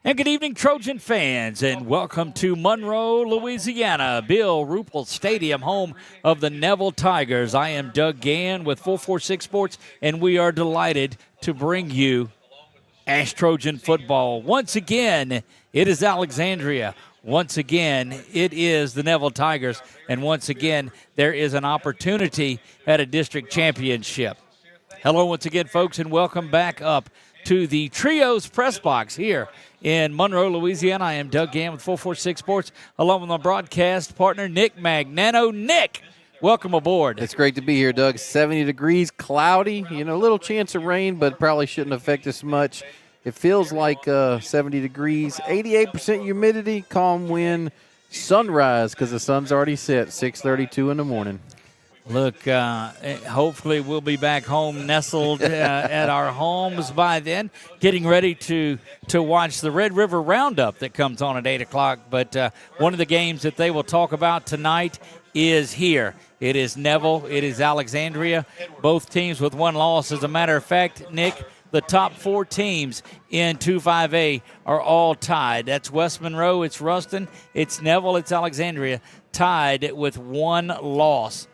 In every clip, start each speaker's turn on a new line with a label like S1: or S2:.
S1: And good evening, Trojan fans, and welcome to Monroe, Louisiana, Bill Ruppel Stadium, home of the Neville Tigers. I am Doug Gann with 446 Sports, and we are delighted to bring you ASH Trojan Football. Once again, it is Alexandria. Once again, it is the Neville Tigers, and once again, there is an opportunity at a district championship. Hello once again, folks, and welcome back up to the Trios Press Box here in Monroe, Louisiana. I am Doug Gann with 446 Sports, along with my broadcast partner, Nick Magnano. Nick, welcome aboard.
S2: It's great to be here, Doug. 70 degrees, cloudy, a little chance of rain, but probably shouldn't affect us much. It feels like 70 degrees, 88% humidity, calm wind, sunrise because the sun's already set, 6:32 in the morning.
S1: Look, hopefully we'll be back home nestled at our homes by then, getting ready to watch the Red River Roundup that comes on at 8 o'clock. But one of the games that they will talk about tonight is here. It is Neville. It is Alexandria. Both teams with one loss. As a matter of fact, Nick, the top four teams in 2-5A are all tied. That's West Monroe, it's Ruston, it's Neville, it's Alexandria, tied with one loss.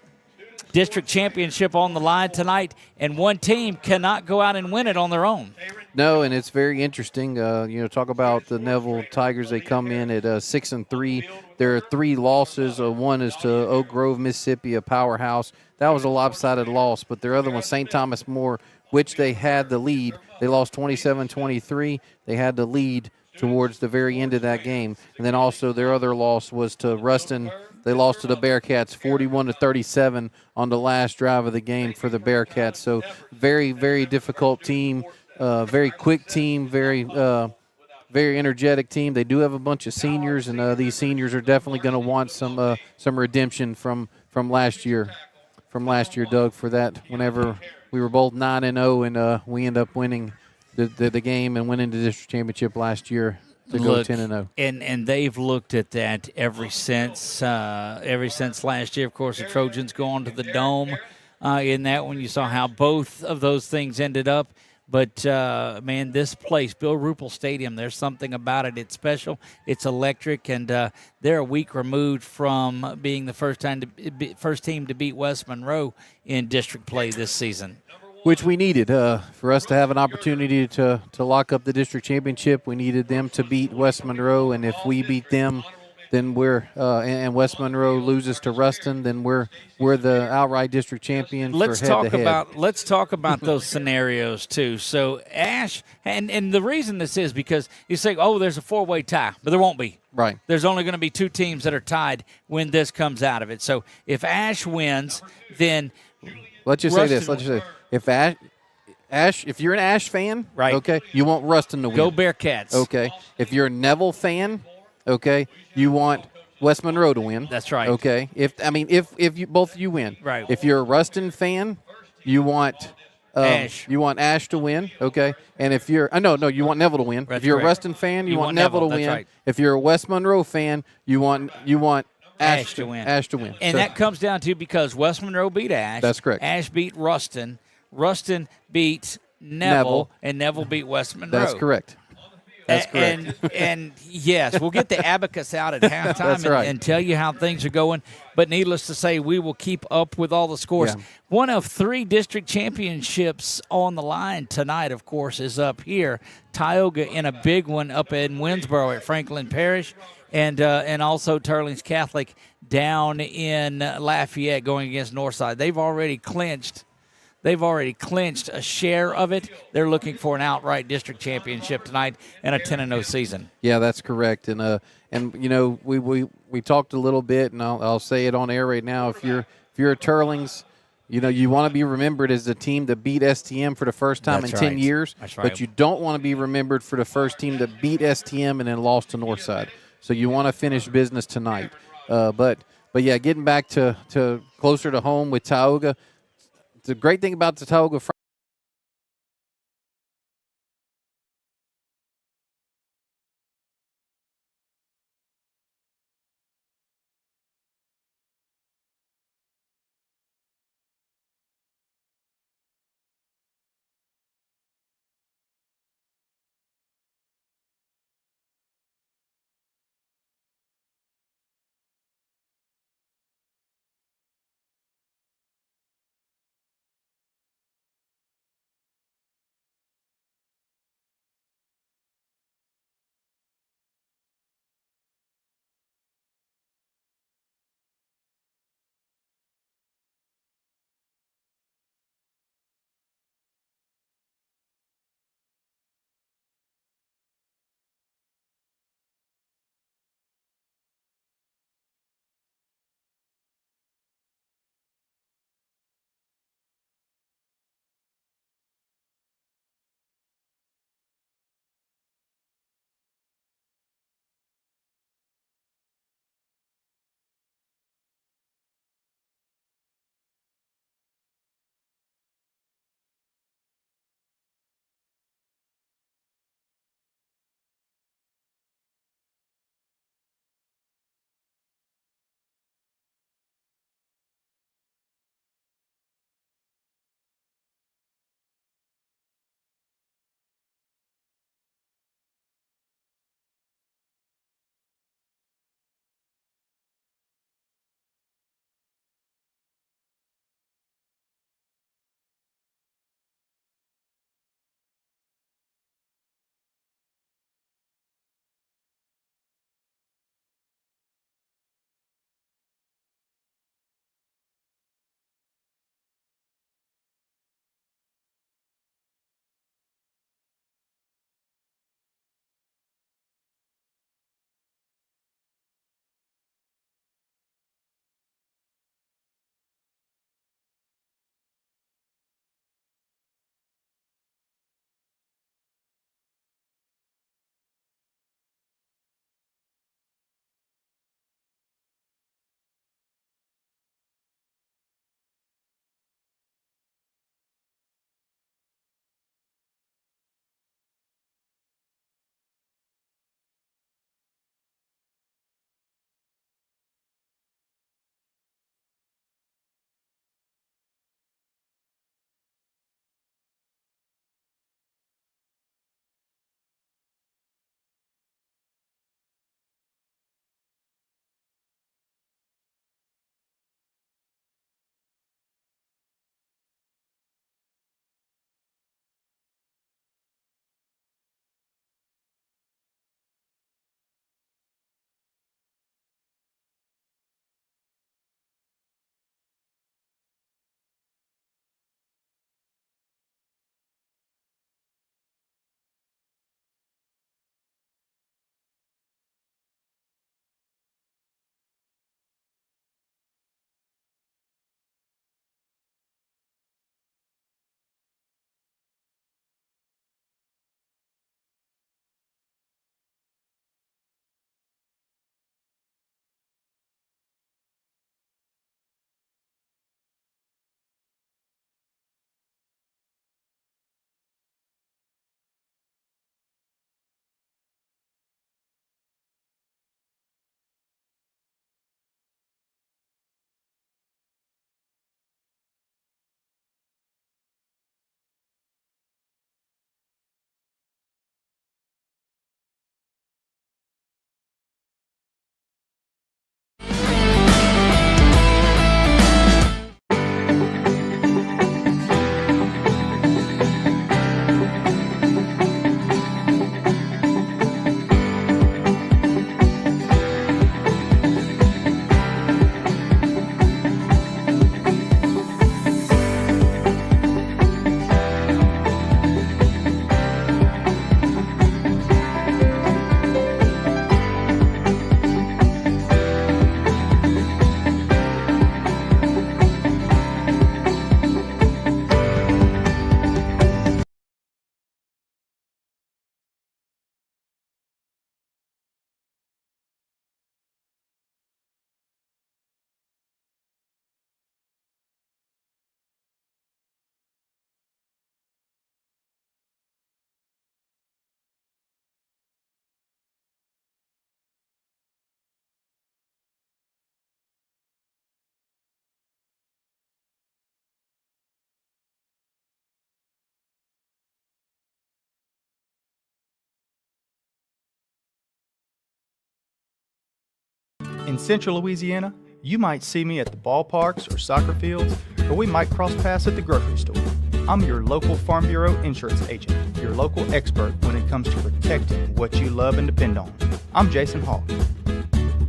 S1: District championship on the line tonight, and one team cannot go out and win it on their own.
S2: No, and it's very interesting. Talk about the Neville Tigers. They come in at 6-3. There are three losses. One is to Oak Grove, Mississippi, a powerhouse. That was a lopsided loss, but their other one, St. Thomas More, which they had the lead. They lost 27-23. They had the lead towards the very end of that game. And then also their other loss was to Ruston. They lost to the Bearcats 41-37 on the last drive of the game for the Bearcats. So very, very difficult team, very quick team, very energetic team. They do have a bunch of seniors, and these seniors are definitely going to want some redemption from last year. From last year, Doug, for that whenever we were both 9-0 and we end up winning the game and winning the district championship last year. To go 10-0.
S1: And they've looked at that ever since last year. Of course, the Trojans go on to the Dome in that one. You saw how both of those things ended up. But, man, this place, Bill Ruppel Stadium, there's something about it. It's special. It's electric. And they're a week removed from being the first team to beat West Monroe in district play this season.
S2: Which we needed for us to have an opportunity to lock up the district championship. We needed them to beat West Monroe, and if we beat them, then we're and West Monroe loses to Ruston, then we're the outright district champions.
S1: Let's talk about those scenarios too. So ASH, and the reason this is because you say, oh, there's a four-way tie, but there won't be.
S2: Right.
S1: There's only going to be two teams that are tied when this comes out of it. So if ASH wins, then
S2: let's just say this. If Ash, if you're an Ash fan,
S1: right,
S2: okay, you want Ruston to win.
S1: Go Bearcats.
S2: Okay. If you're a Neville fan, okay, you want West Monroe to win.
S1: That's right.
S2: Okay. If you both of you win.
S1: Right.
S2: If you're a Ruston fan, you want
S1: Ash.
S2: You want Ash to win. Okay. And if you're you want Neville to win.
S1: That's
S2: if you're
S1: correct.
S2: a Ruston fan, you want Neville to win.
S1: That's right.
S2: If you're a West Monroe fan, you want Ash to win.
S1: And that comes down to because West Monroe beat Ash.
S2: That's correct.
S1: Ash beat Ruston. Ruston beat Neville. And Neville beat West Monroe.
S2: That's correct. That's correct.
S1: And yes, we'll get the abacus out at halftime
S2: That's right.
S1: and tell you how things are going. But needless to say, we will keep up with all the scores.
S2: Yeah.
S1: One of three district championships on the line tonight, of course, is up here. Tioga in a big one up in Winsboro at Franklin Parish. And also Turlings Catholic down in Lafayette going against Northside. They've already clinched a share of it. They're looking for an outright district championship tonight and a 10-0 season.
S2: Yeah, that's correct. And we talked a little bit, and I'll say it on air right now. If you're a Turlings, you want to be remembered as the team that beat STM for the first time
S1: That's
S2: in 10
S1: right.
S2: years.
S1: That's right.
S2: But you don't want to be remembered for the first team that beat STM and then lost to Northside. So you want to finish business tonight. But yeah, getting back to closer to home with Tioga. The great thing about the Tioga
S3: In Central Louisiana, you might see me at the ballparks or soccer fields, or we might cross paths at the grocery store. I'm your local Farm Bureau insurance agent, your local expert when it comes to protecting what you love and depend on. I'm Jason Hawk.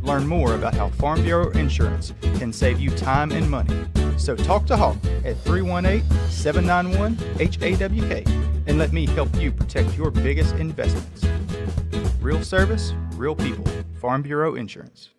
S3: Learn more about how Farm Bureau Insurance can save you time and money. So talk to Hawk at 318-791-HAWK and let me help you protect your biggest investments. Real service, real people. Farm Bureau Insurance.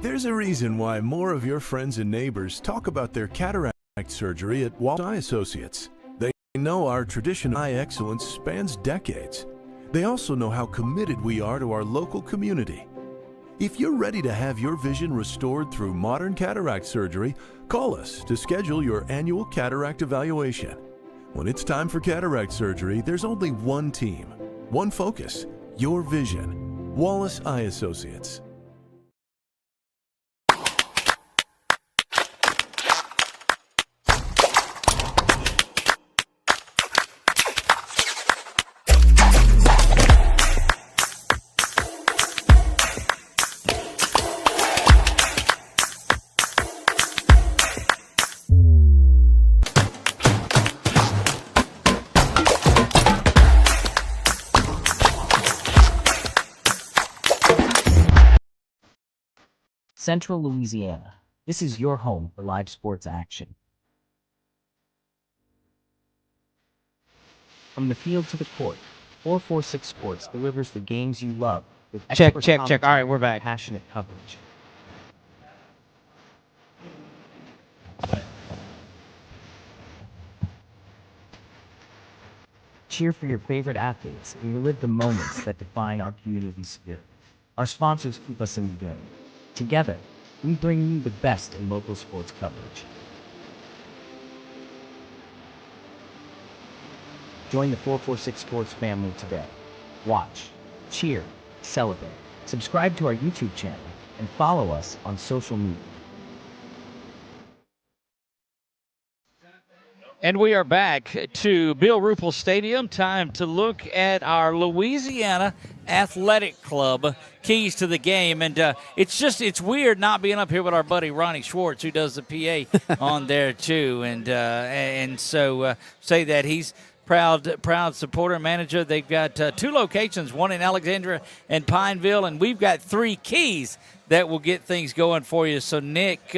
S4: There's a reason why more of your friends and neighbors talk about their cataract surgery at Wallace Eye Associates. They know our tradition eye excellence spans decades. They also know how committed we are to our local community. If you're ready to have your vision restored through modern cataract surgery, call us to schedule your annual cataract evaluation. When it's time for cataract surgery, there's only one team, one focus, your vision. Wallace Eye Associates.
S5: Central Louisiana. This is your home for live sports action. From the field to the court, 446 Sports delivers the games you love with
S6: Check.
S5: expert
S6: All right, we're back.
S5: passionate coverage. Cheer for your favorite athletes and relive the moments that define our community's spirit. Our sponsors keep us in the game. Together, we bring you the best in local sports coverage. Join the 446 Sports family today. Watch, cheer, celebrate. Subscribe to our YouTube channel and follow us on social media.
S1: And we are back to Bill Ruppel Stadium. Time to look at our Louisiana Athletic Club keys to the game. And it's weird not being up here with our buddy Ronnie Schwartz, who does the PA on there too. And so say that he's proud supporter manager. They've got two locations, one in Alexandria and Pineville, and we've got three keys that will get things going for you. So, Nick,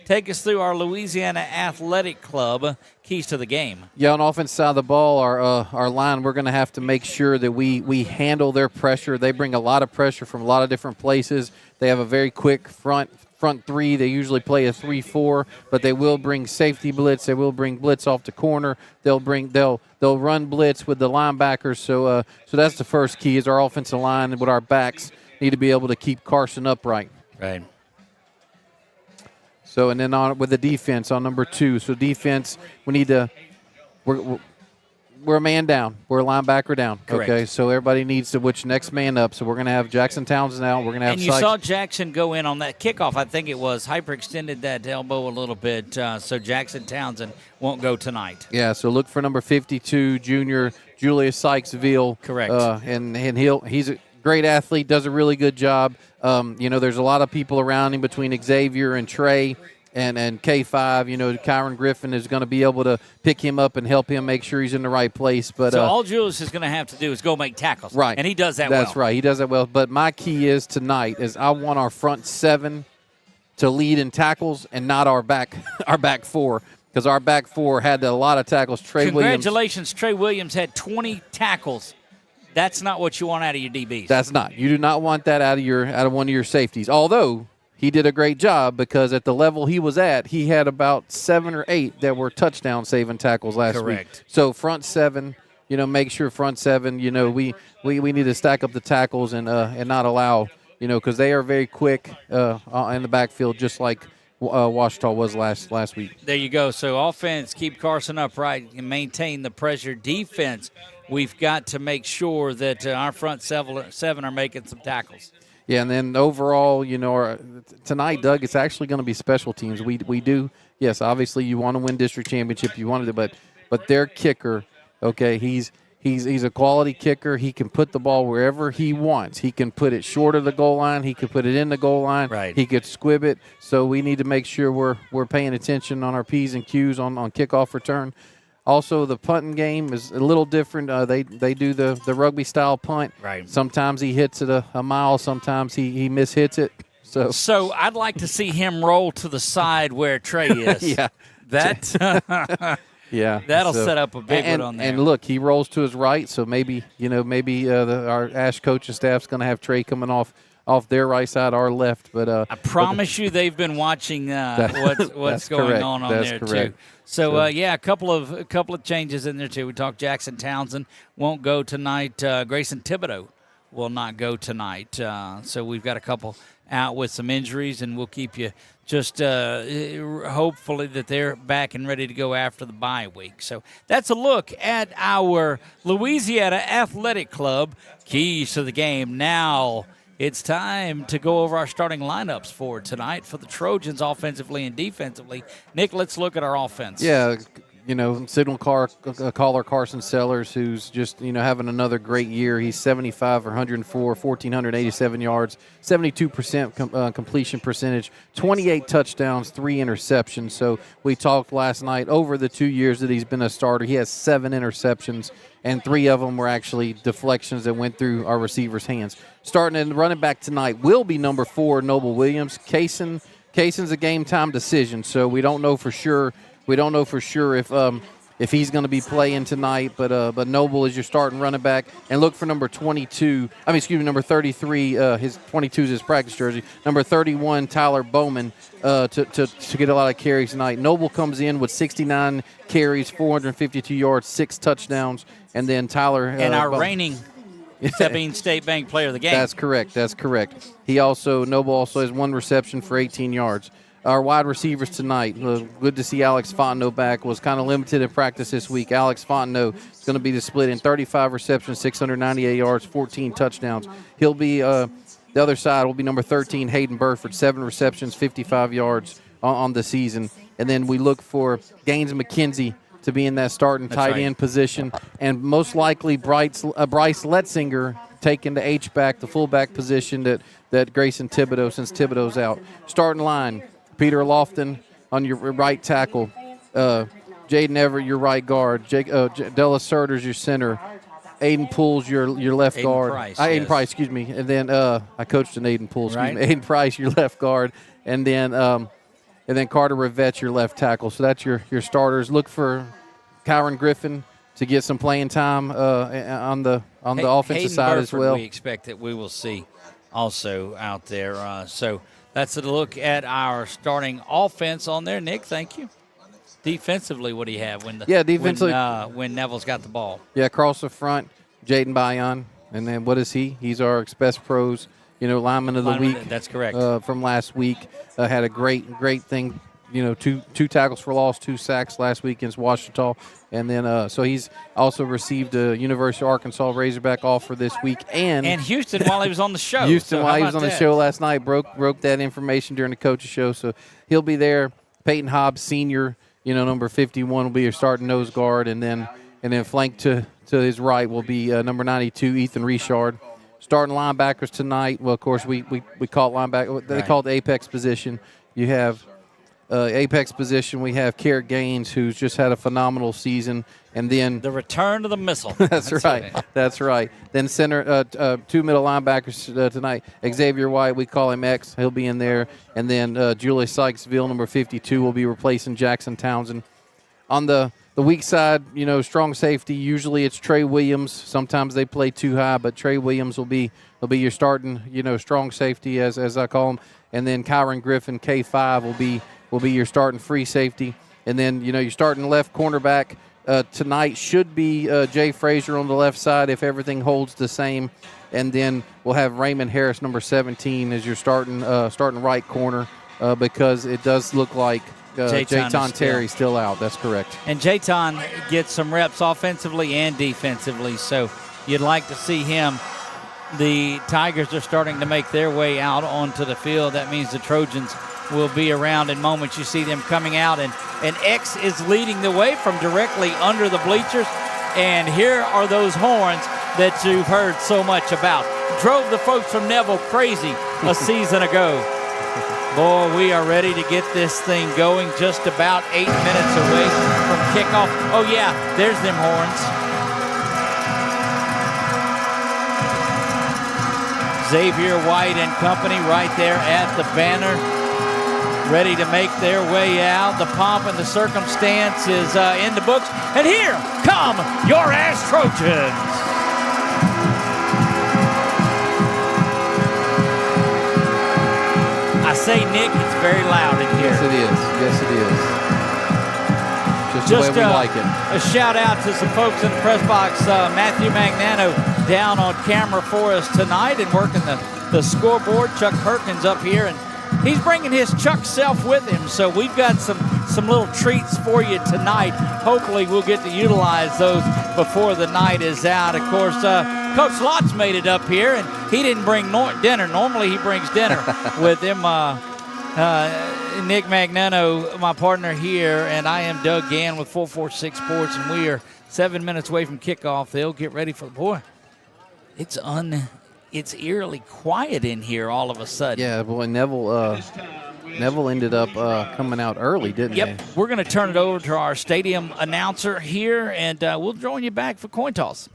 S1: take us through our Louisiana Athletic Club keys to the game.
S2: Yeah, on the offense side of the ball, our line, we're going to have to make sure that we handle their pressure. They bring a lot of pressure from a lot of different places. They have a very quick front three. They usually play a 3-4, but they will bring safety blitz. They will bring blitz off the corner. They'll run blitz with the linebackers. So that's the first key is our offensive line and with our backs need to be able to keep Carson upright.
S1: Right.
S2: So, and then on with the defense on number 2. So defense, we need to we're a man down. We're a linebacker down.
S1: Correct.
S2: Okay, so everybody needs to which next man up. So we're going to have Jackson Townsend out. We're going to have
S1: And you saw Jackson go in on that kickoff. I think it was hyperextended that elbow a little bit. So Jackson Townsend won't go tonight.
S2: Yeah, so look for number 52, junior Julius Sykesville.
S1: Correct.
S2: And he's a great athlete, does a really good job. There's a lot of people around him between Xavier and Trey. and K5, Kyron Griffin is going to be able to pick him up and help him make sure he's in the right place. But
S1: so all Julius is going to have to do is go make tackles.
S2: Right.
S1: And he does that well.
S2: That's right. He does that well. But my key is tonight is I want our front 7 to lead in tackles and not our back 4, because our back 4 had a lot of tackles.
S1: Congratulations, Trey Williams had 20 tackles. That's not what you want out of your DBs.
S2: That's not. You do not want that out of one of your safeties. Although he did a great job, because at the level he was at, he had about 7 or 8 that were touchdown saving tackles last week. So front 7, make sure front 7, we need to stack up the tackles and not allow, because they are very quick in the backfield, just like Washita was last week.
S1: There you go. So offense, keep Carson upright and maintain the pressure. Defense, we've got to make sure that our front 7 are making some tackles.
S2: Yeah, and then overall, tonight, Doug, it's actually going to be special teams. We do, yes, obviously you want to win district championship, you wanted to, but their kicker, okay, he's a quality kicker. He can put the ball wherever he wants. He can put it short of the goal line. He can put it in the goal line.
S1: Right.
S2: He could squib it. So we need to make sure we're paying attention on our P's and Q's on kickoff return. Also, the punting game is a little different. They do the rugby-style punt.
S1: Right.
S2: Sometimes he hits it a mile. Sometimes he mishits it.
S1: So I'd like to see him roll to the side where Trey is.
S2: Yeah. Yeah.
S1: That'll set up a big one on there.
S2: And look, he rolls to his right, so maybe our ASH coaching staff's going to have Trey coming off their right side, our left. But
S1: I promise you, they've been watching what's going on there too. So a couple of changes in there too. We talked Jackson Townsend won't go tonight. Grayson Thibodeau will not go tonight. So we've got a couple out with some injuries, and we'll keep you just hopefully that they're back and ready to go after the bye week. So that's a look at our Louisiana Athletic Club keys to the game. Now it's time to go over our starting lineups for tonight for the Trojans offensively and defensively. Nick, let's look at our offense.
S2: Yeah, signal caller Carson Sellers, who's just, having another great year. He's 75 for 104, 1,487 yards, 72% completion percentage, 28 touchdowns, 3 interceptions. So we talked last night, over the 2 years that he's been a starter, he has 7 interceptions, and 3 of them were actually deflections that went through our receivers' hands. Starting and running back tonight will be number 4, Noble Williams. Kaysen's a game-time decision, so we don't know for sure. We don't know for sure if he's going to be playing tonight, but Noble is your starting running back. And look for number 33. His 22 is his practice jersey. Number 31, Tyler Bowman, to get a lot of carries tonight. Noble comes in with 69 carries, 452 yards, 6 touchdowns, and then Tyler.
S1: And our reigning Sabine State Bank Player of the game.
S2: That's correct. Noble also has 1 reception for 18 yards. Our wide receivers tonight, good to see Alex Fontenot back. Was kind of limited in practice this week. Alex Fontenot is going to be the split in 35 receptions, 698 yards, 14 touchdowns. He'll be the other side will be number 13, Hayden Burford, 7 receptions, 55 yards on the season. And then we look for Gaines McKenzie to be in that starting tight end position, and most likely Bryce Letzinger taking the H-back, the fullback position that Grayson Thibodeau, since Thibodeau's out. Starting line, Peter Lofton on your right tackle, Jaden Everett, your right guard, Della Surters, your center, Aiden Pools, your left guard. Aiden Price, excuse me. And then I coached an Aiden Pools, excuse me. Aiden Price, your left guard, and then Carter Rivette, your left tackle. So that's your starters. Look for Kyron Griffin to get some playing time on the offensive side as well.
S1: We expect that we will see also out there. So that's a look at our starting offense on there. Nick, thank you. Defensively, what do you have defensively when Neville's got the ball? Yeah,
S2: across the front, Jaden Bayon. And then what is he? He's our Express Pros, lineman of the week.
S1: That's correct.
S2: From last week. Had a great thing. 2 tackles for loss, 2 sacks last week against Washita. And then so he's also received a University of Arkansas Razorback offer this week. And
S1: Houston while he was on the show.
S2: While he was on the show last night, broke that information during the coach's show. So he'll be there. Peyton Hobbs, senior, number 51 will be your starting nose guard. And then flanked to his right will be number 92, Ethan Richard. Starting linebackers tonight, well, of course, we call it linebacker. They call it the apex position. You have apex position, we have Kerr Gaines, who's just had a phenomenal season. And then
S1: The return of the missile.
S2: That's right. That's right. Then center, 2 middle linebackers tonight. Xavier White, we call him X. He'll be in there. And then Julius Sykesville, number 52, will be replacing Jackson Townsend. On the weak side, strong safety. Usually it's Trey Williams. Sometimes they play too high, but Trey Williams will be your starting, strong safety as I call him. And then Kyron Griffin, K5, will be your starting free safety. And then your starting left cornerback. Tonight should be Jay Frazier on the left side if everything holds the same. And then we'll have Raymond Harris, number 17, as your starting right corner because it does look like Jayton Terry's still out. That's correct.
S1: And Jayton gets some reps offensively and defensively, so you'd like to see him. The Tigers are starting to make their way out onto the field. That means the Trojans will be around in moments. You see them coming out, and X is leading the way from directly under the bleachers. And here are those horns that you've heard so much about. Drove the folks from Neville crazy a season ago. Boy, we are ready to get this thing going. Just about 8 minutes away from kickoff. Oh, yeah, there's them horns. Xavier White and company right there at the banner, ready to make their way out. The pomp and the circumstance is in the books. And here come your ASH Trojans. I say, Nick, it's very loud in here.
S2: Yes, it is. Yes, it is. Just the way we like it.
S1: A shout out to some folks in the press box. Matthew Magnano down on camera for us tonight and working the scoreboard. Chuck Perkins up here, and he's bringing his Chuck self with him. So we've got some little treats for you tonight. Hopefully we'll get to utilize those before the night is out. Of course, Coach Lott's made it up here, and he didn't bring dinner. Normally he brings dinner with him. Nick Magnano, my partner here, and I am Doug Gann with 446 Sports, and we are 7 minutes away from kickoff. They'll get ready for, boy, it's eerily quiet in here all of a sudden.
S2: Yeah, boy, Neville ended up coming out early, didn't
S1: Yep.
S2: they?
S1: We're going to turn it over to our stadium announcer here, and we'll join you back for coin toss.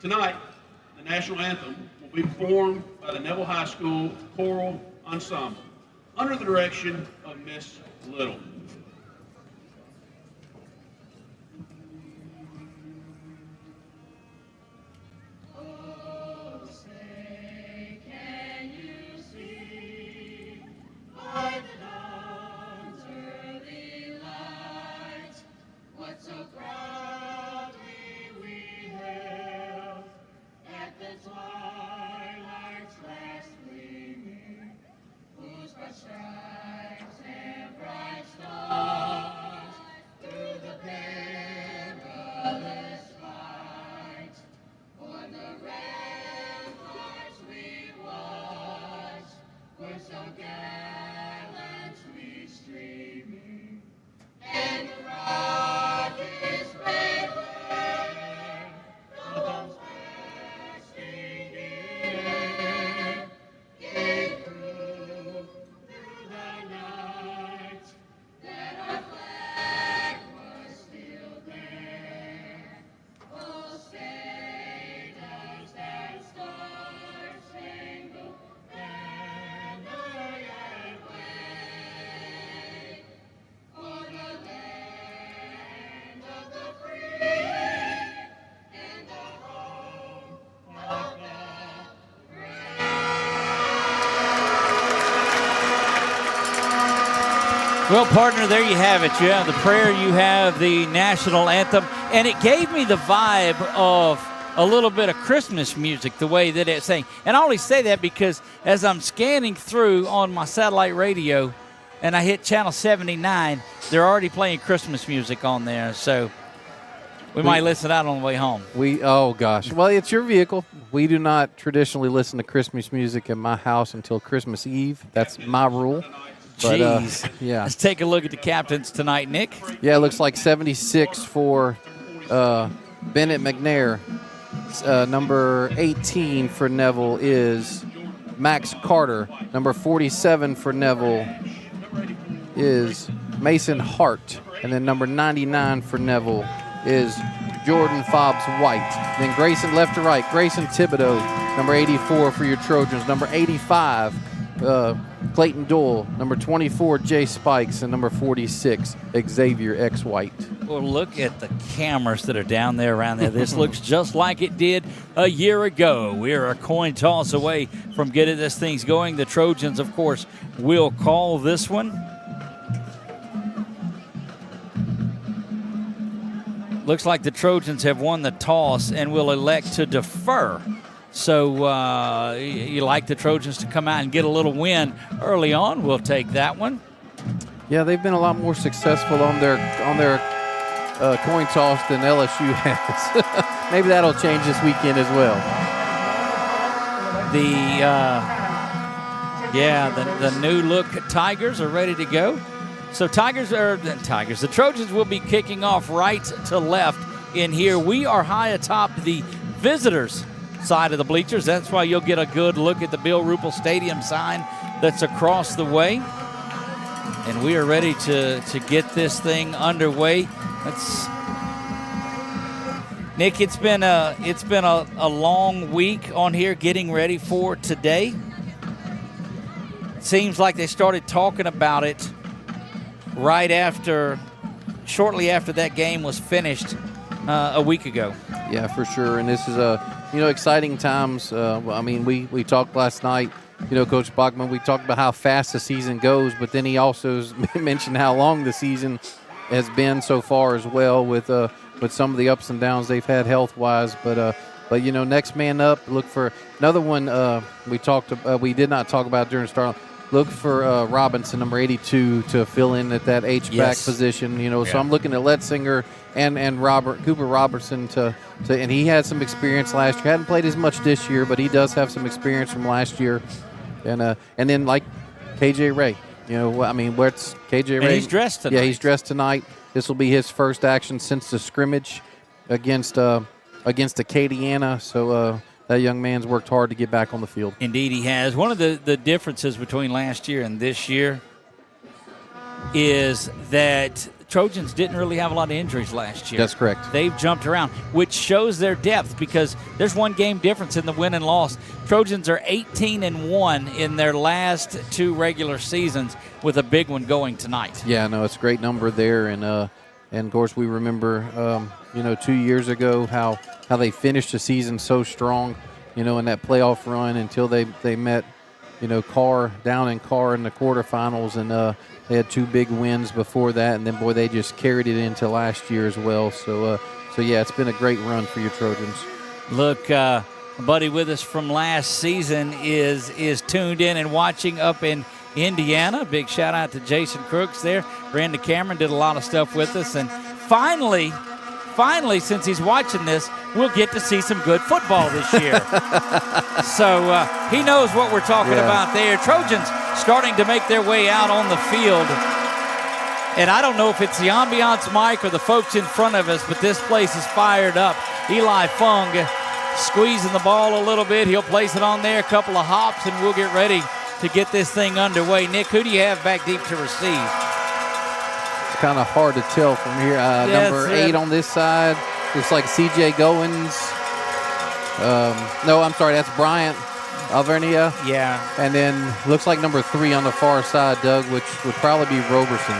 S6: Tonight, the national anthem will be performed by the Neville High School Choral Ensemble under the direction of Miss Little.
S1: Well, partner, there you have it. You have the prayer, you have the national anthem, and it gave me the vibe of a little bit of Christmas music, the way that it's saying. And I only say that because as I'm scanning through on my satellite radio and I hit channel 79, they're already playing Christmas music on there. So we might listen out on the way home.
S2: Oh, gosh. Well, it's your vehicle. We do not traditionally listen to Christmas music in my house until Christmas Eve. That's my rule. But,
S1: Jeez.
S2: yeah.
S1: Let's take a look at the captains tonight, Nick.
S2: Yeah, it looks like 76 for Bennett McNair. Number 18 for Neville is Max Carter. Number 47 for Neville is Mason Hart. And then number 99 for Neville is Jordan Fobbs White. Then Grayson left to right, Grayson Thibodeau, number 84 for your Trojans. Number 85, Clayton Doyle. Number 24, Jay Spikes. And number 46, Xavier X. White.
S1: Well, look at the cameras that are down there around there. This looks just like it did a year ago. We're a coin toss away from getting this thing going. The Trojans, of course, will call this one. Looks like the Trojans have won the toss and will elect to defer. So you like the Trojans to come out and get a little win early on. We'll take that one.
S2: Yeah, they've been a lot more successful on their coin toss than LSU has. Maybe that'll change this weekend as well.
S1: The new look Tigers are ready to go. So the Trojans will be kicking off right to left in here. We are high atop the visitors side of the bleachers. That's why you'll get a good look at the Bill Ruppel Stadium sign that's across the way. And we are ready to get this thing underway. Nick, it's been a long week on here getting ready for today. It seems like they started talking about it shortly after that game was finished a week ago.
S2: Yeah, for sure. And this is exciting times. We talked last night. Coach Bachman, we talked about how fast the season goes, but then he also mentioned how long the season has been so far as well with some of the ups and downs they've had health-wise. But next man up. Look for another one. We did not talk about during start. Look for Robinson, number 82, to fill in at that H-back position. So I'm looking at Letzinger and Cooper Robertson and he had some experience last year. Hadn't played as much this year, but he does have some experience from last year. And then like KJ Ray, where's KJ Ray?
S1: And he's dressed tonight.
S2: Yeah, he's dressed tonight. This will be his first action since the scrimmage against Acadiana. So that young man's worked hard to get back on the field.
S1: Indeed, he has. One of the differences between last year and this year is that Trojans didn't really have a lot of injuries last year.
S2: That's correct.
S1: They've jumped around, which shows their depth because there's one game difference in the win and loss. Trojans are 18-1 in their last two regular seasons with a big one going tonight.
S2: Yeah, no, it's a great number there. And of course, we remember, 2 years ago how they finished the season so strong, in that playoff run until they met, Carr in the quarterfinals. And they had two big wins before that. And then, boy, they just carried it into last year as well. So yeah, it's been a great run for your Trojans.
S1: Look, a buddy with us from last season is tuned in and watching up in Indiana. Big shout out to Jason Crooks there. Brandon Cameron did a lot of stuff with us. And finally, since he's watching this, we'll get to see some good football this year. So he knows what we're talking about there. Trojans starting to make their way out on the field. And I don't know if it's the ambiance mic or the folks in front of us, but this place is fired up. Eli Fung squeezing the ball a little bit. He'll place it on there, a couple of hops, and we'll get ready to get this thing underway. Nick, who do you have back deep to receive?
S2: It's kind of hard to tell from here. Number 8 on this side looks like C.J. Goins. No, I'm sorry, that's Bryant Alvernia.
S1: Yeah.
S2: And then looks like number 3 on the far side, Doug, which would probably be Roberson.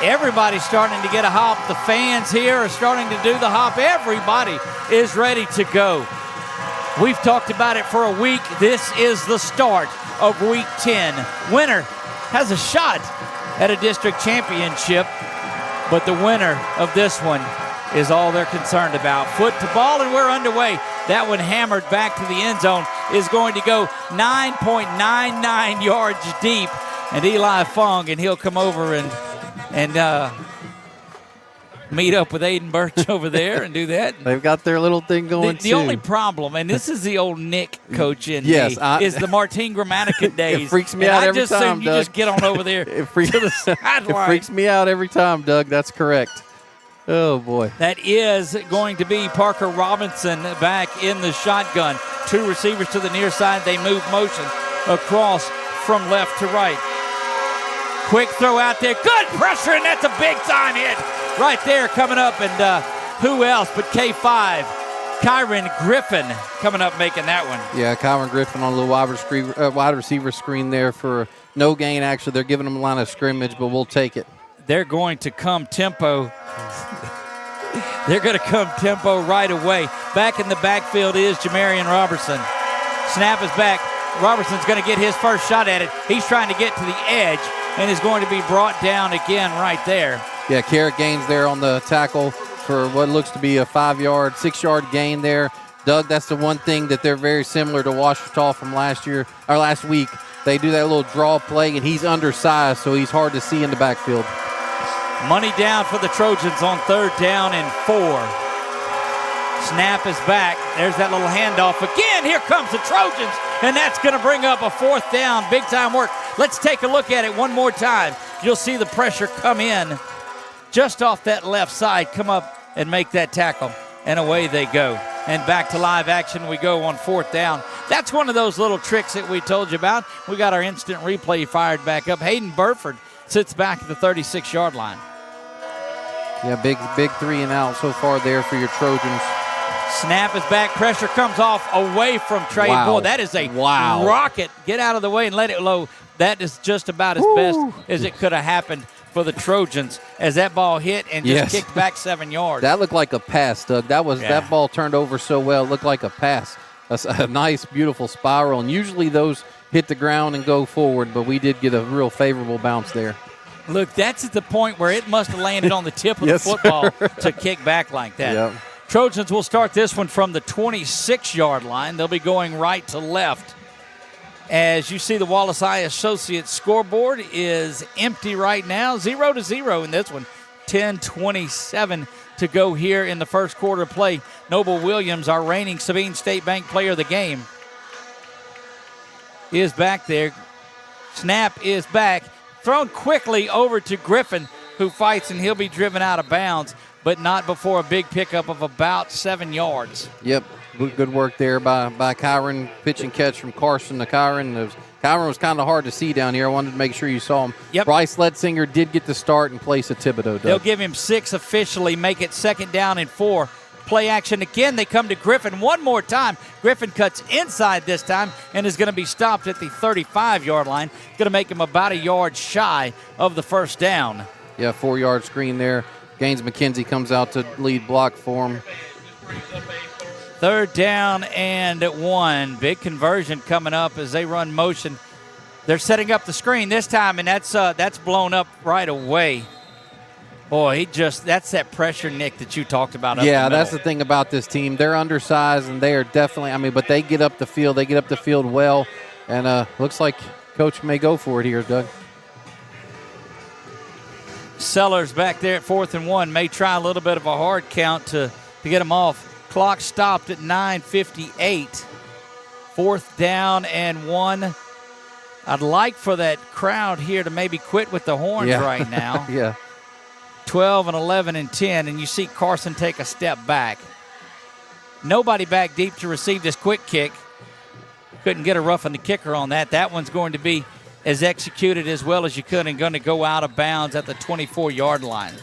S1: Everybody's starting to get a hop. The fans here are starting to do the hop. Everybody is ready to go. We've talked about it for a week. This is the start of Week 10. Winner has a shot at a district championship, but the winner of this one is all they're concerned about. Foot to ball, and we're underway. That one hammered back to the end zone is going to go 9.99 yards deep. And Eli Fung, and he'll come over and meet up with Aiden Birch over there and do that.
S2: They've got their little thing going,
S1: the only problem, and this is the old Nick coach in me, is the Martin Gramatica days.
S2: It freaks me out every time,
S1: Doug. You just get on over there
S2: to the sideline. It freaks me out every time, Doug. That's correct. Oh, boy.
S1: That is going to be Parker Robinson back in the shotgun. 2 receivers to the near side. They move motion across from left to right. Quick throw out there. Good pressure, and that's a big-time hit right there coming up. And who else but K5, Kyron Griffin, coming up making that one.
S2: Yeah, Kyron Griffin on a little wide receiver screen there for no gain. Actually, they're giving him a line of scrimmage, but we'll take it.
S1: They're going to come tempo. They're going to come tempo right away. Back in the backfield is Jamarian Robertson. Snap is back. Robertson's going to get his first shot at it. He's trying to get to the edge and is going to be brought down again right there.
S2: Yeah, Carrot Gaines there on the tackle for what looks to be a 6-yard gain there. Doug, that's the one thing that they're very similar to Ouachita from last week. They do that little draw play, and he's undersized, so he's hard to see in the backfield.
S1: Money down for the Trojans on 3rd down and 4. Snap is back. There's that little handoff. Again, here comes the Trojans, and that's going to bring up a 4th down. Big-time work. Let's take a look at it one more time. You'll see the pressure come in just off that left side, come up and make that tackle, and away they go. And back to live action we go on 4th down. That's one of those little tricks that we told you about. We got our instant replay fired back up. Hayden Burford sits back at the 36-yard line.
S2: Yeah, big 3 and out so far there for your Trojans.
S1: Snap is back. Pressure comes off away from Trey.
S2: Wow.
S1: Boy, that is a rocket. Get out of the way and let it low. That is just about as best as it could have happened for the Trojans as that ball hit and just kicked back 7 yards.
S2: That looked like a pass, Doug. That ball turned over so well. It looked like a pass. A nice, beautiful spiral. And usually those hit the ground and go forward, but we did get a real favorable bounce there.
S1: Look, that's at the point where it must have landed on the tip of the football to kick back like that.
S2: Yep.
S1: Trojans will start this one from the 26-yard line. They'll be going right to left. As you see, the Wallace Eye Associates scoreboard is empty right now. 0-0 in this one. 10:27 to go here in the first quarter of play. Noble Williams, our reigning Sabine State Bank player of the game, is back there. Snap is back. Thrown quickly over to Griffin, who fights, and he'll be driven out of bounds, but not before a big pickup of about 7 yards.
S2: Yep, good work there by Kyron. Pitch and catch from Carson to Kyron. Kyron was kind of hard to see down here. I wanted to make sure you saw him.
S1: Yep.
S2: Bryce Letzinger did get the start in place of Thibodeau. Doug.
S1: They'll give him 6 officially, make it 2nd down and 4. Play action again. They come to Griffin one more time. Griffin cuts inside this time and is going to be stopped at the 35-yard line. Going to make him about a yard shy of the 1st down.
S2: Yeah, 4-yard screen there. Gaines McKenzie comes out to lead block for him.
S1: 3rd down and 1. Big conversion coming up as they run motion. They're setting up the screen this time, and that's blown up right away. Boy, that's that pressure, Nick, that you talked about.
S2: Yeah, that's the thing about this team. They're undersized, and they are definitely, but they get up the field. They get up the field well, and looks like Coach may go for it here, Doug.
S1: Sellers back there at 4th and 1 may try a little bit of a hard count to get them off. Clock stopped at 9:58. 4th down and 1. I'd like for that crowd here to maybe quit with the horns right now.
S2: Yeah.
S1: 12 and 11 and 10, and you see Carson take a step back. Nobody back deep to receive this quick kick. Couldn't get a roughing the kicker on that. That one's going to be as executed as well as you could and going to go out of bounds at the 24-yard line.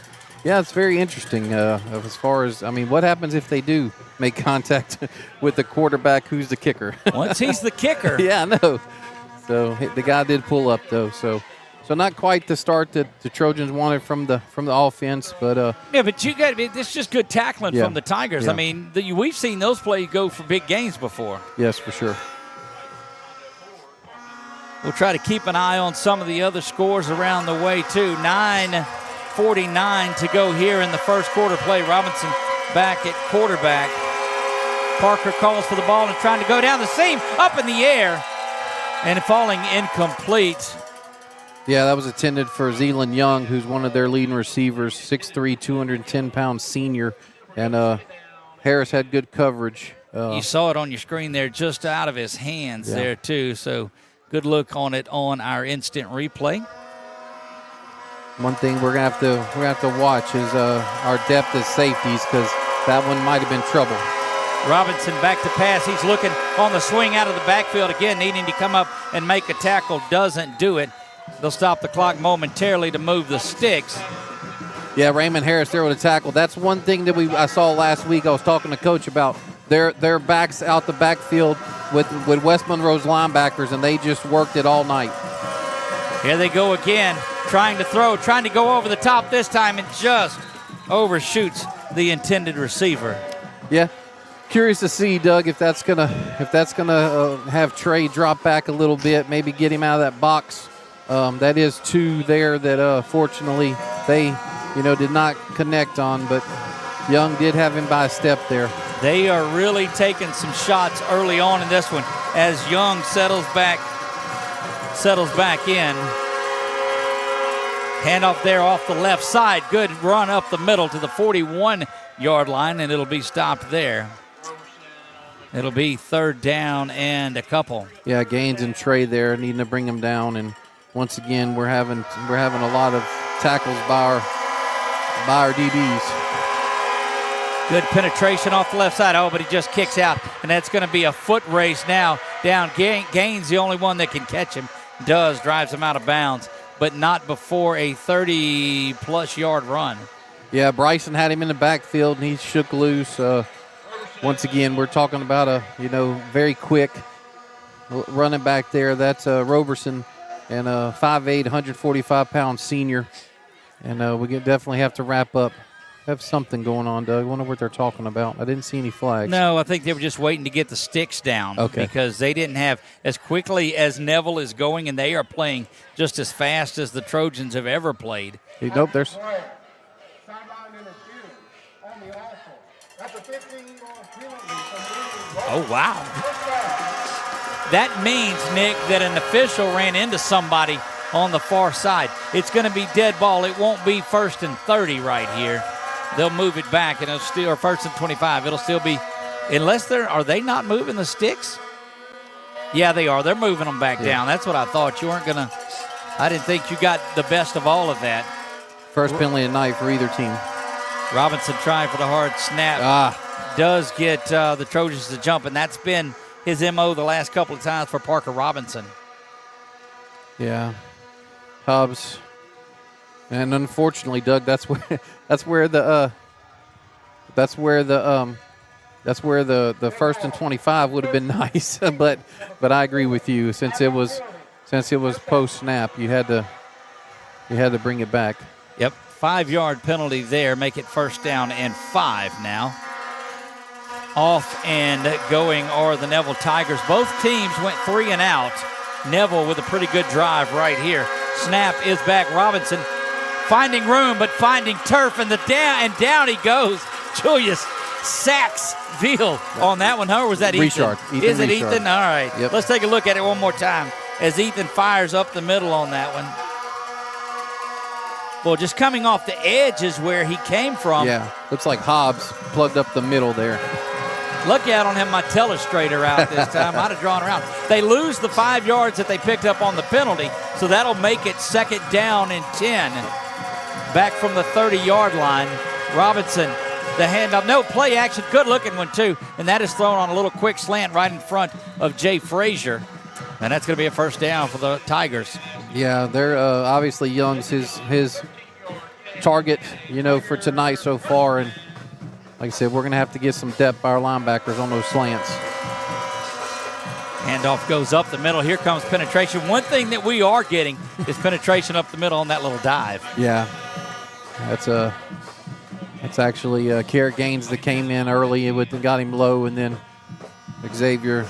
S2: Yeah, it's very interesting as far as, what happens if they do make contact with the quarterback who's the kicker?
S1: Once he's the kicker.
S2: Yeah, I know. So the guy did pull up, though, So not quite the start that the Trojans wanted from the offense, but
S1: but you got it's just good tackling from the Tigers.
S2: Yeah.
S1: We've seen those plays go for big gains before.
S2: Yes, for sure.
S1: We'll try to keep an eye on some of the other scores around the way too. 9:49 to go here in the first quarter play. Robinson back at quarterback. Parker calls for the ball and trying to go down the seam, up in the air, and falling incomplete.
S2: Yeah, that was intended for Zealand Young, who's one of their leading receivers, 6'3", 210-pound senior. And Harris had good coverage.
S1: You saw it on your screen there, just out of his hands there, too. So good look on it on our instant replay.
S2: One thing we're gonna have to watch is our depth as safeties, because that one might have been trouble.
S1: Robinson back to pass. He's looking on the swing out of the backfield again, needing to come up and make a tackle. Doesn't do it. They'll stop the clock momentarily to move the sticks.
S2: Yeah, Raymond Harris there with a tackle. That's one thing that I saw last week. I was talking to Coach about their backs out the backfield with West Monroe's linebackers, and they just worked it all night.
S1: Here they go again, trying to throw, trying to go over the top this time, and just overshoots the intended receiver.
S2: Yeah, curious to see, Doug, if that's gonna have Trey drop back a little bit, maybe get him out of that box. That is two there that fortunately they did not connect on, but Young did have him by a step there.
S1: They are really taking some shots early on in this one as Young settles back in. Handoff there off the left side. Good run up the middle to the 41-yard line, and it'll be stopped there. It'll be 3rd down and a couple.
S2: Yeah, Gaines and Trey there needing to bring him down, and once again we're having a lot of tackles by our DBs.
S1: Good penetration off the left side. Oh, but he just kicks out, and that's going to be a foot race now down. Gaines the only one that can catch him. Drives him out of bounds, but not before a 30-plus yard run.
S2: Yeah, Bryson had him in the backfield, and he shook loose. Once again, we're talking about a very quick running back there. That's Roberson, and a 5'8", 145-pound senior. And we definitely have to wrap up. Have something going on, Doug. I wonder what they're talking about. I didn't see any flags.
S1: No, I think they were just waiting to get the sticks down.
S2: Okay.
S1: Because they didn't have, as quickly as Neville is going, and they are playing just as fast as the Trojans have ever played.
S2: Nope, there's...
S1: Oh, wow. That means, Nick, that an official ran into somebody on the far side. It's going to be dead ball. It won't be 1st and 30 right here. They'll move it back, and it'll still, or 1st and 25. It'll still be, unless are they not moving the sticks? Yeah, they are. They're moving them back down. That's what I thought. You weren't going to, I didn't think you got the best of all of that.
S2: First penalty of the night for either team.
S1: Robinson trying for the hard snap. Does get the Trojans to jump, and that's been his MO the last couple of times for Parker Robinson.
S2: Yeah. Hubbs. And unfortunately, Doug, that's where the 1st and 25 would have been nice, but I agree with you. Since it was post snap, you had to bring it back.
S1: Yep, 5-yard penalty there, make it 1st down and 5 now. Off and going are the Neville Tigers. Both teams went 3 and out. Neville with a pretty good drive right here. Snap is back. Robinson finding room, but finding turf, and down he goes. Julius sacks Veal on that one. Or was that
S2: Richard.
S1: Ethan? Is it
S2: Richard.
S1: Ethan? All right.
S2: Yep.
S1: Let's take a look at it one more time as Ethan fires up the middle on that one. Well, just coming off the edge is where he came from.
S2: Yeah, looks like Hobbs plugged up the middle there.
S1: Lucky I don't have my telestrator out this time. I'd have drawn around. They lose the 5 yards that they picked up on the penalty, so that'll make it 2nd down and 10. Back from the 30-yard line. Robinson, the handoff. No, play action. Good-looking one, too. And that is thrown on a little quick slant right in front of Jay Frazier. And that's going to be a 1st down for the Tigers.
S2: Yeah, they're obviously Young's his target, for tonight so far. And like I said, we're going to have to get some depth by our linebackers on those slants.
S1: Handoff goes up the middle. Here comes penetration. One thing that we are getting is penetration up the middle on that little dive.
S2: Yeah, that's actually Carrot Gaines that came in early and got him low, and then Xavier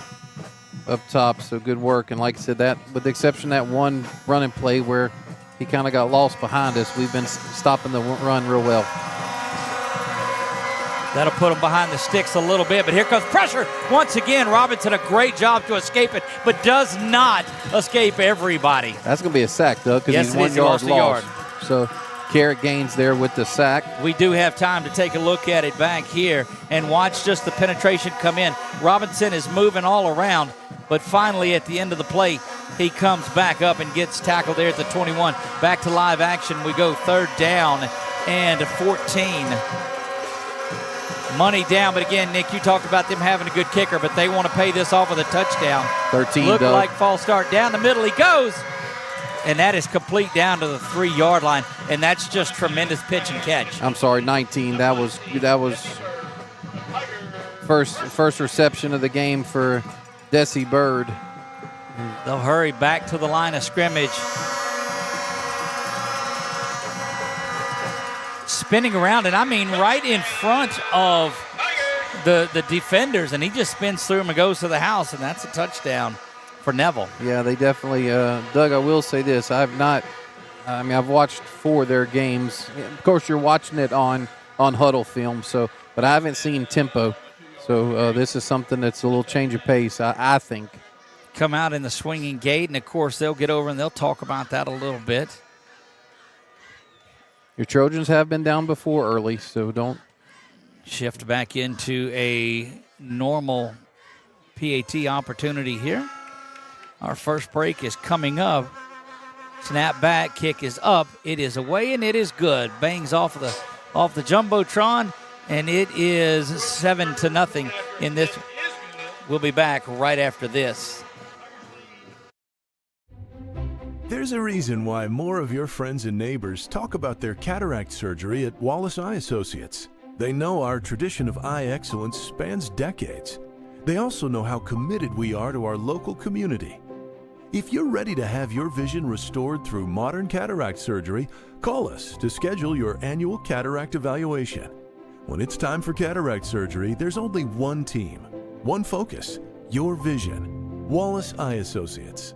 S2: up top. So good work. And like I said, that with the exception of that one running play where he kind of got lost behind us, we've been stopping the run real well.
S1: That'll put him behind the sticks a little bit, but here comes pressure. Once again, Robinson, a great job to escape it, but does not escape everybody.
S2: That's going to be a sack, though, because he's 1 yard lost. So Carrot Gaines there with the sack.
S1: We do have time to take a look at it back here and watch just the penetration come in. Robinson is moving all around, but finally at the end of the play He comes back up and gets tackled there at the 21. Back to live action. We go 3rd down and 14. Money down, but again, Nick, you talked about them having a good kicker, but they want to pay this off with a touchdown.
S2: 13,
S1: Looked
S2: Doug.
S1: like false start. Down the middle he goes, and that is complete down to the 3-yard line, and that's just tremendous pitch and catch.
S2: I'm sorry, 19. That was first reception of the game for Desi Bird.
S1: They'll hurry back to the line of scrimmage. Spinning around, and I mean right in front of the defenders, and he just spins through them and goes to the house, and that's a touchdown for Neville.
S2: Yeah, they definitely, Doug, I will say this. I've watched 4 of their games. Of course, you're watching it on huddle film, but I haven't seen tempo. So this is something that's a little change of pace, I think.
S1: Come out in the swinging gate, and of course, they'll get over and they'll talk about that a little bit.
S2: Your Trojans have been down before early, so don't.
S1: Shift back into a normal PAT opportunity here. Our first break is coming up. Snap back, kick is up. It is away, and it is good. Bangs off the Jumbotron, and it is 7-0 in this. We'll be back right after this.
S4: There's a reason why more of your friends and neighbors talk about their cataract surgery at Wallace Eye Associates. They know our tradition of eye excellence spans decades. They also know how committed we are to our local community. If you're ready to have your vision restored through modern cataract surgery, call us to schedule your annual cataract evaluation. When it's time for cataract surgery, there's only one team, one focus, your vision. Wallace Eye Associates.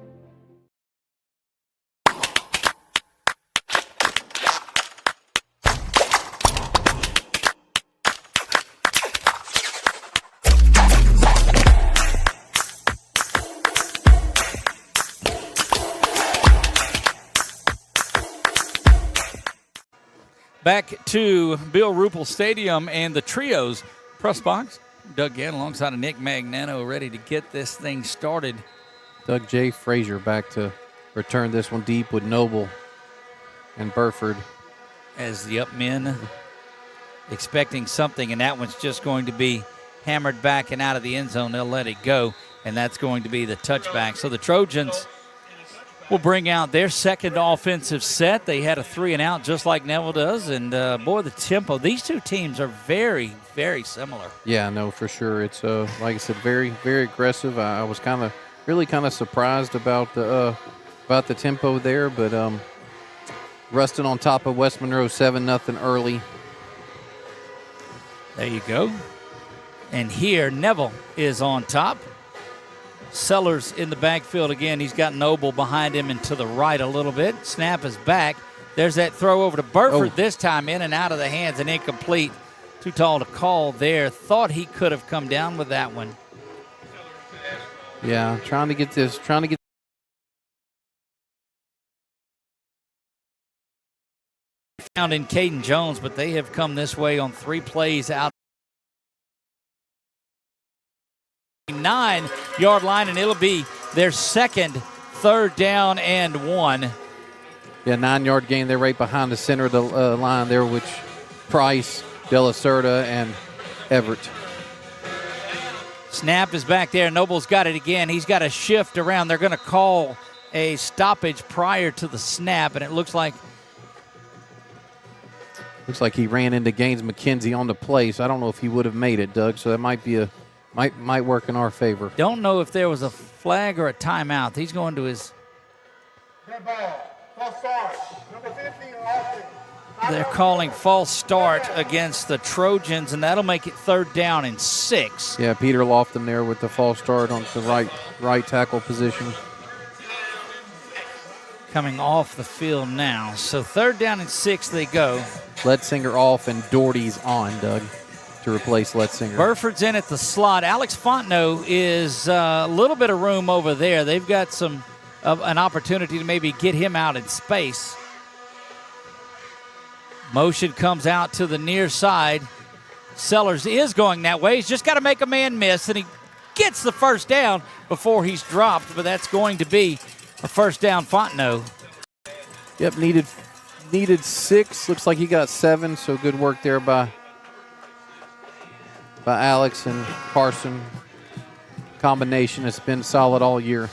S1: Back to Bill Ruppel Stadium and the Trios press box. Doug Gann alongside of Nick Magnano ready to get this thing started.
S2: Doug J. Frazier back to return this one deep with Noble and Burford.
S1: As the up men expecting something, and that one's just going to be hammered back and out of the end zone. They'll let it go, and that's going to be the touchback. So the Trojans will bring out their second offensive set. They had a 3-and-out just like Neville does, and boy, the tempo. These two teams are very, very similar.
S2: Yeah, no, for sure. It's like I said, very, very aggressive. I was really surprised about the tempo there, but Ruston on top of West Monroe 7-0 early.
S1: There you go. And here Neville is on top. Sellers in the backfield again. He's got Noble behind him and to the right a little bit. Snap is back. There's that throw over to Burford, this time in and out of the hands and incomplete. Too tall to call there. Thought he could have come down with that one.
S2: Yeah, trying to get
S1: found in Caden Jones, but they have come this way on 3 plays out 9-yard line, and it'll be their second 3rd down and 1.
S2: Yeah, 9-yard gain. They're right behind the center of the line there, which Price, De La Cerda, and Everett.
S1: Snap is back there. Noble's got it again. He's got a shift around. They're going to call a stoppage prior to the snap, and it looks like
S2: he ran into Gaines McKenzie on the play, so I don't know if he would have made it, Doug. So that might be might work in our favor.
S1: Don't know if there was a flag or a timeout. He's going to his. They're calling false start against the Trojans, and that'll make it 3rd down and 6.
S2: Yeah, Peter Lofton there with the false start on the right tackle position.
S1: Coming off the field now. So 3rd down and 6 they go.
S2: Letzinger off and Doherty's on, Doug, to replace Letzinger.
S1: Burford's in at the slot. Alex Fontenot is a little bit of room over there. They've got an opportunity to maybe get him out in space. Motion comes out to the near side. Sellers is going that way. He's just got to make a man miss, and he gets the 1st down before he's dropped, but that's going to be A first down, Fontenot.
S2: Yep, needed 6. Looks like he got 7, so good work there by Alex and Carson. Combination has been solid all year.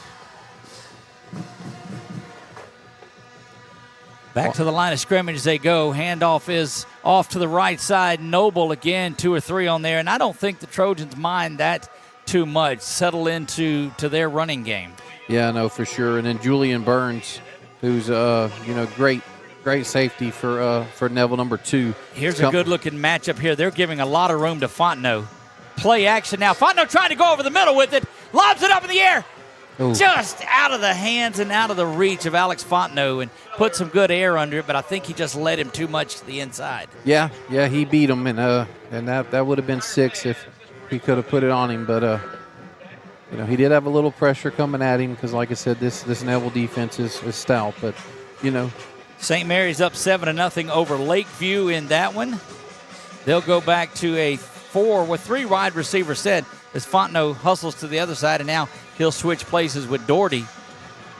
S1: Back to the line of scrimmage they go. Handoff is off to the right side. Noble again, 2 or 3 on there. And I don't think the Trojans mind that too much. Settle into their running game.
S2: Yeah, no, for sure. And then Julian Burns, who's great safety for Neville, number 2.
S1: Here's a good-looking matchup here. They're giving a lot of room to Fontenot. Play action now. Fontenot trying to go over the middle with it. Lobs it up in the air.
S2: Ooh.
S1: Just out of the hands and out of the reach of Alex Fontenot, and put some good air under it, but I think he just led him too much to the inside.
S2: Yeah, he beat him, and that would have been 6 if he could have put it on him. But he did have a little pressure coming at him because, like I said, this Neville defense is stout. But
S1: St. Mary's up 7-0 over Lakeview in that one. They'll go back to a 4 with 3 wide receivers set as Fontenot hustles to the other side, and now he'll switch places with Doherty.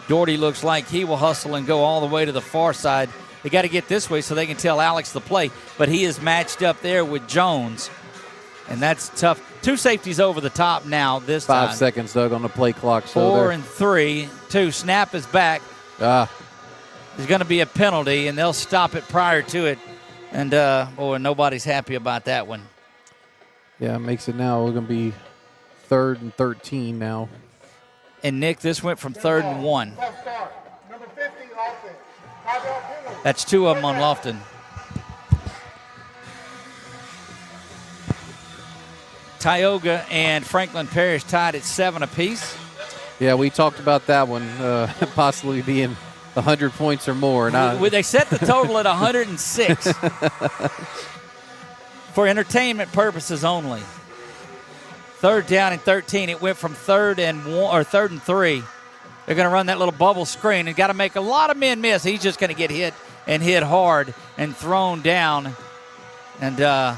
S1: Doherty looks like he will hustle and go all the way to the far side. They got to get this way so they can tell Alex the play, but he is matched up there with Jones, and that's tough. 2 safeties over the top now this
S2: 5
S1: time.
S2: seconds, Doug, on the play clock.
S1: 4 and 3. 2. Snap is back. There's going to be a penalty, and they'll stop it prior to it. And, nobody's happy about that one.
S2: Yeah, it makes it now. We're going to be 3rd and 13 now.
S1: And, Nick, this went from 3rd and 1. That's 2 of them on Lofton. Tioga and Franklin Parish tied at 7 apiece.
S2: Yeah, we talked about that one possibly being 100 points or more.
S1: They set the total at 106 for entertainment purposes only. 3rd down and 13. It went from 3rd and 3. They're going to run that little bubble screen and got to make a lot of men miss. He's just going to get hit and hit hard and thrown down. And
S2: yeah,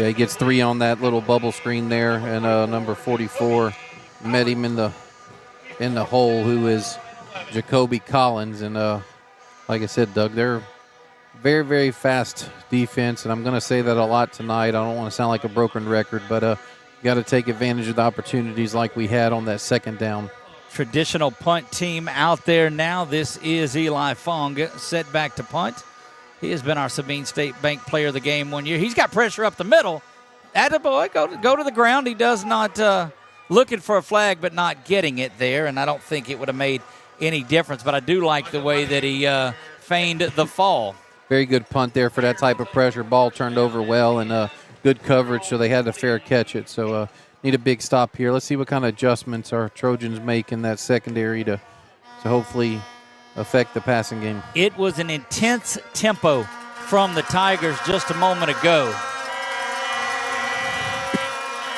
S2: he gets 3 on that little bubble screen there, and number 44 met him in the hole, who is Jacoby Collins. And like I said, Doug, they're very, very fast defense, and I'm going to say that a lot tonight. I don't want to sound like a broken record, but you got to take advantage of the opportunities like we had on that 2nd down.
S1: Traditional punt team out there now. This is Eli Fong set back to punt. He has been our Sabine State Bank player of the game 1 year. He's got pressure up the middle. Attaboy, go to the ground. He does not looking for a flag, but not getting it there, and I don't think it would have made any difference, but I do like the way that he feigned the fall.
S2: Very good punt there for that type of pressure. Ball turned over well, and good coverage, so they had to fair catch it. So need a big stop here. Let's see what kind of adjustments our Trojans make in that secondary to hopefully affect the passing game.
S1: It was an intense tempo from the Tigers just a moment ago.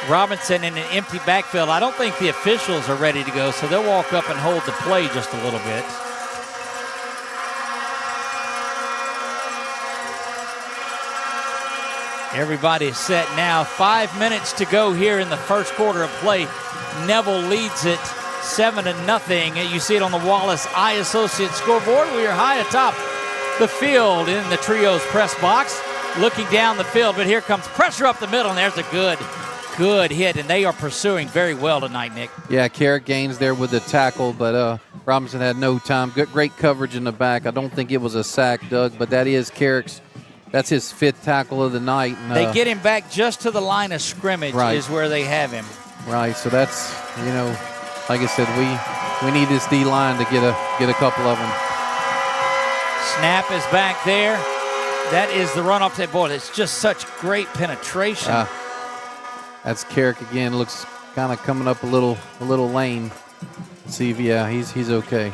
S1: Robinson in an empty backfield. I don't think the officials are ready to go, so they'll walk up and hold the play just a little bit. Everybody is set now. 5 minutes to go here in the first quarter of play. Neville leads it 7-0. You see it on the Wallace Eye Associates scoreboard. We are high atop the field in the Trios press box, looking down the field, but here comes pressure up the middle, and there's a good hit, and they are pursuing very well tonight, Nick.
S2: Yeah, Carrick Gaines there with the tackle, but Robinson had no time. Great coverage in the back. I don't think it was a sack, Doug, but that is Carrick's. That's his 5th tackle of the night. And,
S1: they get him back just to the line of scrimmage is where they have him.
S2: Right, so that's, like I said, we need this D-line to get a couple of them.
S1: Snap is back there. That is the run off that ball. It's just such great penetration.
S2: That's Carrick again. Looks kind of coming up a little lane. See if he's okay.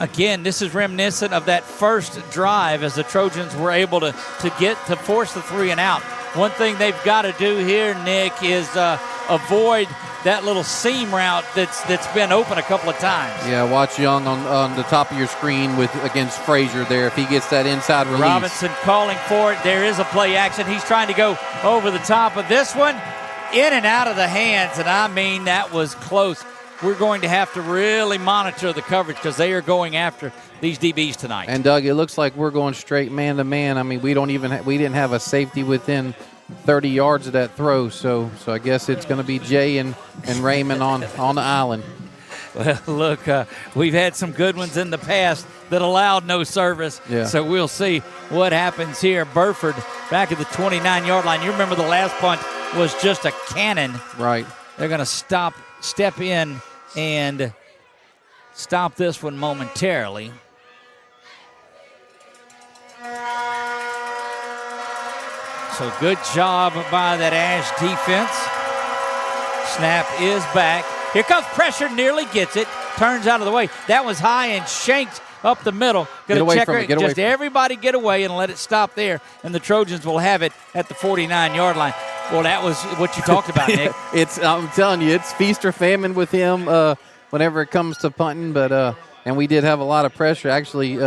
S1: Again, this is reminiscent of that first drive as the Trojans were able to force the 3 and out. One thing they've got to do here, Nick, is avoid that little seam route that's been open a couple of times.
S2: Yeah, watch Young on the top of your screen against Frazier there. If he gets that inside release.
S1: Robinson calling for it. There is a play action. He's trying to go over the top of this one. In and out of the hands, and I mean that was close. we're going to have to really monitor the coverage because they are going after these DBs tonight.
S2: And Doug, it looks like we're going straight man to man. I mean, we didn't have a safety within 30 yards of that throw, so I guess it's going to be Jay and Raymond on the island.
S1: Well, look, we've had some good ones in the past that allowed no service, so we'll see what happens here. Burford back at the 29-yard line. You remember the last punt was just a cannon.
S2: Right.
S1: They're going to step in and stop this one momentarily. So good job by that ASH defense. Snap is back. Here comes pressure, nearly gets it. Turns out of the way. That was high and shanked up the middle.
S2: Get away from it.
S1: Just everybody get away and let it stop there, and the Trojans will have it at the 49-yard line. Well, that was what you talked about, Nick.
S2: I'm telling you, it's feast or famine with him whenever it comes to punting. But and we did have a lot of pressure. Actually,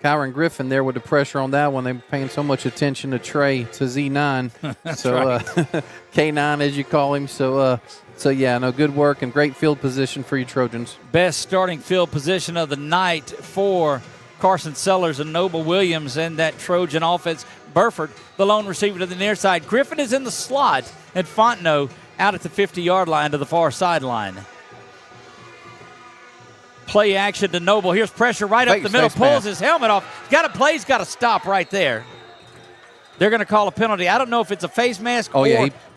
S2: Kyron Griffin there with the pressure on that one. They were paying so much attention to Trey, to Z9. So K9 as you call him. So yeah, no, good work and great field position for you Trojans.
S1: Best starting field position of the night for Carson Sellers and Noble Williams and that Trojan offense. Burford, the lone receiver to the near side. Griffin is in the slot, and Fontenot out at the 50-yard line to the far sideline. Play action to Noble. Here's pressure right up the middle. Pulls his helmet off. He's got to stop right there. They're going to call a penalty. I don't know if it's a face mask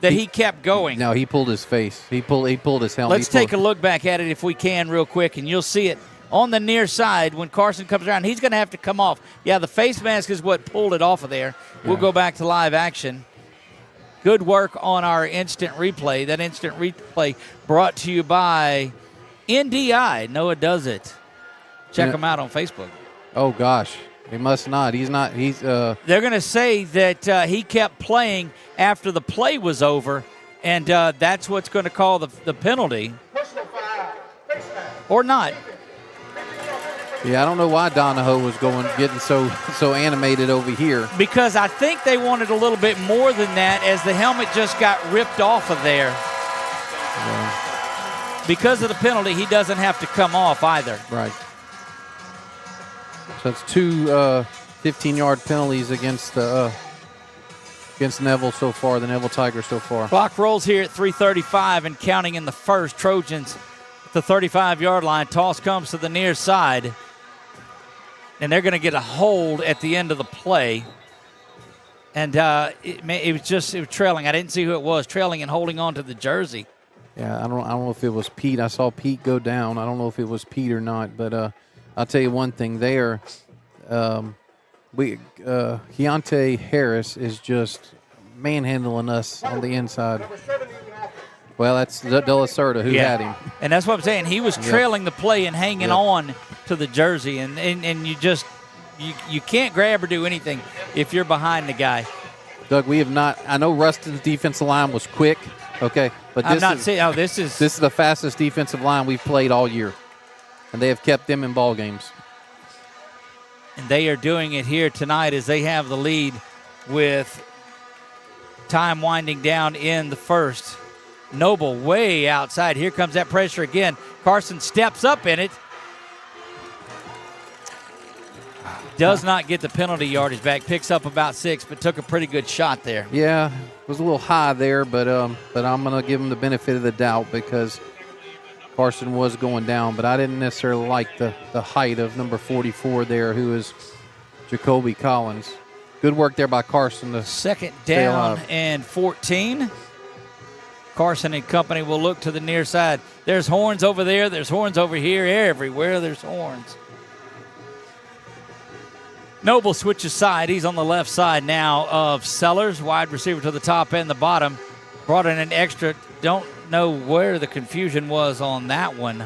S1: he kept going.
S2: No, he pulled his face. He pulled his helmet.
S1: Let's take a look back at it if we can real quick, and you'll see it on the near side when Carson comes around. He's going to have to come off. Yeah, the face mask is what pulled it off of there. Yeah. We'll go back to live action. Good work on our instant replay. That instant replay brought to you by NDI. Noah does it. Check him out on Facebook.
S2: Oh, gosh. He must not. He's not. They're
S1: going to say that he kept playing after the play was over, and that's what's going to call the penalty. Or not.
S2: Yeah, I don't know why Donahoe was getting so animated over here.
S1: Because I think they wanted a little bit more than that as the helmet just got ripped off of there. Yeah. Because of the penalty, he doesn't have to come off either.
S2: Right. So it's two 15-yard penalties against Neville so far, the Neville Tigers so far.
S1: Clock rolls here at 3:35 and counting in the first. Trojans at the 35-yard line. Toss comes to the near side. And they're going to get a hold at the end of the play. And it was trailing. I didn't see who it was, trailing and holding on to the jersey.
S2: Yeah, I don't know if it was Pete. I saw Pete go down. I don't know if it was Pete or not. But I'll tell you one thing there. Keontae Harris is just manhandling us on the inside. Well, that's De La Cerda who had him.
S1: And that's what I'm saying. He was trailing the play and hanging on to the jersey. And you can't grab or do anything if you're behind the guy.
S2: Doug, we have not – I know Ruston's defensive line was quick, okay? But this is the fastest defensive line we've played all year. And they have kept them in ball games.
S1: And they are doing it here tonight as they have the lead with time winding down in the first. Noble way outside. Here comes that pressure again. Carson steps up in it. Does not get the penalty yardage back. Picks up about 6, but took a pretty good shot there.
S2: Yeah, it was a little high there, but I'm going to give him the benefit of the doubt because Carson was going down. But I didn't necessarily like the height of number 44 there, who is Jacoby Collins. Good work there by Carson.
S1: Second down and 14. Carson and company will look to the near side. There's horns over there. There's horns over here. Everywhere there's horns. Noble switches side. He's on the left side now of Sellers. Wide receiver to the top and the bottom. Brought in an extra. Don't know where the confusion was on that one.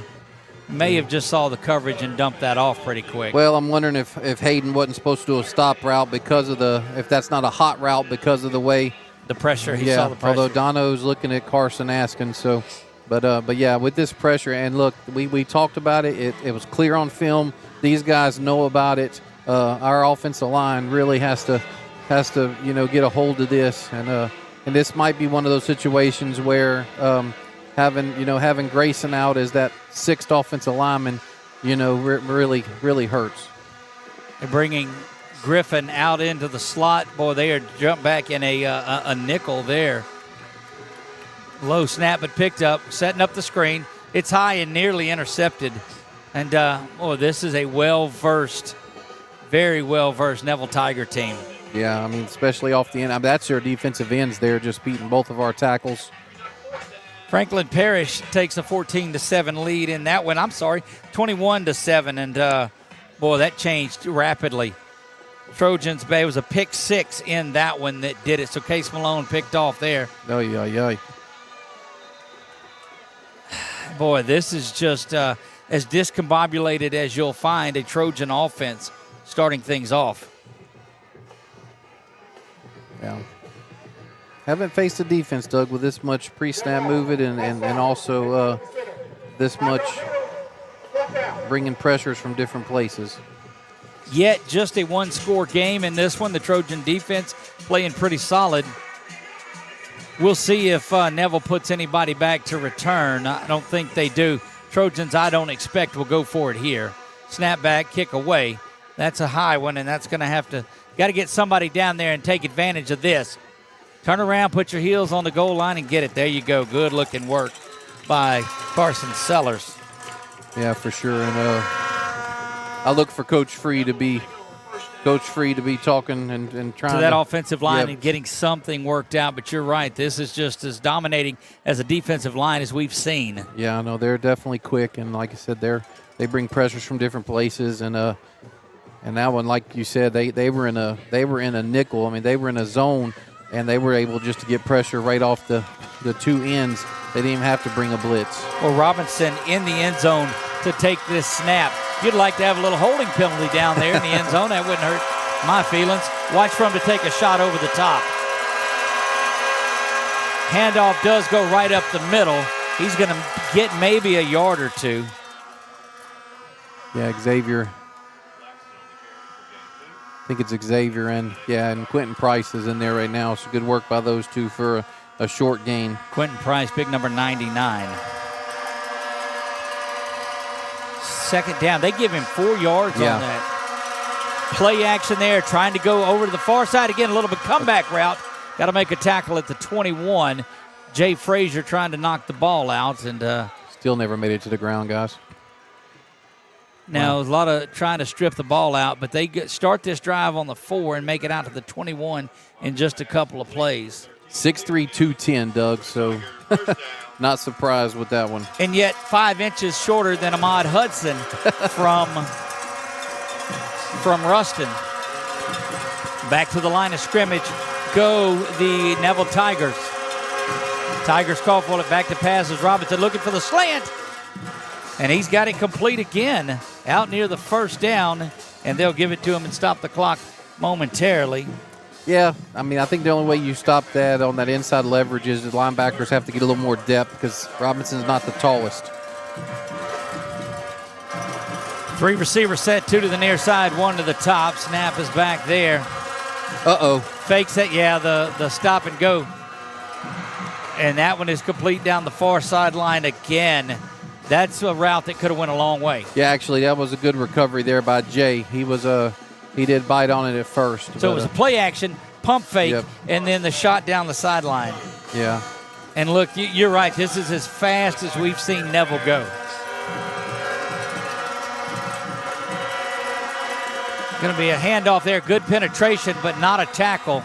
S1: May have just saw the coverage and dumped that off pretty quick.
S2: Well, I'm wondering if Hayden wasn't supposed to do a stop route because of if that's not a hot route because of the way.
S1: The pressure. He saw the pressure.
S2: Although Dono's looking at Carson asking. So, but yeah, with this pressure, and look, we talked about it. It was clear on film. These guys know about it. Our offensive line really has to get a hold of this, and this might be one of those situations where having Grayson out as that sixth offensive lineman, really hurts.
S1: And bringing Griffin out into the slot. Boy, they are jump back in a nickel there. Low snap, but picked up, setting up the screen. It's high and nearly intercepted. And, this is a well-versed, very well-versed Neville Tiger team.
S2: Yeah, especially off the end. That's their defensive ends there, just beating both of our tackles.
S1: Franklin Parrish takes a 14-7 lead in that one. 21-7. And, that changed rapidly. Trojans, it was a pick six in that one that did it. So Case Malone picked off there.
S2: Oh, yeah.
S1: Boy, this is just as discombobulated as you'll find a Trojan offense starting things off.
S2: Yeah. Haven't faced a defense, Doug, with this much pre-snap movement and also this much bringing pressures from different places.
S1: Yet just a one-score game in this one. The Trojan defense playing pretty solid. We'll see if Neville puts anybody back to return. I don't think they do. Trojans, I don't expect will go for it here. Snap back, kick away. That's a high one, and that's going to got to get somebody down there and take advantage of this. Turn around, put your heels on the goal line, and get it. There you go. Good-looking work by Carson Sellers.
S2: Yeah, for sure. And I look for Coach Free to be talking and trying
S1: to that offensive line and getting something worked out. But you're right. This is just as dominating as a defensive line as we've seen.
S2: Yeah, I know they're definitely quick, and like I said, they bring pressures from different places. And that one, like you said, they were in a nickel. They were in a zone, and they were able just to get pressure right off the two ends. They didn't even have to bring a blitz.
S1: Well, Robinson in the end zone to take this snap. You'd like to have a little holding penalty down there in the end zone. That wouldn't hurt my feelings. Watch for him to take a shot over the top. Handoff does go right up the middle. He's going to get maybe a yard or two.
S2: Yeah, Xavier. I think it's Xavier and Quentin Price is in there right now. So good work by those two for a short gain.
S1: Quentin Price, big number 99. Second down. They give him 4 yards on that. Play action there, trying to go over to the far side again. A little bit comeback route. Got to make a tackle at the 21. Jay Frazier trying to knock the ball out. And
S2: still never made it to the ground, guys.
S1: Now, a lot of trying to strip the ball out, but they start this drive on the 4 and make it out to the 21 in just a couple of plays.
S2: 6'3", 210, Doug, so not surprised with that one.
S1: And yet 5 inches shorter than Ahmad Hudson from Ruston. Back to the line of scrimmage go the Neville Tigers. Tigers call for it back to passes. Robinson looking for the slant. And he's got it complete again out near the first down. And they'll give it to him and stop the clock momentarily.
S2: Yeah, I think the only way you stop that on that inside leverage is the linebackers have to get a little more depth because Robinson's not the tallest.
S1: 3 receiver set, 2 to the near side, 1 to the top. Snap is back there.
S2: Uh-oh.
S1: Fakes it, the stop and go. And that one is complete down the far sideline again. That's a route that could have went a long way.
S2: Yeah, actually, that was a good recovery there by Jay. He did bite on it at first.
S1: So it was a play action, pump fake, and then the shot down the sideline.
S2: Yeah.
S1: And look, you're right. This is as fast as we've seen Neville go. Going to be a handoff there. Good penetration, but not a tackle.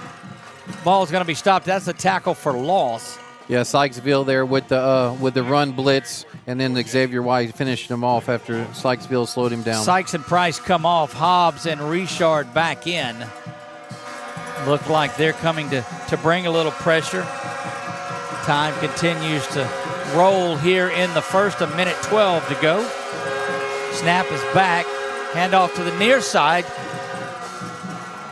S1: Ball's going to be stopped. That's a tackle for loss.
S2: Yeah, Sykesville there with the run blitz, and then Xavier White finishing him off after Sykesville slowed him down.
S1: Sykes and Price come off. Hobbs and Richard back in. Look like they're coming to bring a little pressure. Time continues to roll here in the first. 1:12 to go. Snap is back. Handoff to the near side.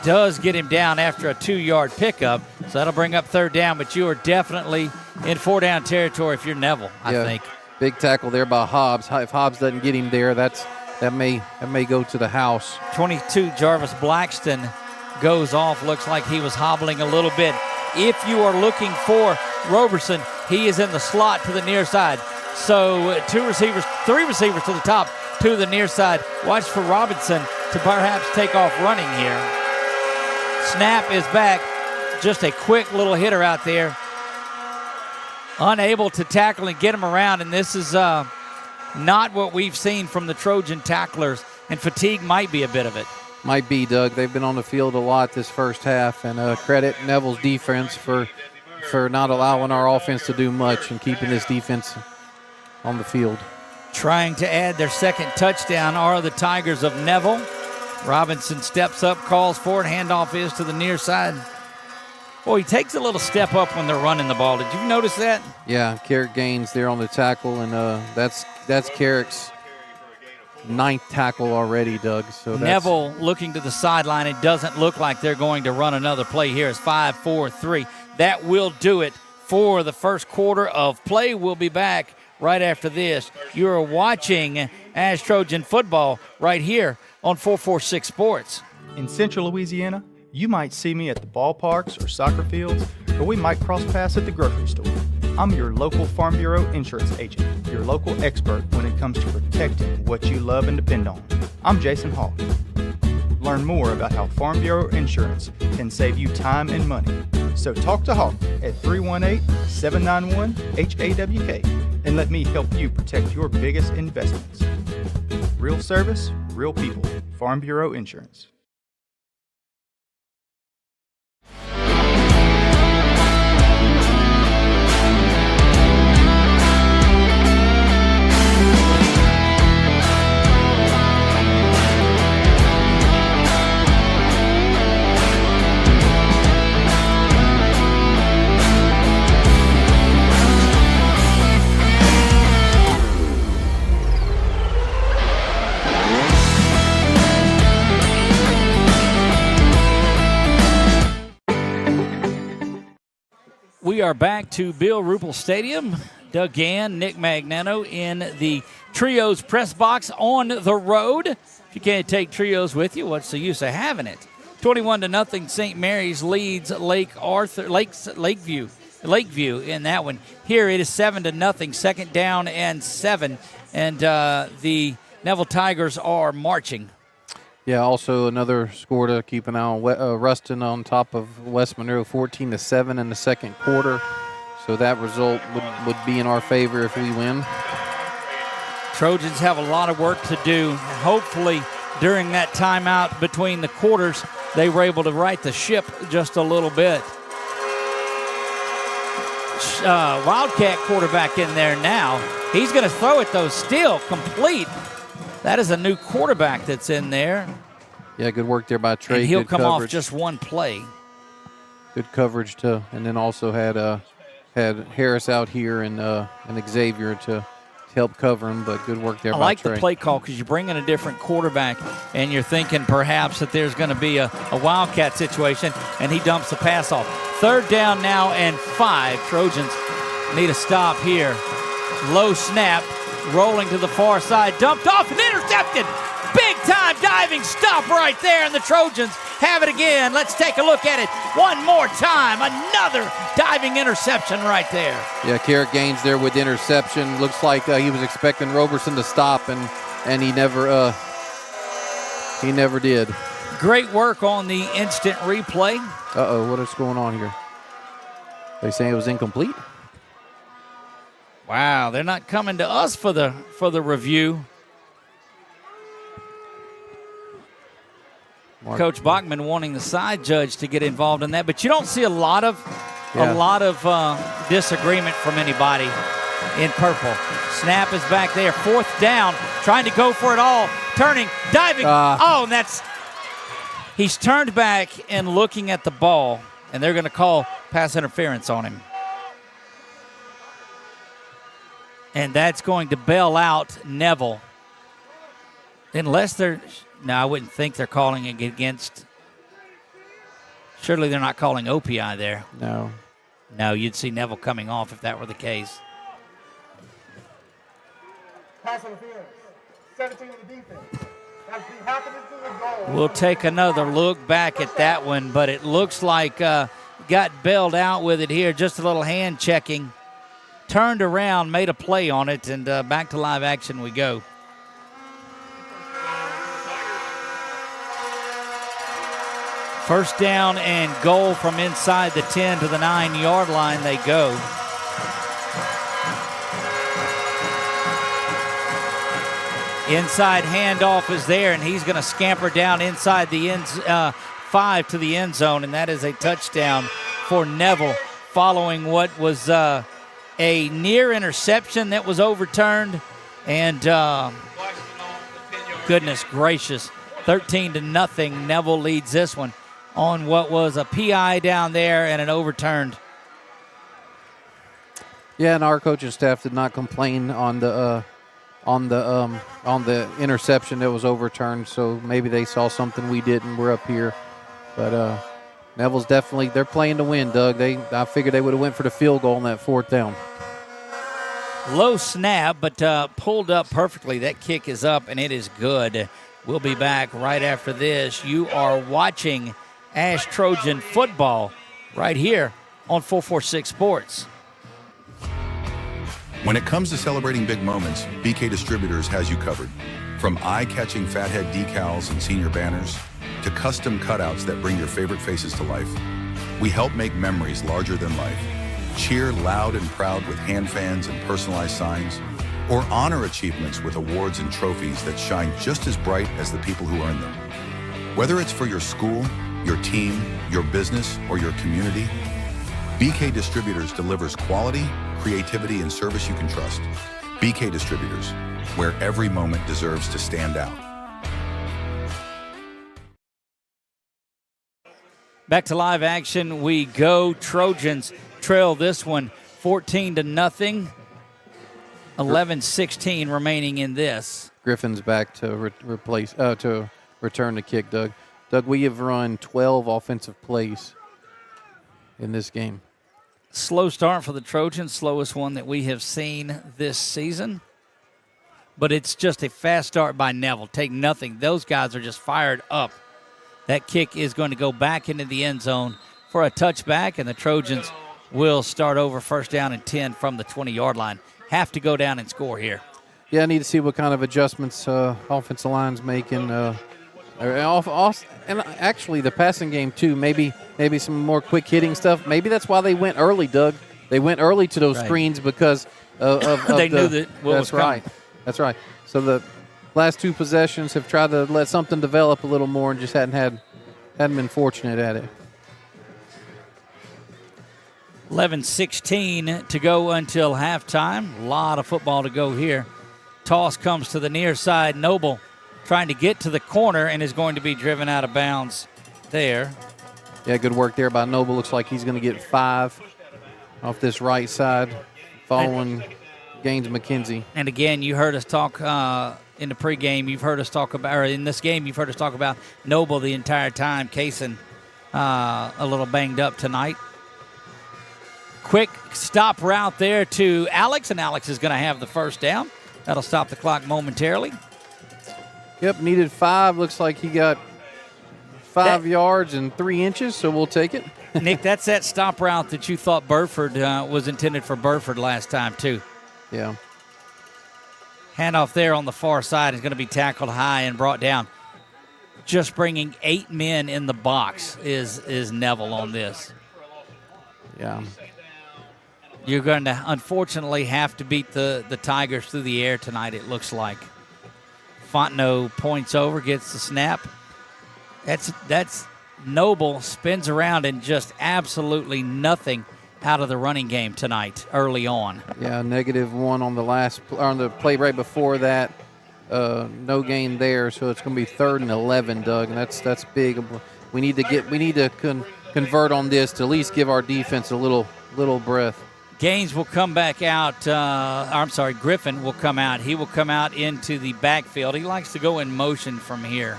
S1: Does get him down after a 2-yard pickup. So that'll bring up 3rd down, but you are definitely in 4-down territory if you're Neville, I think.
S2: Big tackle there by Hobbs. If Hobbs doesn't get him there, that may go to the house.
S1: 22, Jarvis Blackston goes off. Looks like he was hobbling a little bit. If you are looking for Roberson. He is in the slot to the near side. So 3 receivers to the top, 2 to the near side. Watch for Robinson to perhaps take off running here. Snap is back. Just a quick little hitter out there. Unable to tackle and get him around, and this is not what we've seen from the Trojan tacklers, and fatigue might be a bit of it.
S2: Might be, Doug. They've been on the field a lot this first half, and credit Neville's defense for not allowing our offense to do much and keeping this defense on the field.
S1: Trying to add their second touchdown are the Tigers of Neville. Robinson steps up, calls for it. Handoff is to the near side. Boy, he takes a little step up when they're running the ball. Did you notice that?
S2: Yeah, Carrick Gaines there on the tackle, and that's Carrick's 9th tackle already, Doug. So
S1: Neville looking to the sideline. It doesn't look like they're going to run another play here. It's 5-4-3. That will do it for the first quarter of play. We'll be back right after this. You're watching ASH Trojan Football right here on 446 Sports.
S3: In Central Louisiana, you might see me at the ballparks or soccer fields, or we might cross paths at the grocery store. I'm your local Farm Bureau insurance agent, your local expert when it comes to protecting what you love and depend on. I'm Jason Hawk. Learn more about how Farm Bureau insurance can save you time and money. So talk to Hawk at 318-791-HAWK and let me help you protect your biggest investments. Real service, real people. Farm Bureau Insurance.
S1: We are back to Bill Ruppel Stadium. Doug Gann, Nick Magnano in the Trios press box on the road. If you can't take Trios with you, what's the use of having it? 21-0, St. Mary's leads Lakeview in that one. Here it is 7-0, second down and 7, and the Neville Tigers are marching.
S2: Yeah, also another score to keep an eye on. Ruston on top of West Monroe, 14-7 in the second quarter. So that result would be in our favor if we win.
S1: Trojans have a lot of work to do. Hopefully, during that timeout between the quarters, they were able to right the ship just a little bit. Wildcat quarterback in there now. He's going to throw it, though, still complete. That is a new quarterback that's in there.
S2: Yeah, good work there by Trey.
S1: And he'll
S2: good
S1: come
S2: coverage.
S1: off just one play.
S2: Good coverage, and then also had Harris out here and Xavier to help cover him, but good work there
S1: I
S2: by
S1: like
S2: Trey.
S1: the play call because you bring in a different quarterback, and you're thinking perhaps that there's going to be a Wildcat situation, and he dumps the pass off. Third down now and 5. Trojans need a stop here. Low snap. Rolling to the far side, dumped off and intercepted. Big time diving stop right there, and the Trojans have it again. Let's take a look at it one more time. Another diving interception right there.
S2: Yeah, Carrick Gaines there with the interception. Looks like he was expecting Roberson to stop, and he never did.
S1: Great work on the instant replay.
S2: What is going on here? They saying it was incomplete?
S1: Wow, they're not coming to us for the review. Coach Bachman wanting the side judge to get involved in that, but you don't see a lot of disagreement from anybody in purple. Snap is back there, fourth down, trying to go for it all, turning, diving. And he's turned back and looking at the ball, and they're going to call pass interference on him. And that's going to bail out Neville. Unless they're... No, I wouldn't think they're calling it against... Surely they're not calling OPI there.
S2: No.
S1: No, you'd see Neville coming off if that were the case.
S7: Pass interference. 17 on the defense. That's the goal.
S1: We'll take another look back at that one, but it looks like got bailed out with it here. Just a little hand checking. Turned around, made a play on it, and back to live action we go. First down and goal from inside the 10 to the 9-yard line they go. Inside handoff is there, and he's going to scamper down inside the 5 to the end zone, and that is a touchdown for Neville following what was a near interception that was overturned. And goodness gracious, 13-0. Neville leads this one on what was a PI down there and an overturned.
S2: Yeah, and our coaching staff did not complain on the interception that was overturned, so maybe they saw something we didn't. We're up here. But Neville's definitely, they're playing to win, Doug. I figured they would have went for the field goal on that 4th down.
S1: Low snap, but pulled up perfectly. That kick is up, and it is good. We'll be back right after this. You are watching ASH Trojan Football right here on 446 Sports.
S8: When it comes to celebrating big moments, BK Distributors has you covered. From eye-catching fathead decals and senior banners to custom cutouts that bring your favorite faces to life, we help make memories larger than life. Cheer loud and proud with hand fans and personalized signs, or honor achievements with awards and trophies that shine just as bright as the people who earn them. Whether it's for your school, your team, your business, or your community, BK Distributors delivers quality, creativity, and service you can trust. BK Distributors, where every moment deserves to stand out.
S1: Back to live action we go. Trojans trail this one 14-0. 11-16 remaining in this.
S2: Griffin's back to return the kick, Doug. Doug, we have run 12 offensive plays in this game.
S1: Slow start for the Trojans, slowest one that we have seen this season. But it's just a fast start by Neville. Take nothing. Those guys are just fired up. That kick is going to go back into the end zone for a touchback, and the Trojans will start over first down and 10 from the 20-yard line. Have to go down and score here.
S2: Yeah, I need to see what kind of adjustments offensive line's making. And actually, the passing game, too, maybe some more quick hitting stuff. Maybe that's why they went early, Doug. They went early to those screens because of
S1: they knew that what was coming.
S2: That's right. So the last 2 possessions have tried to let something develop a little more and just hadn't been fortunate at it.
S1: 11-16 to go until halftime. A lot of football to go here. Toss comes to the near side. Noble trying to get to the corner and is going to be driven out of bounds there.
S2: Yeah, good work there by Noble. Looks like he's going to get 5 off this right side following Gaines McKenzie.
S1: And again, you heard us talk in the pregame. You've heard us talk about, or in this game, you've heard us talk about Noble the entire time. Kaysen a little banged up tonight. Quick stop route there to Alex, and Alex is going to have the first down. That'll stop the clock momentarily.
S2: Yep, needed 5. Looks like he got 5 yards and 3 inches, so we'll take it.
S1: Nick, that's that stop route that you thought Burford was intended for Burford last time, too.
S2: Yeah.
S1: Handoff there on the far side is going to be tackled high and brought down. Just bringing 8 men in the box is Neville on this.
S2: Yeah.
S1: You're going to, unfortunately, have to beat the Tigers through the air tonight, it looks like. Fontenot points over, gets the snap. That's Noble, spins around, and just absolutely nothing out of the running game tonight early on.
S2: Yeah, -1 on the play right before that. No gain there, so it's going to be 3rd and 11, Doug, and that's big. We need to convert on this to at least give our defense a little breath.
S1: Gaines will come back out. Griffin will come out. He will come out into the backfield. He likes to go in motion from here.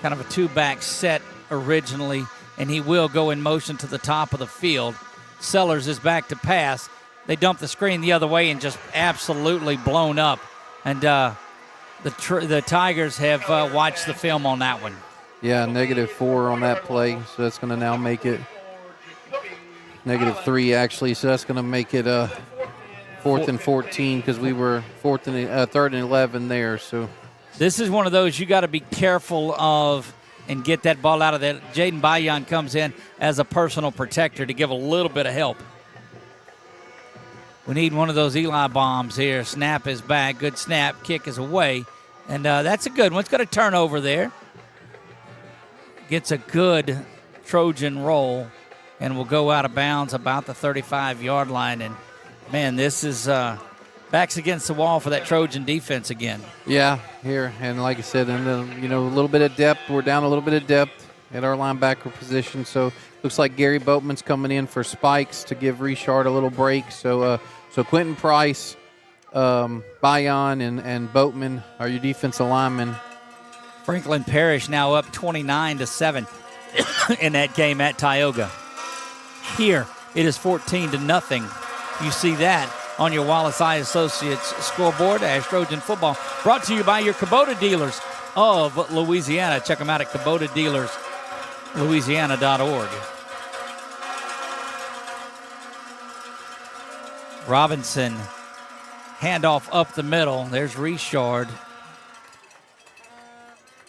S1: Kind of a 2-back set originally, and he will go in motion to the top of the field. Sellers is back to pass. They dump the screen the other way and just absolutely blown up. And the Tigers have watched the film on that one.
S2: Yeah, -4 on that play, so that's going to now make it -3 actually. So that's going to make it 4th and 14 because we were 3rd and 11 there. So
S1: this is one of those you got to be careful of and get that ball out of there. Jaden Bayan comes in as a personal protector to give a little bit of help. We need one of those Eli bombs here. Snap is back. Good snap. Kick is away. And that's a good one. It's got a turnover there. Gets a good Trojan roll and will go out of bounds about the 35-yard line. And, man, this is backs against the wall for that Trojan defense again.
S2: Yeah, here. And like I said, a little bit of depth. We're down a little bit of depth at our linebacker position. So looks like Gary Boatman's coming in for spikes to give Richard a little break. So Quentin Price, Bayan, and Boatman are your defensive linemen.
S1: Franklin Parrish now up 29-7 in that game at Tioga. Here it is 14-0. You see that on your Wallace Eye Associates scoreboard. ASH Trojan Football brought to you by your Kubota dealers of Louisiana. Check them out at KubotaDealersLouisiana.org. Robinson, handoff up the middle. There's Richard.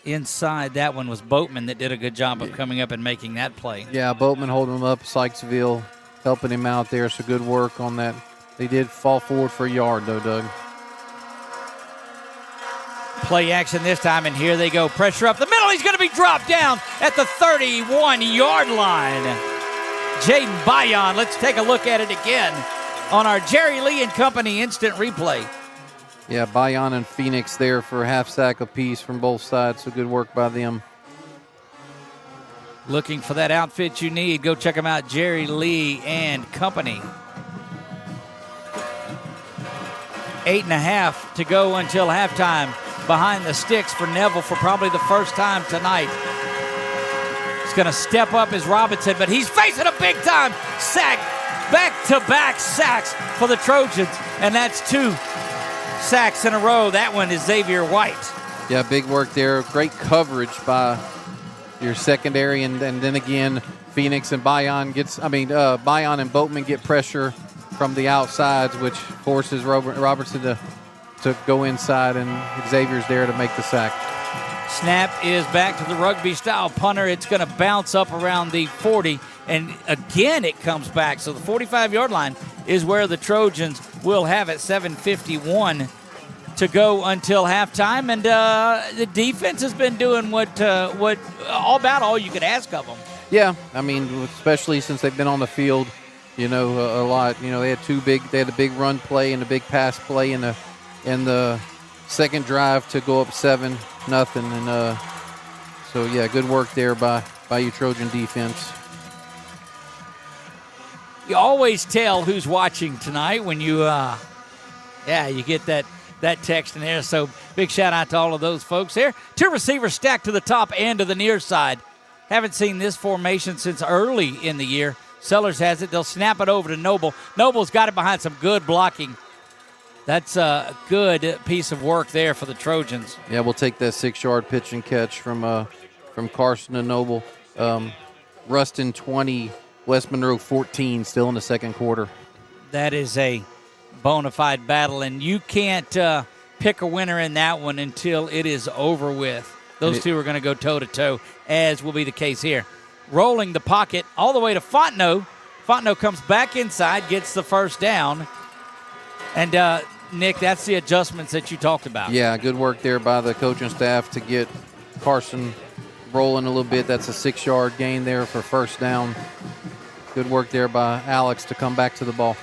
S1: Inside that one was Boatman that did a good job of coming up and making that play.
S2: Yeah, Boatman holding him up. Sykesville helping him out there. So good work on that. They did fall forward for a yard, though, Doug.
S1: Play action this time, and here they go. Pressure up the middle. He's going to be dropped down at the 31-yard line. Jaden Bayan, let's take a look at it again on our Jerry Lee and Company instant replay.
S2: Yeah, Bayan and Phoenix there for a half sack apiece from both sides, so good work by them.
S1: Looking for that outfit you need, go check them out, Jerry Lee and Company. 8.5 to go until halftime. Behind the sticks for Neville for probably the first time tonight. He's going to step up as Robinson, but he's facing a big-time sack. Back-to-back sacks for the Trojans, and that's 2 sacks in a row. That one is Xavier White.
S2: Yeah, big work there. Great coverage by your secondary, and then again, Phoenix and Bayan and Boatman get pressure from the outsides, which forces Robertson to go inside, and Xavier's there to make the sack.
S1: Snap is back to the rugby-style punter. It's going to bounce up around the 40, and again it comes back. So the 45-yard line is where the Trojans will have it. 7:51 to go until halftime, and the defense has been doing what all you could ask of them.
S2: Yeah, I mean, especially since they've been on the field, a lot. They had a big run play and a big pass play in the second drive to go up 7-0, and so yeah, good work there by your Trojan defense.
S1: You always tell who's watching tonight when you get that text in there. So big shout out to all of those folks there. 2 receivers stacked to the top and to the near side. Haven't seen this formation since early in the year. Sellers has it. They'll snap it over to Noble. Noble's got it behind some good blocking. That's a good piece of work there for the Trojans.
S2: Yeah, we'll take that 6-yard pitch and catch from Carson and Noble. Ruston 20, West Monroe 14, still in the second quarter.
S1: That is a bona fide battle, and you can't pick a winner in that one until it is over with. Those two are going to go toe-to-toe, as will be the case here. Rolling the pocket all the way to Fontenot. Fontenot comes back inside, gets the first down. And, Nick, that's the adjustments that you talked about.
S2: Yeah, good work there by the coaching staff to get Carson rolling a little bit. That's a 6-yard gain there for first down. Good work there by Alex to come back to the ball.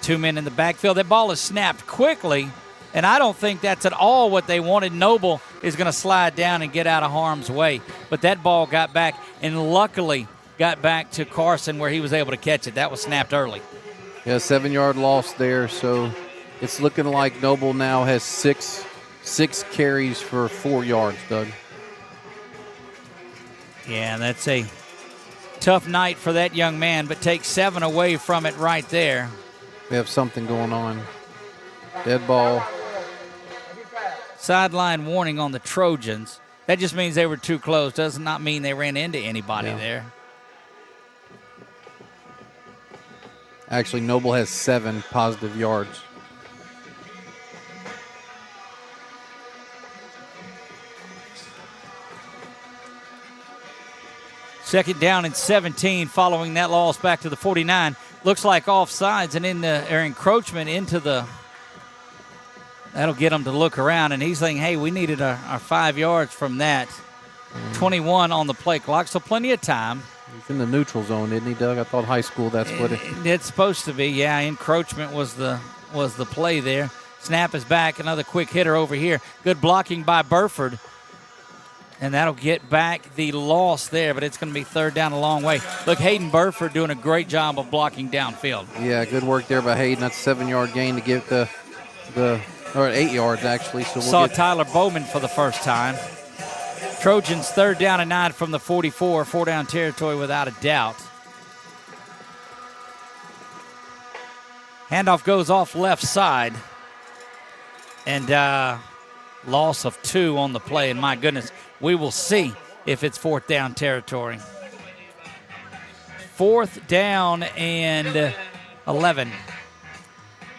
S1: 2 men in the backfield. That ball is snapped quickly, and I don't think that's at all what they wanted. Noble is going to slide down and get out of harm's way. But that ball got back, and luckily got back to Carson where he was able to catch it. That was snapped early.
S2: Yeah, 7-yard loss there, so it's looking like Noble now has six carries for 4 yards, Doug.
S1: Yeah, that's a tough night for that young man, but take 7 away from it right there.
S2: We have something going on. Dead ball.
S1: Sideline warning on the Trojans. That just means they were too close. Does not mean they ran into anybody there.
S2: Actually, Noble has 7 positive yards.
S1: Second down and 17 following that loss back to the 49. Looks like offsides and encroachment into the – that'll get them to look around. And he's saying, hey, we needed our 5 yards from that. 21 on the play clock, so plenty of time.
S2: He's in the neutral zone, isn't he, Doug? I thought high school, that's what it –
S1: It's supposed to be, yeah. Encroachment was the play there. Snap is back. Another quick hitter over here. Good blocking by Burford. And that'll get back the loss there, but it's going to be third down a long way. Look, Hayden Burford doing a great job of blocking downfield.
S2: Yeah, good work there by Hayden. That's a 7-yard gain to get or 8 yards, actually. So
S1: Saw Tyler Bowman for the first time. Trojans third down and 9 from the 44. 4-down territory without a doubt. Handoff goes off left side. And loss of 2 on the play. And my goodness, we will see if it's 4th down territory. 4th down and 11.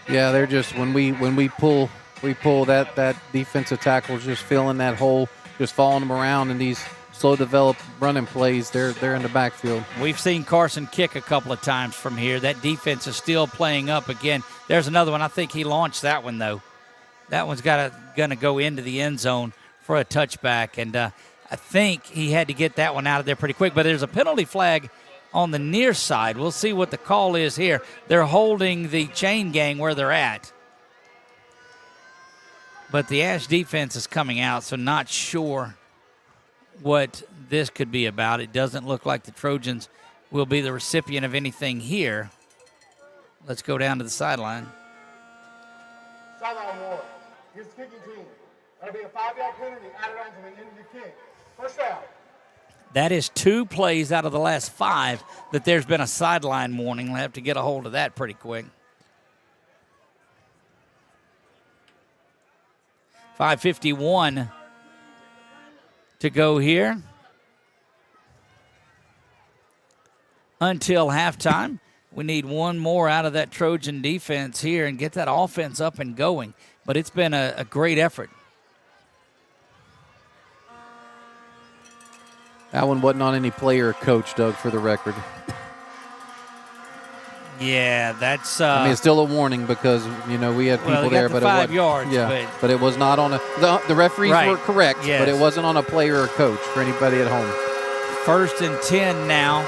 S2: Yeah, they're just when we pull that defensive tackle's just filling that hole, just following them around in these slow developed running plays. They're in the backfield.
S1: We've seen Carson kick a couple of times from here. That defense is still playing up again. There's another one. I think he launched that one though. That one's gonna go into the end zone for a touchback, and I think he had to get that one out of there pretty quick. But there's a penalty flag on the near side. We'll see what the call is here. They're holding the chain gang where they're at. But the ASH defense is coming out, so not sure what this could be about. It doesn't look like the Trojans will be the recipient of anything here. Let's go down to the sideline.
S7: Sideline war. Here's the kicking team. That'll be a 5-yard penalty added on to the end of the kick. First down.
S1: That is 2 plays out of the last 5 that there's been a sideline warning. We'll have to get a hold of that pretty quick. 5:51 to go here until halftime. We need one more out of that Trojan defense here and get that offense up and going. But it's been a great effort.
S2: That one wasn't on any player or coach, Doug, for the record.
S1: Yeah, that's.
S2: I mean, it's still a warning because we had people there, but
S1: 5 yards.
S2: Yeah, but it was not on a. The referees were correct,
S1: yes.
S2: But it wasn't on a player or coach for anybody at home.
S1: 1st and 10 now.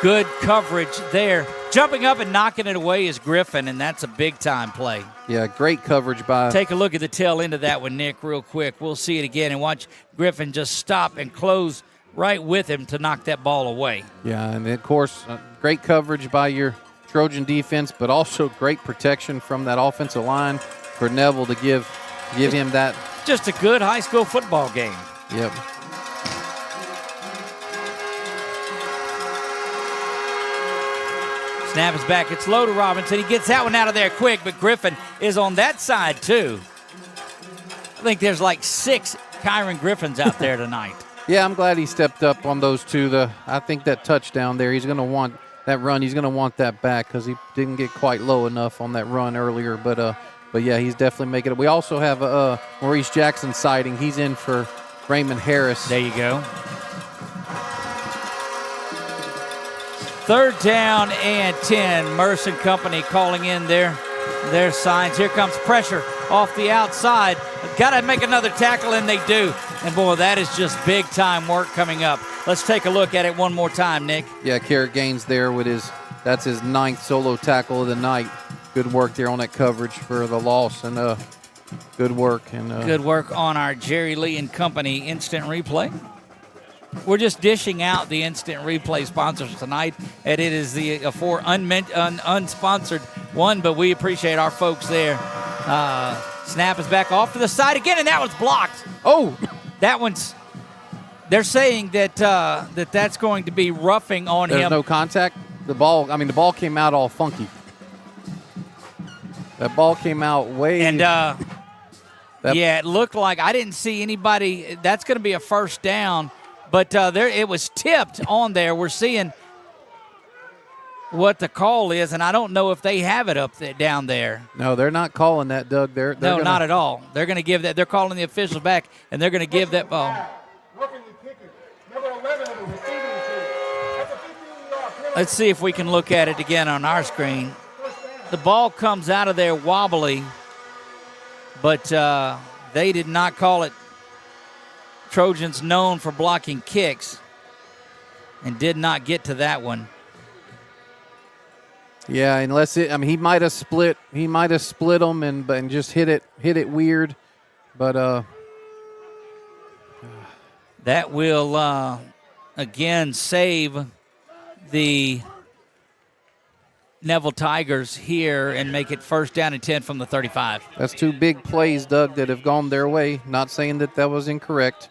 S1: Good coverage there. Jumping up and knocking it away is Griffin, and that's a big-time play.
S2: Yeah, great coverage by...
S1: Take a look at the tail end of that one, Nick, real quick. We'll see it again and watch Griffin just stop and close right with him to knock that ball away.
S2: Yeah, and of course, great coverage by your Trojan defense, but also great protection from that offensive line for Neville to give him that.
S1: Just a good high school football game.
S2: Yep.
S1: Snap is back. It's low to Robinson. He gets that one out of there quick, but Griffin is on that side too. I think there's like 6 Kyron Griffins out there tonight.
S2: Yeah, I'm glad he stepped up on those 2. I think that touchdown there, he's going to want that run. He's going to want that back because he didn't get quite low enough on that run earlier. But yeah, he's definitely making it. We also have Maurice Jackson sighting. He's in for Raymond Harris.
S1: There you go. 3rd down and 10. Mercer Company calling in their signs. Here comes pressure off the outside. Got to make another tackle, and they do. And, boy, that is just big-time work coming up. Let's take a look at it one more time, Nick.
S2: Yeah, Carrot Gaines there with that's his 9th solo tackle of the night. Good work there on that coverage for the loss, and good work.
S1: Good work on our Jerry Lee and Company instant replay. We're just dishing out the instant replay sponsors tonight, and it is the unsponsored one, but we appreciate our folks there. Snap is back off to the side again, and that one's blocked.
S2: Oh,
S1: that one's. They're saying that that's going to be roughing on him.
S2: There's no contact. The ball came out all funky. That ball came out way.
S1: And Yeah, it looked like I didn't see anybody. That's going to be a first down, but there it was tipped on there. We're seeing what the call is, and I don't know if they have it up there, down there.
S2: No, they're not calling that, Doug. They're
S1: not at all. They're going to give that. They're calling the officials back, and they're going to give that ball.
S7: Working the kicker. Number 11 on the receiving team. That's a 15-yard penalty.
S1: Let's see if we can look at it again on our screen. The ball comes out of there wobbly, but they did not call it. Trojans known for blocking kicks and did not get to that one.
S2: Yeah, unless he might have split. He might have split them and just hit it weird, but
S1: that will again save the Neville Tigers here and make it first down and 10 from the 35.
S2: That's two big plays, Doug, that have gone their way. Not saying that was incorrect,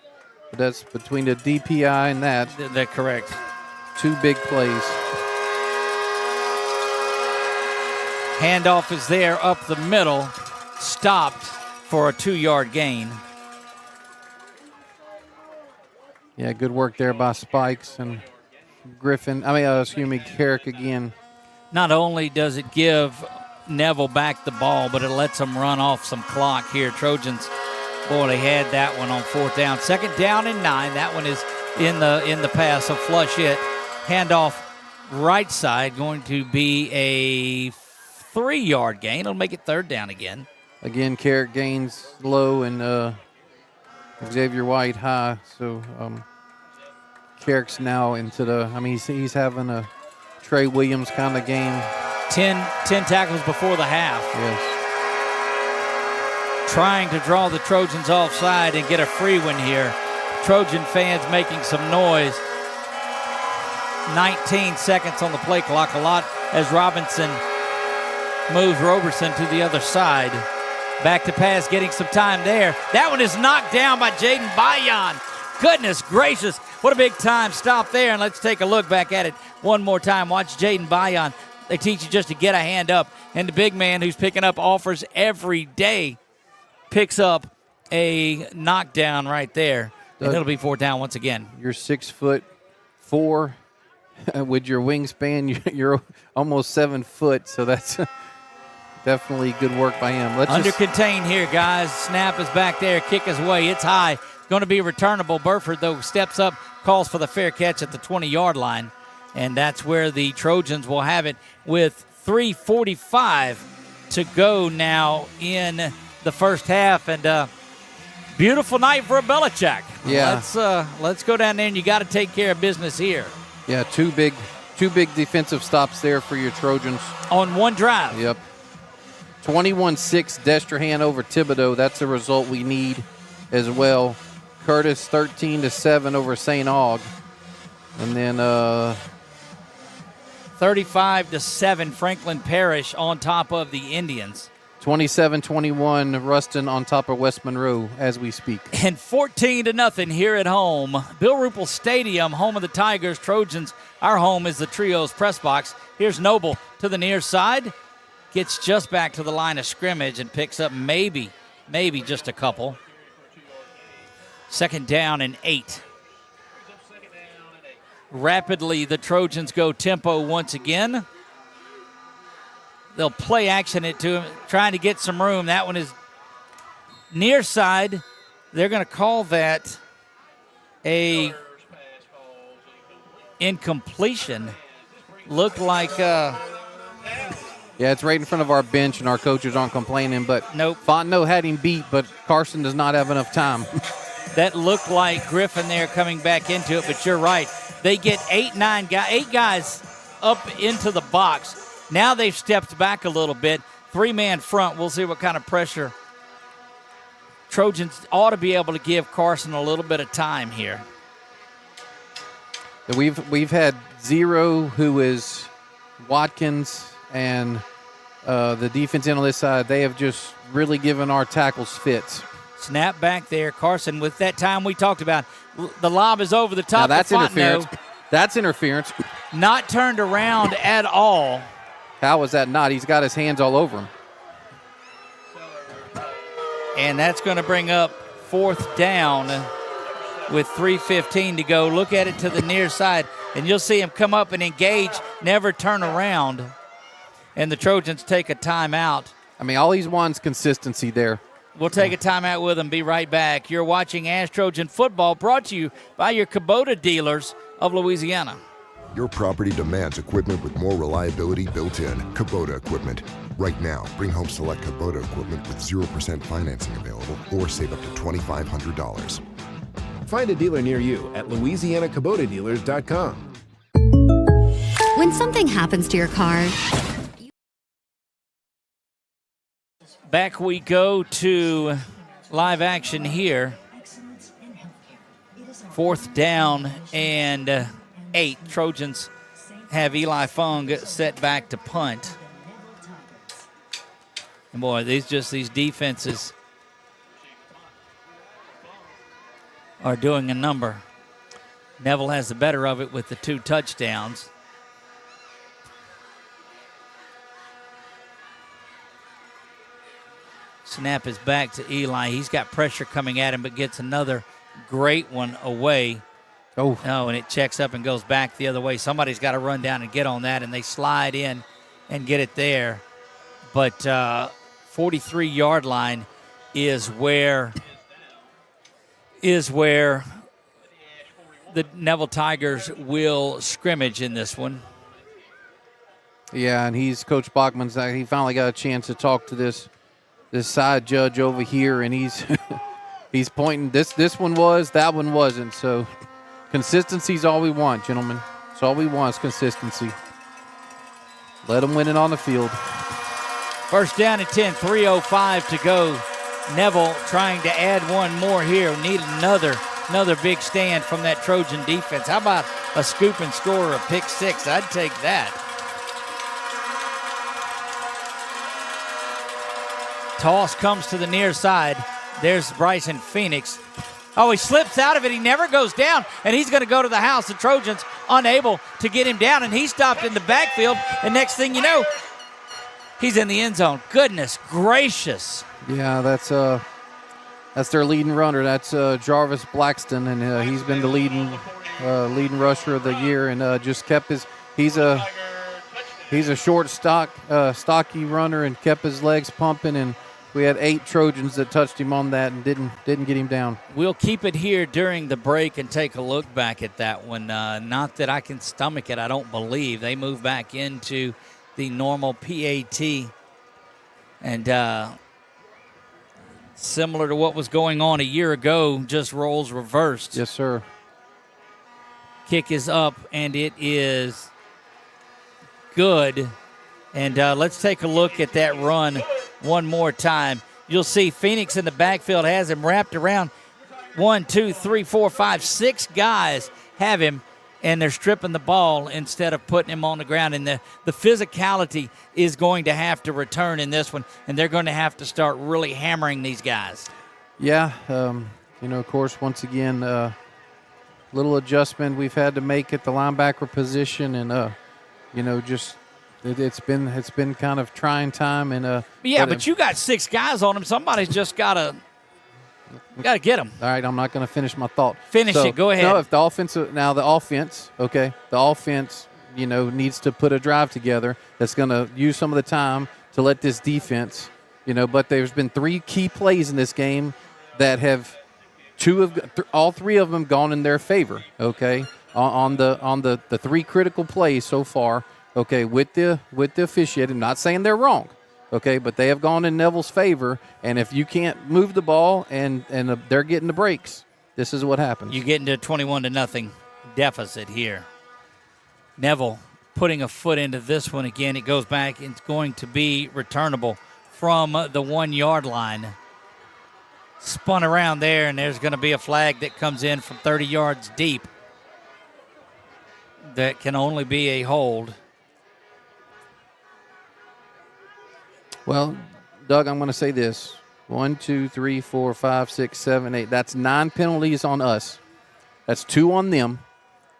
S2: but that's between the DPI and that.
S1: That's correct.
S2: Two big plays.
S1: Handoff is there up the middle, stopped for a 2-yard gain.
S2: Yeah, good work there by Spikes and Carrick again.
S1: Not only does it give Neville back the ball, but it lets them run off some clock here. Trojans, boy, they had that one on 4th down. 2nd down and 9. That one is in the pass, so flush it. Handoff right side, going to be a 3-yard gain. It'll make it 3rd down again.
S2: Again, Carrick gains low and Xavier White high. So Carrick's now into he's having a Trey Williams kind of game.
S1: 10 tackles before the half.
S2: Yes.
S1: Trying to draw the Trojans offside and get a free one here. Trojan fans making some noise. 19 seconds on the play clock. A lot as Robinson moves Roberson to the other side. Back to pass, getting some time there. That one is knocked down by Jaden Bayan. Goodness gracious, what a big time stop there. And let's take a look back at it one more time. Watch Jaden Bayan. They teach you just to get a hand up. And the big man who's picking up offers every day picks up a knockdown right there. And it'll be 4th down once again.
S2: You're 6'4" with your wingspan. You're almost 7 foot, so that's definitely good work by him.
S1: Under contain here, guys. Snap is back there. Kick is away. It's high. Going to be returnable. Burford, though, steps up, calls for the fair catch at the 20-yard line. And that's where the Trojans will have it with 3:45 to go now in the first half. And beautiful night for a Belichick.
S2: Yeah.
S1: Let's go down there, and you got to take care of business here.
S2: Yeah, two big defensive stops there for your Trojans.
S1: On one drive.
S2: Yep. 21-6 Destrehan over Thibodeau. That's a result we need as well. Curtis 13-7 over St. Aug. And then
S1: 35-7 Franklin Parish on top of the Indians.
S2: 27-21 Ruston on top of West Monroe as we speak.
S1: And 14-0 here at home. Bill Ruppel Stadium, home of the Tigers. Trojans, our home is the Trios press box. Here's Noble to the near side. Gets just back to the line of scrimmage and picks up maybe just a couple. 2nd down and 8. Rapidly, the Trojans go tempo once again. They'll play action it to him, trying to get some room. That one is near side. They're going to call that a incompletion. Looked like
S2: yeah, it's right in front of our bench, and our coaches aren't complaining. But
S1: nope.
S2: Fontenot had him beat, but Carson does not have enough time.
S1: That looked like Griffin there coming back into it, but you're right. They get 8 guys up into the box. Now they've stepped back a little bit. 3-man front. We'll see what kind of pressure. Trojans ought to be able to give Carson a little bit of time here.
S2: We've had 0, who is Watkins, and the defense end on this side. They have just really given our tackles fits.
S1: Snap back there. Carson with that time we talked about. The lob is over the top.
S2: Now that's
S1: of
S2: interference. That's interference.
S1: Not turned around at all.
S2: How was that not? He's got his hands all over him.
S1: And that's going to bring up 4th down with 3:15 to go. Look at it to the near side, and you'll see him come up and engage, never turn around. And the Trojans take a timeout.
S2: I mean, all he's wants consistency there.
S1: We'll take a timeout with him, be right back. You're watching ASH Trojan Football, brought to you by your Kubota dealers of Louisiana.
S9: Your property demands equipment with more reliability built in. Kubota equipment. Right now, bring home select Kubota equipment with 0% financing available or save up to $2,500.
S10: Find a dealer near you at LouisianaKubotaDealers.com.
S11: When something happens to your car,
S1: back we go to live action here. 4th down and 8. Trojans have Eli Fung set back to punt. And boy, these defenses are doing a number. Neville has the better of it with the 2 touchdowns. Snap is back to Eli. He's got pressure coming at him, but gets another great one away. Oh, and it checks up and goes back the other way. Somebody's got to run down and get on that, and they slide in and get it there. But 43-yard line is where the Neville Tigers will scrimmage in this one.
S2: Yeah, and Coach Bachman's. He finally got a chance to talk to this side judge over here, and he's he's pointing. This one was, that one wasn't. So consistency's all we want, gentlemen. It's all we want is consistency. Let them win it on the field.
S1: 1st down and 10, 3:05 to go. Neville trying to add one more here. Need another big stand from that Trojan defense. How about a scoop and score or a pick 6? I'd take that. Toss comes to the near side. There's Bryson Phoenix. Oh, he slips out of it. He never goes down, and he's going to go to the house. The Trojans unable to get him down, and he stopped in the backfield, and next thing you know, he's in the end zone. Goodness gracious.
S2: Yeah, that's their leading runner. That's Jarvis Blackston, and he's been the leading rusher of the year, and just kept his. He's a short, stocky runner, and kept his legs pumping. And we had 8 Trojans that touched him on that and didn't get him down. We'll keep it here during the break and take a look back at that one. Not that I can stomach it. I don't believe they move back into the normal PAT, and similar to what was going on a year ago, just roles reversed. Yes, sir. Kick is up, and it is good. And let's take a look at that run one more time. You'll see Phoenix in the backfield has him wrapped around 1, 2, 3, 4, 5, 6 guys have him, and they're stripping the ball instead of putting him on the ground. And the physicality is going to have to return in this one, and they're going to have to start really hammering these guys. Yeah, of course, once again, little adjustment we've had to make at the linebacker position, and just it's been kind of trying time. And but you got 6 guys on him. Somebody's just got to get them. All right, I'm not going to finish my thought. Finish it. Go ahead. No, if the offense needs to put a drive together that's going to use some of the time to let this defense, but there's been 3 key plays in this game that have all 3 of them gone in their favor. Okay, on the 3 critical plays so far. Okay, with the officiating, I'm not saying they're wrong. Okay, but they have gone in Neville's favor, and if you can't move the ball and they're getting the breaks, this is what happens. You get into a 21-0 deficit here. Neville putting a foot into this one again. It goes back. It's going to be returnable from the 1-yard line. Spun around there, and there's going to be a flag that comes in from 30 yards deep. That can only be a hold. Well, Doug, I'm going to say this. 1, 2, 3, 4, 5, 6, 7, 8. That's 9 penalties on us. That's 2 on them.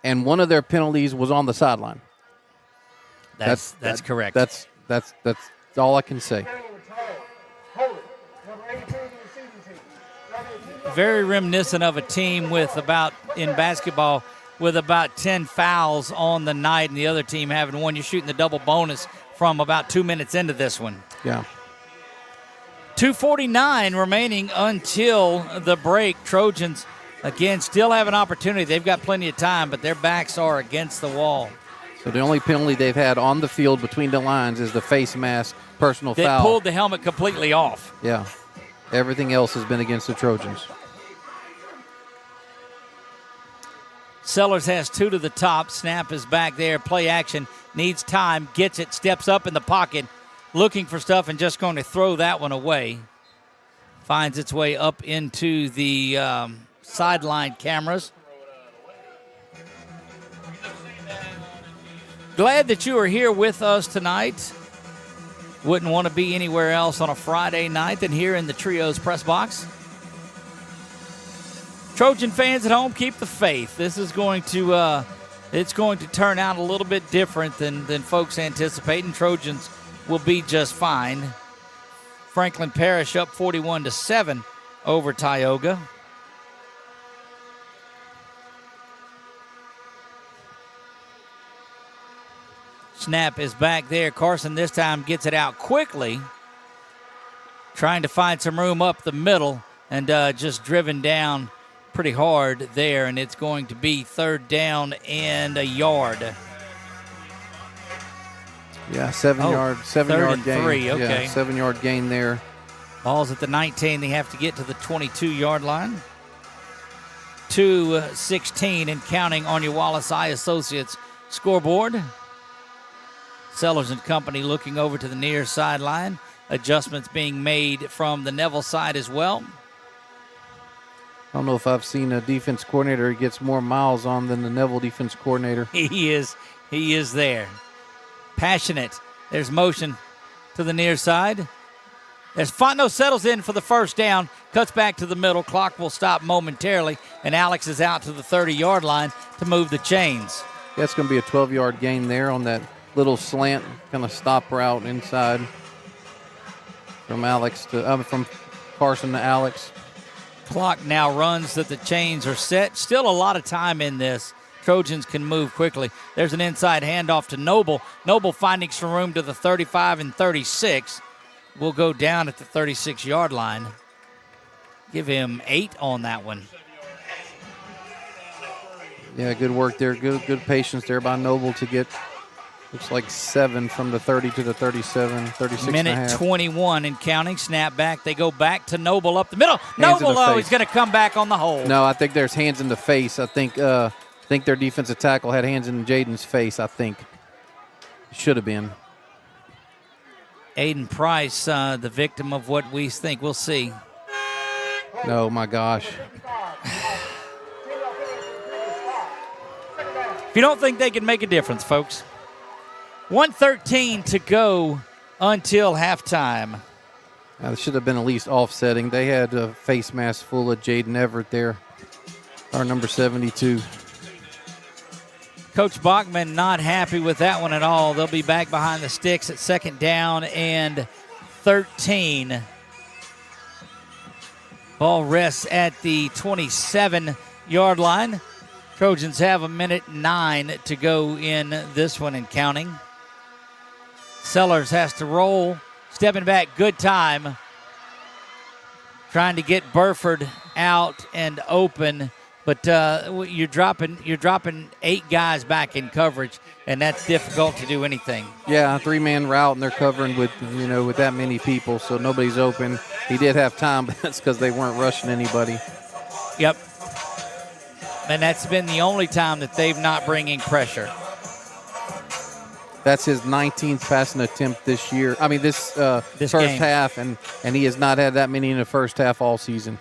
S2: And one of their penalties was on the sideline. That's correct. That's all I can say.
S1: very reminiscent of a team in basketball with about 10 fouls on the night and the other team having one. You're shooting the double bonus from about 2 minutes into this one.
S2: Yeah.
S1: 2:49 remaining until the break. Trojans, again, still have an opportunity. They've got plenty of time, but their backs are against the wall.
S2: So the only penalty they've had on the field between the lines is the face mask personal
S1: They
S2: foul.
S1: pulled the helmet completely off.
S2: Yeah. Everything else has been against the Trojans.
S1: Sellers has 2 to the top. Snap is back there. Play action. Needs time. Gets it. Steps up in the pocket. Looking for stuff and just going to throw that one away. Finds its way up into the sideline cameras. Glad that you are here with us tonight. Wouldn't want to be anywhere else on a Friday night than here in the Trios press box. Trojan fans at home, keep the faith. This is going to it's going to turn out a little bit different than folks anticipating. Trojans will be just fine. Franklin Parish up 41-7 over Tioga. Snap is back there. Carson this time gets it out quickly. Trying to find some room up the middle and just driven down pretty hard there, and it's going to be 3rd down and a yard.
S2: Yeah, 7-yard gain.
S1: 3, okay.
S2: Yeah, 7-yard gain there.
S1: Ball's at the 19. They have to get to the 22-yard line. 2:16 and counting on your Wallace Eye Associates scoreboard. Sellers and company looking over to the near sideline. Adjustments being made from the Neville side as well.
S2: I don't know if I've seen a defense coordinator who gets more miles on than the Neville defense coordinator.
S1: He is there. Passionate. There's motion to the near side. There's Fontenot settles in for the 1st down. Cuts back to the middle. Clock will stop momentarily. And Alex is out to the 30-yard line to move the chains.
S2: Yeah, it's going to be a 12-yard gain there on that little slant kind of stop route inside from Carson to Alex.
S1: Clock now runs that the chains are set. Still a lot of time in this. Trojans can move quickly. There's an inside handoff to Noble. Noble finding some room to the 35 and 36. Will go down at the 36-yard line. Give him 8 on that one.
S2: Yeah, good work there. Good patience there by Noble to get, looks like 7 from the 30 to the 37, 36
S1: Minute
S2: and a half.
S1: 21 and counting. Snap back. They go back to Noble up the middle. Noble, he's going to come back on the hold.
S2: No, I think there's hands in the face. I think their defensive tackle had hands in Jaden's face, I think. Should have been.
S1: Aiden Price, the victim of what we think. We'll see.
S2: No, my gosh.
S1: If you don't think they can make a difference, folks. 1:13 to go until halftime.
S2: It should have been at least offsetting. They had a face mask full of Jaden Everett there, our number 72.
S1: Coach Bachman not happy with that one at all. They'll be back behind the sticks at 2nd down and 13. Ball rests at the 27-yard line. Trojans have 1:09 to go in this one and counting. Sellers has to roll. Stepping back, good time. Trying to get Burford out and open. But you're dropping 8 guys back in coverage, and that's difficult to do anything.
S2: Yeah, a 3-man route, and they're covering with that many people, so nobody's open. He did have time, but that's because they weren't rushing anybody.
S1: Yep. And that's been the only time that they've not bringing pressure.
S2: That's his 19th passing attempt this year. I mean, this first
S1: game.
S2: half, and he has not had that many in the first half all season.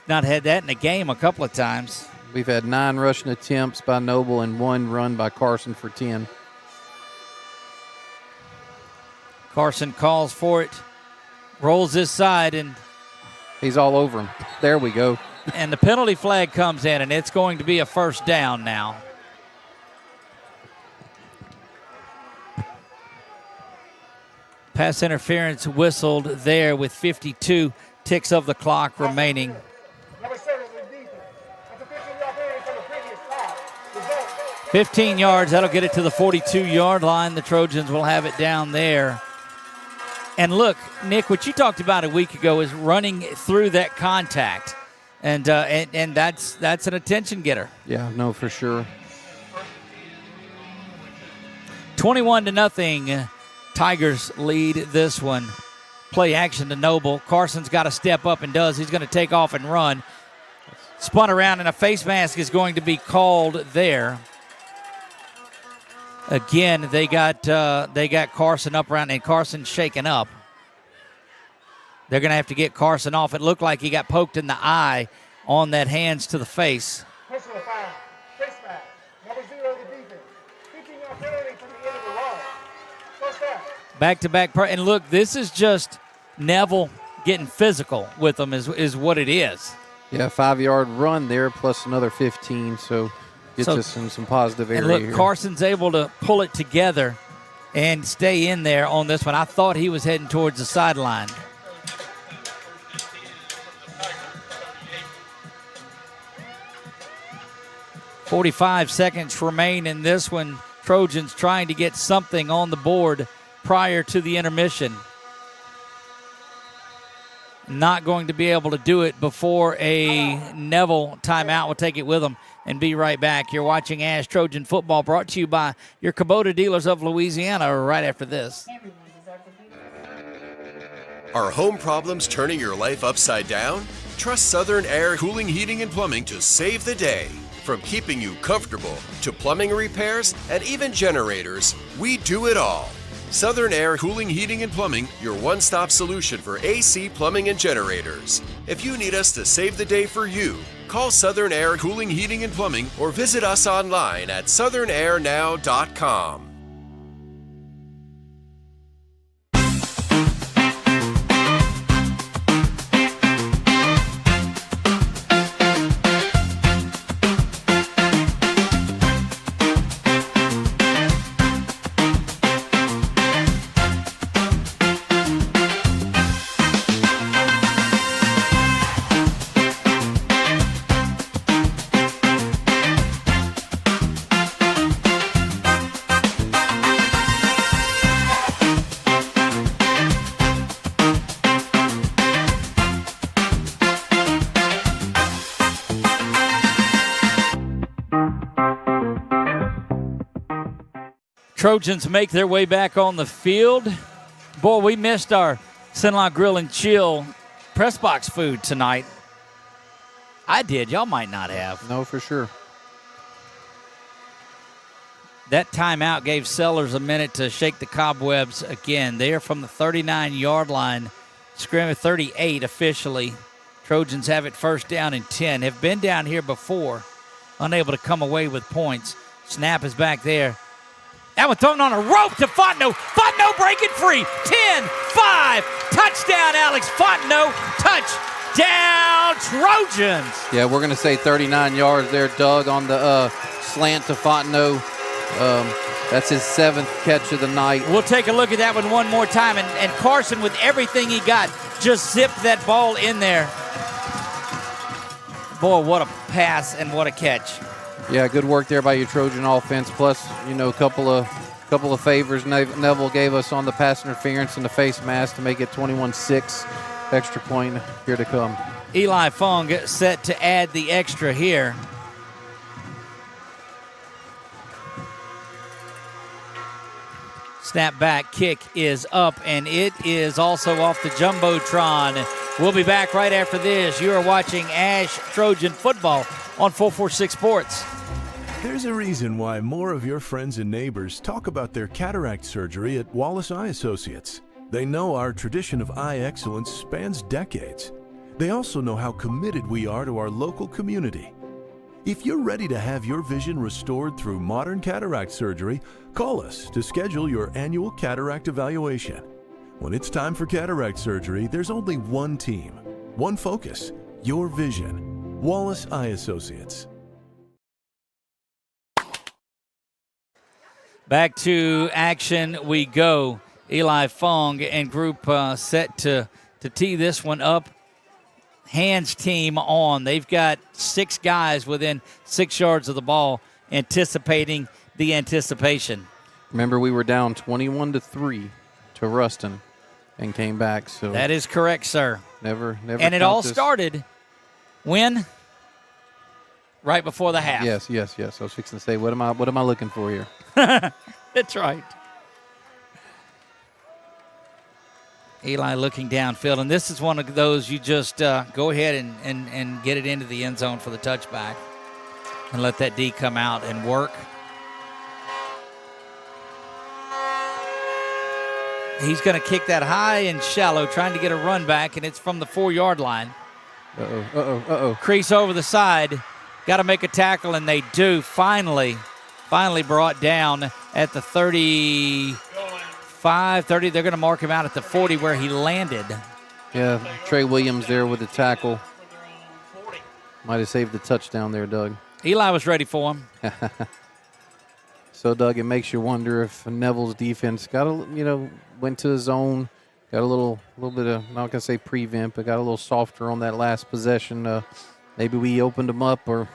S1: Not had that in a game a couple of times.
S2: We've had 9 rushing attempts by Noble and 1 run by Carson for 10.
S1: Carson calls for it, rolls this side, and
S2: he's all over him. There we go.
S1: And the penalty flag comes in, and it's going to be a 1st down now. Pass interference whistled there with 52 ticks of the clock remaining. 15 yards, that'll get it to the 42-yard line. The Trojans will have it down there. And look, Nick, what you talked about a week ago is running through that contact. And that's an attention getter.
S2: Yeah, no, for sure.
S1: 21-0. Tigers lead this one. Play action to Noble. Carson's got to step up and does. He's going to take off and run. Spun around, and a face mask is going to be called there. Again, they got Carson up around, and Carson's shaken up. They're going to have to get Carson off. It looked like he got poked in the eye on that hands to the face.
S7: Personal foul. Face mask. Number 0 the defense. 15-yard penalty from the end of the run. First down.
S1: Back-to-back. And look, this is just Neville getting physical with them is what it is.
S2: Yeah, 5-yard run there plus another 15, so gets us in some positive area.
S1: And look,
S2: here.
S1: Carson's able to pull it together and stay in there on this one. I thought he was heading towards the sideline. .45 seconds remain in this one. Trojans trying to get something on the board prior to the intermission. Not going to be able to do it before a Neville timeout. We'll take it with them and be right back. You're watching ASH Trojan Football, brought to you by your Kubota dealers of Louisiana right after this.
S12: Are home problems turning your life upside down? Trust Southern Air Cooling, Heating, and Plumbing to save the day. From keeping you comfortable to plumbing repairs and even generators, we do it all. Southern Air Cooling, Heating, and Plumbing, your one-stop solution for AC, plumbing, and generators. If you need us to save the day for you, call Southern Air Cooling, Heating, and Plumbing or visit us online at southernairnow.com.
S1: Trojans make their way back on the field. Boy, we missed our Sinlock Grill and Chill press box food tonight. I did. Y'all might not have.
S2: No, for sure.
S1: That timeout gave Sellers a minute to shake the cobwebs again. They are from the 39-yard line. Scrimmage 38 officially. Trojans have it first down and 10. Have been down here before. Unable to come away with points. Snap is back there. That was thrown on a rope to Fontenot. Fontenot breaking free. 10-5. Touchdown, Alex Fontenot. Touchdown, Trojans.
S2: Yeah, we're going to say 39 yards there, Doug, on the slant to Fontenot. That's his 7th catch of the night.
S1: We'll take a look at that one more time. And Carson, with everything he got, just zipped that ball in there. Boy, what a pass and what a catch.
S2: Yeah, good work there by your Trojan offense. Plus, a couple of favors Neville gave us on the pass interference and the face mask to make it 21-6. Extra point here to come.
S1: Eli Fung set to add the extra here. Snap back kick is up, and it is also off the Jumbotron. We'll be back right after this. You are watching ASH Trojan Football on 446 Sports.
S4: There's a reason why more of your friends and neighbors talk about their cataract surgery at Wallace Eye Associates. They know our tradition of eye excellence spans decades. They also know how committed we are to our local community. If you're ready to have your vision restored through modern cataract surgery, call us to schedule your annual cataract evaluation. When it's time for cataract surgery, there's only one team, one focus, your vision. Wallace Eye Associates.
S1: Back to action we go. Eli Fung and group set to tee this one up. Hands team on. They've got 6 guys within 6 yards of the ball. anticipating the anticipation.
S2: Remember, we were down 21-3 to Ruston and came back. So
S1: that is correct, sir.
S2: Never.
S1: And it all started when? Right before the half.
S2: Yes. I was fixing to say, what am I looking for here?
S1: That's right. Eli looking downfield, and this is one of those you just go ahead and get it into the end zone for the touchback and let that D come out and work. He's going to kick that high and shallow, trying to get a run back, and it's from the 4-yard line.
S2: Uh-oh.
S1: Crease over the side. Got to make a tackle, and they do. Finally brought down at the 35, 30. They're going to mark him out at the 40 where he landed.
S2: Yeah, Trey Williams there with the tackle. Might have saved the touchdown there, Doug.
S1: Eli was ready for him.
S2: So, Doug, it makes you wonder if Neville's defense went to the zone, got a little bit of, I'm not going to say prevent, but got a little softer on that last possession. Maybe we opened them up, or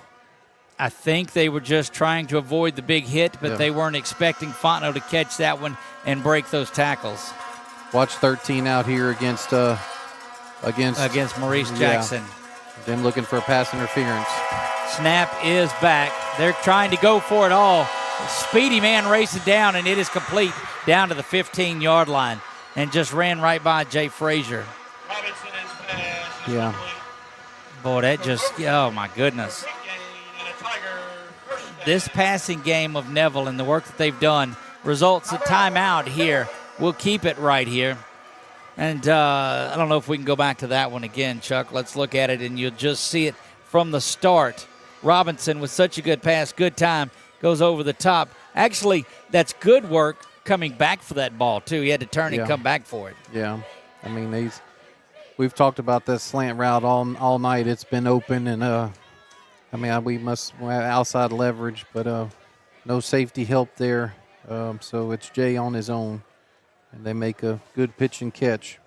S1: I think they were just trying to avoid the big hit, but they weren't expecting Fontenot to catch that one and break those tackles.
S2: Watch 13 out here against
S1: Maurice Jackson.
S2: Them looking for a pass interference.
S1: Snap is back. They're trying to go for it all. Speedy man racing down, and it is complete down to the 15-yard line and just ran right by Jay Frazier.
S2: Yeah.
S1: Boy, that just, oh, my goodness. This passing game of Neville and the work that they've done results a timeout here. We'll keep it right here. And I don't know if we can go back to that one again, Chuck. Let's look at it, and you'll just see it from the start. Robinson with such a good pass, good time, goes over the top. Actually, that's good work coming back for that ball, too. He had to turn and come back for it.
S2: Yeah. I mean, we've talked about this slant route all night. It's been open, and, we must have outside leverage, but no safety help there. So it's Jay on his own, and they make a good pitch and catch.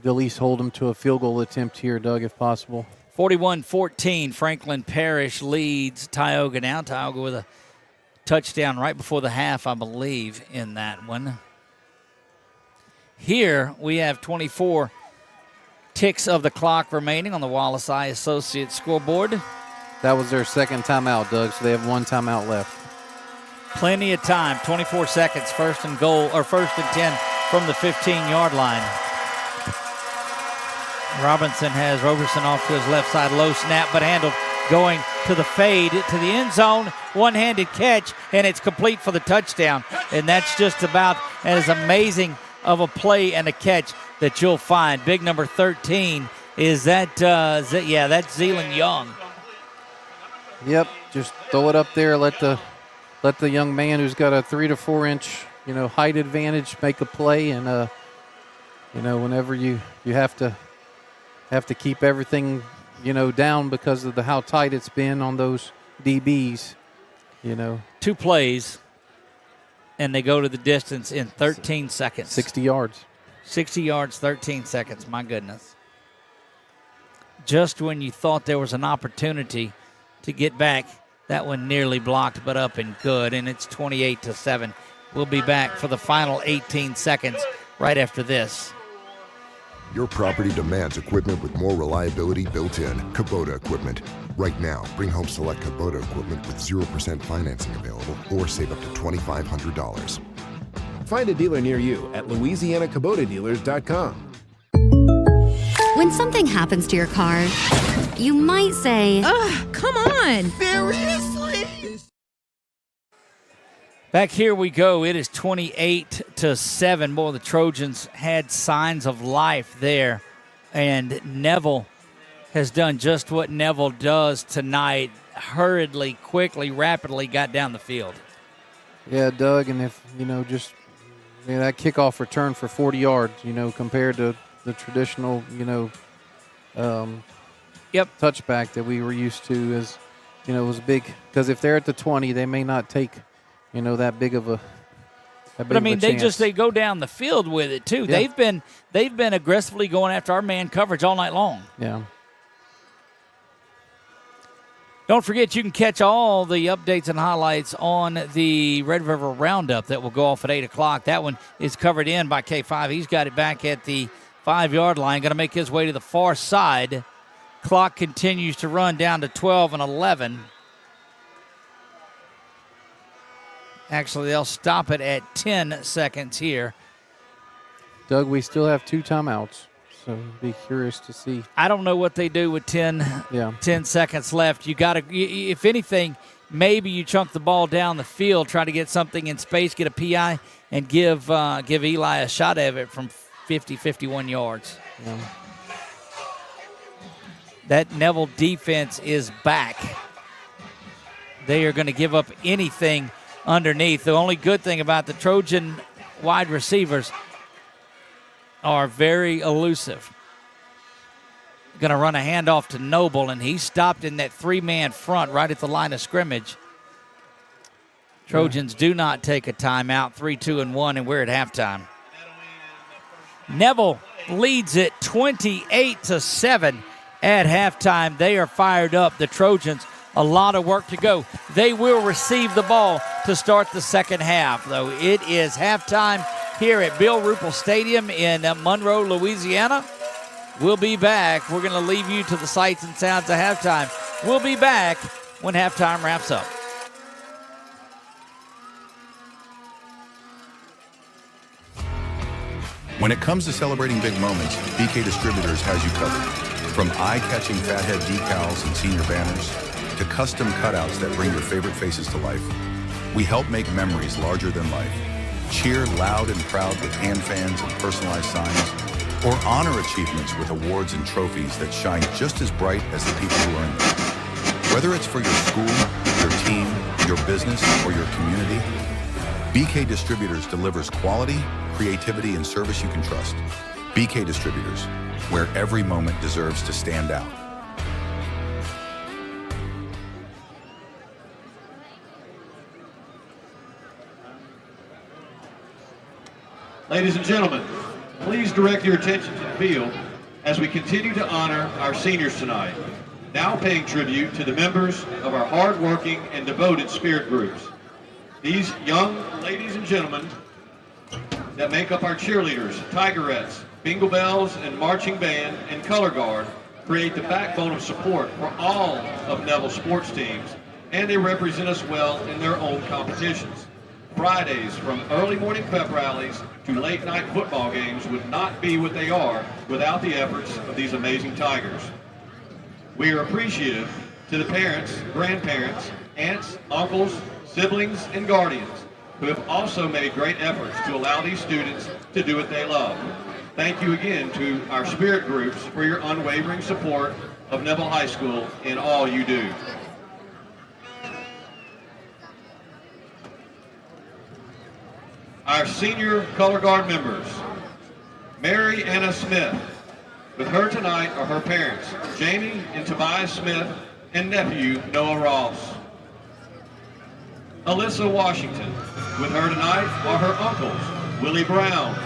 S2: At least hold them to a field goal attempt here, Doug, if possible.
S1: 41-14, Franklin Parish leads Tioga now. Tioga with a touchdown right before the half, I believe, in that one. Here we have 24 ticks of the clock remaining on the Wallace Eye Associates scoreboard.
S2: That was their second timeout, Doug, so they have one timeout left.
S1: Plenty of time, 24 seconds, first and 10 from the 15-yard line. Robinson has Roberson off to his left side, low snap, but handled, going to the fade to the end zone, one-handed catch, and it's complete for the touchdown. And that's just about as amazing of a play and a catch that you'll find. Big number 13 is that's Zealand Young.
S2: Yep, just throw it up there, let the young man who's got a 3 to 4 inch height advantage make a play, and whenever you have to keep everything down because of how tight it's been on those DBs.
S1: 2 plays, and they go to the distance in 13 seconds.
S2: 60 yards.
S1: 60 yards, 13 seconds. My goodness. Just when you thought there was an opportunity to get back, that one nearly blocked, but up and good, and it's 28-7. We'll be back for the final 18 seconds right after this.
S9: Your property demands equipment with more reliability built in. Kubota equipment. Right now, bring home select Kubota equipment with 0% financing available or save up to $2,500.
S10: Find a dealer near you at LouisianaKubotaDealers.com.
S11: When something happens to your car, you might say,
S13: "Ugh, come on."
S10: Seriously?
S1: Back here we go. It is 28-7. Boy, the Trojans had signs of life there. And Neville has done just what Neville does tonight. Hurriedly, quickly, rapidly got down the field.
S2: Yeah, Doug, and if, that kickoff return for 40 yards, compared to the traditional, touchback that we were used to is, was big. Because if they're at the 20, they may not take that big of a
S1: But I mean, they go down the field with it too.
S2: Yeah.
S1: They've been aggressively going after our man coverage all night long.
S2: Yeah.
S1: Don't forget, you can catch all the updates and highlights on the Red River Roundup that will go off at 8 o'clock. That one is covered in by K5. He's got it back at the 5-yard line. Going to make his way to the far side. Clock continues to run down to 12 and 11. Actually, they'll stop it at 10 seconds here.
S2: Doug, we still have 2 timeouts, so be curious to see.
S1: I don't know what they do with 10 seconds left. You got to, if anything, maybe you chunk the ball down the field, try to get something in space, get a PI, and give Eli a shot at it from 50, 51 yards.
S2: Yeah.
S1: That Neville defense is back. They are going to give up anything underneath. The only good thing about the Trojan wide receivers are very elusive. Going to run a handoff to Noble, and he's stopped in that 3-man front right at the line of scrimmage. Trojans do not take a timeout, 3-2-1, and we're at halftime. Neville leads it 28-7 at halftime. They are fired up. The Trojans, a lot of work to go. They will receive the ball to start the second half, though. It is halftime here at Bill Ruppel Stadium in Monroe, Louisiana. We'll be back. We're going to leave you to the sights and sounds of halftime. We'll be back when halftime wraps up.
S8: When it comes to celebrating big moments, BK Distributors has you covered. From eye-catching fathead decals and senior banners to custom cutouts that bring your favorite faces to life, we help make memories larger than life. Cheer loud and proud with hand fans and personalized signs, or honor achievements with awards and trophies that shine just as bright as the people who earn them. Whether it's for your school, your team, your business, or your community, BK Distributors delivers quality, creativity, and service you can trust. BK Distributors, where every moment deserves to stand out.
S6: Ladies and gentlemen, please direct your attention to the field as we continue to honor our seniors tonight, now paying tribute to the members of our hard-working and devoted spirit groups. These young ladies and gentlemen that make up our cheerleaders, tigerettes, bingle bells, and marching band and color guard create the backbone of support for all of Neville's sports teams, and they represent us well in their own competitions. Fridays, from early morning pep rallies to late night football games, would not be what they are without the efforts of these amazing Tigers. We are appreciative to the parents, grandparents, aunts, uncles, siblings, and guardians who have also made great efforts to allow these students to do what they love. Thank you again to our spirit groups for your unwavering support of Neville High School in all you do. Our senior color guard members, Mary Anna Smith. With her tonight are her parents, Jamie and Tobias Smith, and nephew, Noah Ross. Alyssa Washington. With her tonight are her uncles, Willie Brown,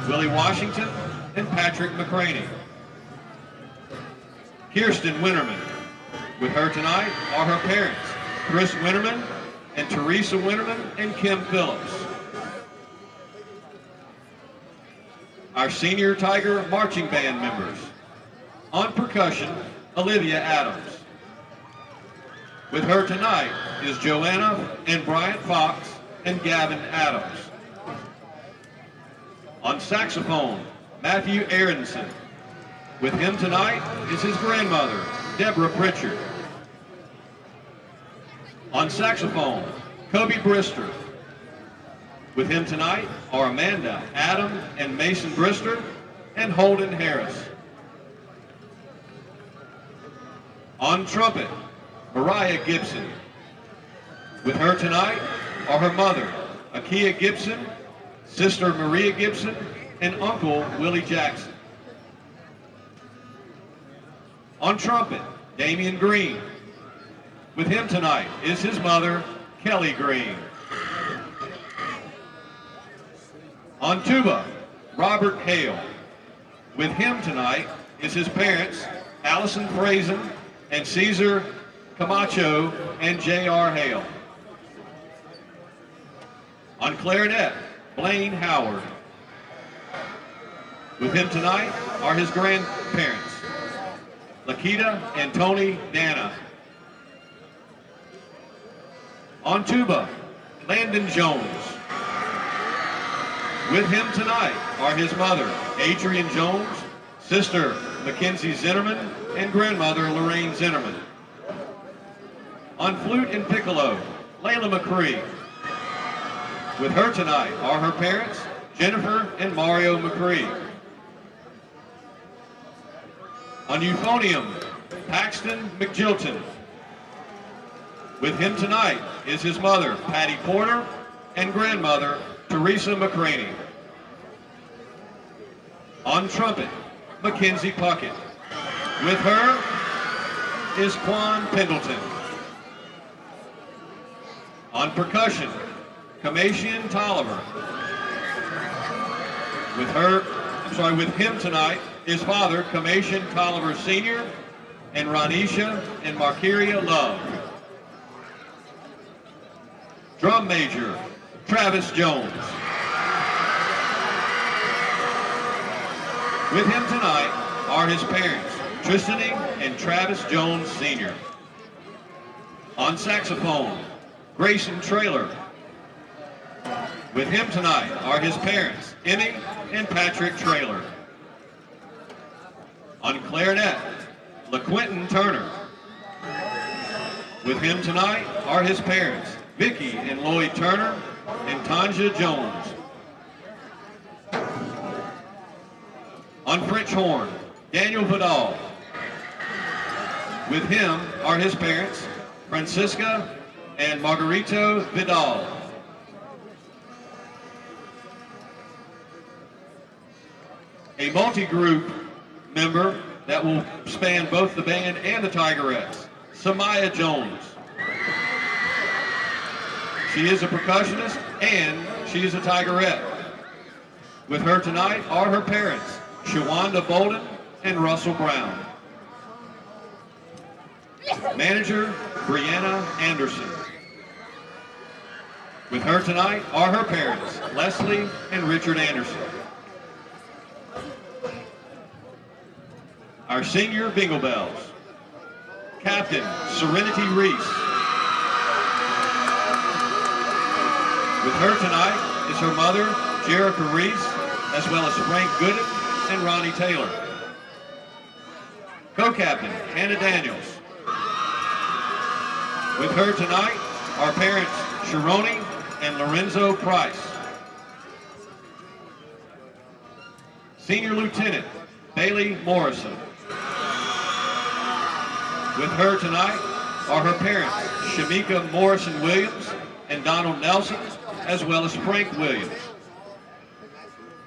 S6: Willie Washington, and Patrick McCraney. Kirsten Winterman. With her tonight are her parents, Chris Winterman, and Teresa Winterman, and Kim Phillips. Our senior Tiger marching band members. On percussion, Olivia Adams. With her tonight is Joanna and Bryant Fox and Gavin Adams. On saxophone, Matthew Aronson. With him tonight is his grandmother, Deborah Pritchard. On saxophone, Kobe Brister. With him tonight are Amanda, Adam, and Mason Brister, and Holden Harris. On trumpet, Mariah Gibson. With her tonight are her mother, Akia Gibson, sister Maria Gibson, and uncle Willie Jackson. On trumpet, Damian Green. With him tonight is his mother, Kelly Green. On tuba, Robert Hale. With him tonight is his parents, Allison Frazen and Caesar Camacho, and J.R. Hale. On clarinet, Blaine Howard. With him tonight are his grandparents, Lakita and Tony Dana. On tuba, Landon Jones. With him tonight are his mother, Adrian Jones, sister, Mackenzie Zinnerman, and grandmother, Lorraine Zinnerman. On flute and piccolo, Layla McCree. With her tonight are her parents, Jennifer and Mario McCree. On euphonium, Paxton McGilton. With him tonight is his mother, Patty Porter, and grandmother, Teresa McCraney. On trumpet, Mackenzie Puckett. With her is Quan Pendleton. On percussion, Kamasian Tolliver. With him tonight, his father, Kamasian Tolliver Sr., and Ronisha and Markeria Love. Drum major, Travis Jones. With him tonight are his parents, Tristan and Travis Jones Sr. On saxophone, Grayson Traylor. With him tonight are his parents, Emmy and Patrick Traylor. On clarinet, LaQuinton Turner. With him tonight are his parents, Vicky and Lloyd Turner, and Tanja Jones. On French horn, Daniel Vidal. With him are his parents, Francisca and Margarito Vidal. A multi-group member that will span both the band and the Tigerettes, Samaya Jones. She is a percussionist and she is a Tigerette. With her tonight are her parents, Shawanda Bolden and Russell Brown. Manager, Brianna Anderson. With her tonight are her parents, Leslie and Richard Anderson. Our senior Bingle Bells. Captain, Serenity Reese. With her tonight is her mother, Jerica Reese, as well as Frank Gooden and Ronnie Taylor. Co-captain, Hannah Daniels. With her tonight are parents, Sharoni and Lorenzo Price. Senior Lieutenant, Bailey Morrison. With her tonight are her parents, Shamika Morrison Williams and Donald Nelson, as well as Frank Williams.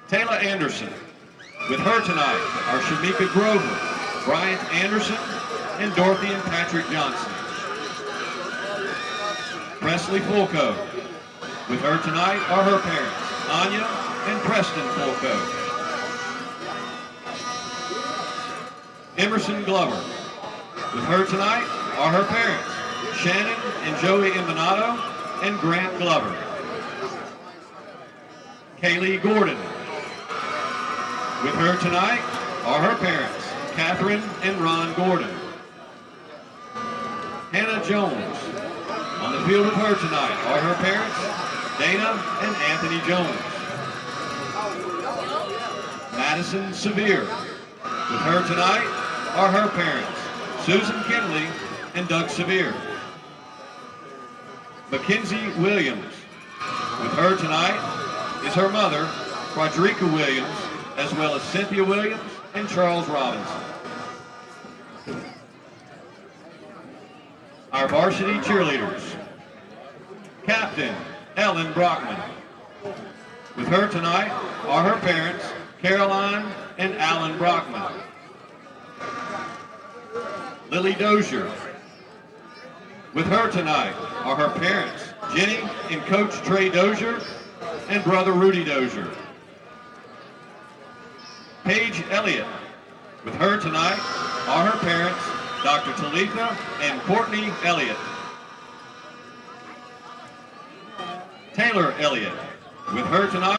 S6: Taylor Anderson. With her tonight are Shamika Grover, Bryant Anderson, and Dorothy and Patrick Johnson. Presley Fulco. With her tonight are her parents, Anya and Preston Fulco. Emerson Glover. With her tonight are her parents, Shannon and Joey Imbanato and Grant Glover. Kaylee Gordon. With her tonight are her parents, Catherine and Ron Gordon. Hannah Jones. On the field with her tonight are her parents, Dana and Anthony Jones. Madison Severe. With her tonight are her parents, Susan Kinley and Doug Severe. Mackenzie Williams. With her tonight is her mother, Quadrica Williams, as well as Cynthia Williams and Charles Robinson. Our varsity cheerleaders. Captain, Ellen Brockman. With her tonight are her parents, Caroline and Alan Brockman. Lily Dozier. With her tonight are her parents, Jenny and Coach Trey Dozier, and brother Rudy Dozier. Paige Elliott. With her tonight are her parents, Dr. Talitha and Courtney Elliott. Taylor Elliott. With her tonight.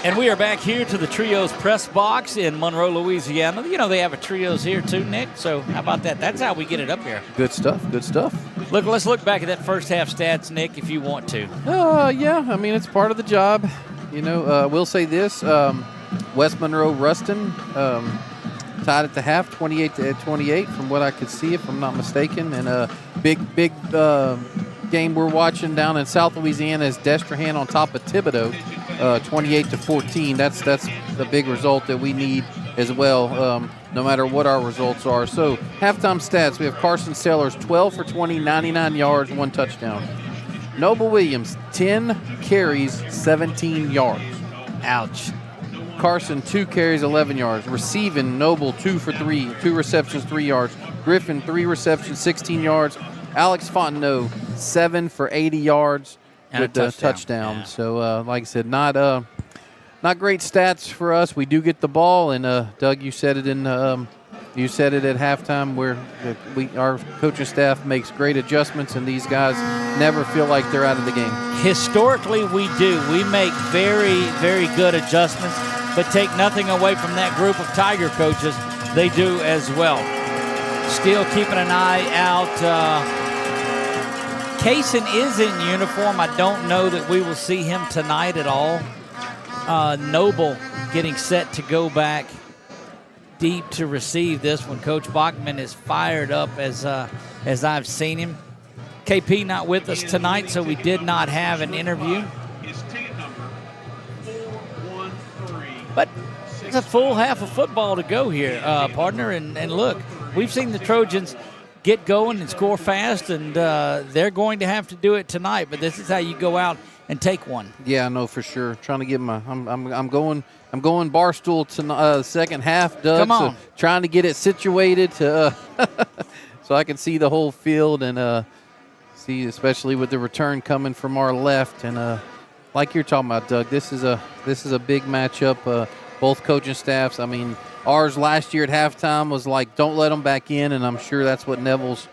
S1: And we are back here to the Trios press box in Monroe, Louisiana. You know, they have a Trios here too, Nick. So how about that? That's how we get it up here.
S2: Good stuff. Good stuff.
S1: Look, let's look back at that first half stats, Nick, if you want to.
S2: Yeah. I mean, it's part of the job. You know, we'll say this. West Monroe Ruston tied at the half, 28-28, from what I could see, if I'm not mistaken. And a big game we're watching down in South Louisiana is Destrehan on top of Thibodaux, 28-14. That's the big result that we need as well, no matter what our results are. So halftime stats, we have Carson Sellers, 12 for 20, 99 yards, 1 touchdown. Noble Williams, 10 carries, 17 yards.
S1: Ouch.
S2: Carson, 2 carries, 11 yards. Receiving, Noble, 2 for 3, 2 receptions, 3 yards. Griffin, 3 receptions, 16 yards. Alex Fontenot, 7 for 80 yards
S1: and
S2: with the touchdown.
S1: Yeah.
S2: So, like I said, not great stats for us. We do get the ball, and Doug, you said it at halftime, where our coaching staff makes great adjustments, and these guys never feel like they're out of the game.
S1: Historically, we do. We make very, very good adjustments, but take nothing away from that group of Tiger coaches. They do as well. Still keeping an eye out. Kaysen is in uniform. I don't know that we will see him tonight at all. Noble getting set to go back deep to receive this one. Coach Bachman is fired up as I've seen him. KP not with us tonight, so we did not have an interview. But it's a full half of football to go here, partner. And look, we've seen the Trojans get going and score fast, and they're going to have to do it tonight. But this is how you go out and take one.
S2: Yeah, I know for sure. Trying to get my, I'm going Barstool to second half, Doug.
S1: Come on.
S2: So trying to get it situated to so I can see the whole field and see, especially with the return coming from our left. And like you're talking about, Doug, this is a big matchup. Both coaching staffs. I mean, ours last year at halftime was like, don't let them back in, and I'm sure that's what Neville's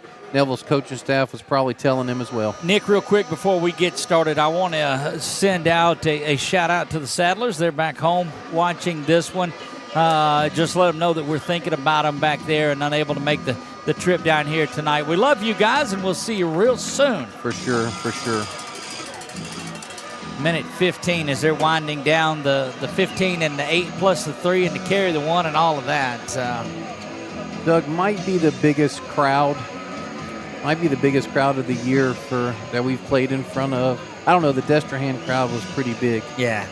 S2: coaching staff was probably telling him as well.
S1: Nick, real quick before we get started, I want to send out a shout-out to the Saddlers. They're back home watching this one. Just let them know that we're thinking about them back there and unable to make the trip down here tonight. We love you guys, and we'll see you real soon.
S2: For sure, for sure.
S1: Minute 15 as they're winding down the 15 and the 8 plus the 3 and the carry the 1 and all of that.
S2: Doug, might be the biggest crowd of the year that we've played in front of. I don't know, the Destrehan crowd was pretty big.
S1: Yeah.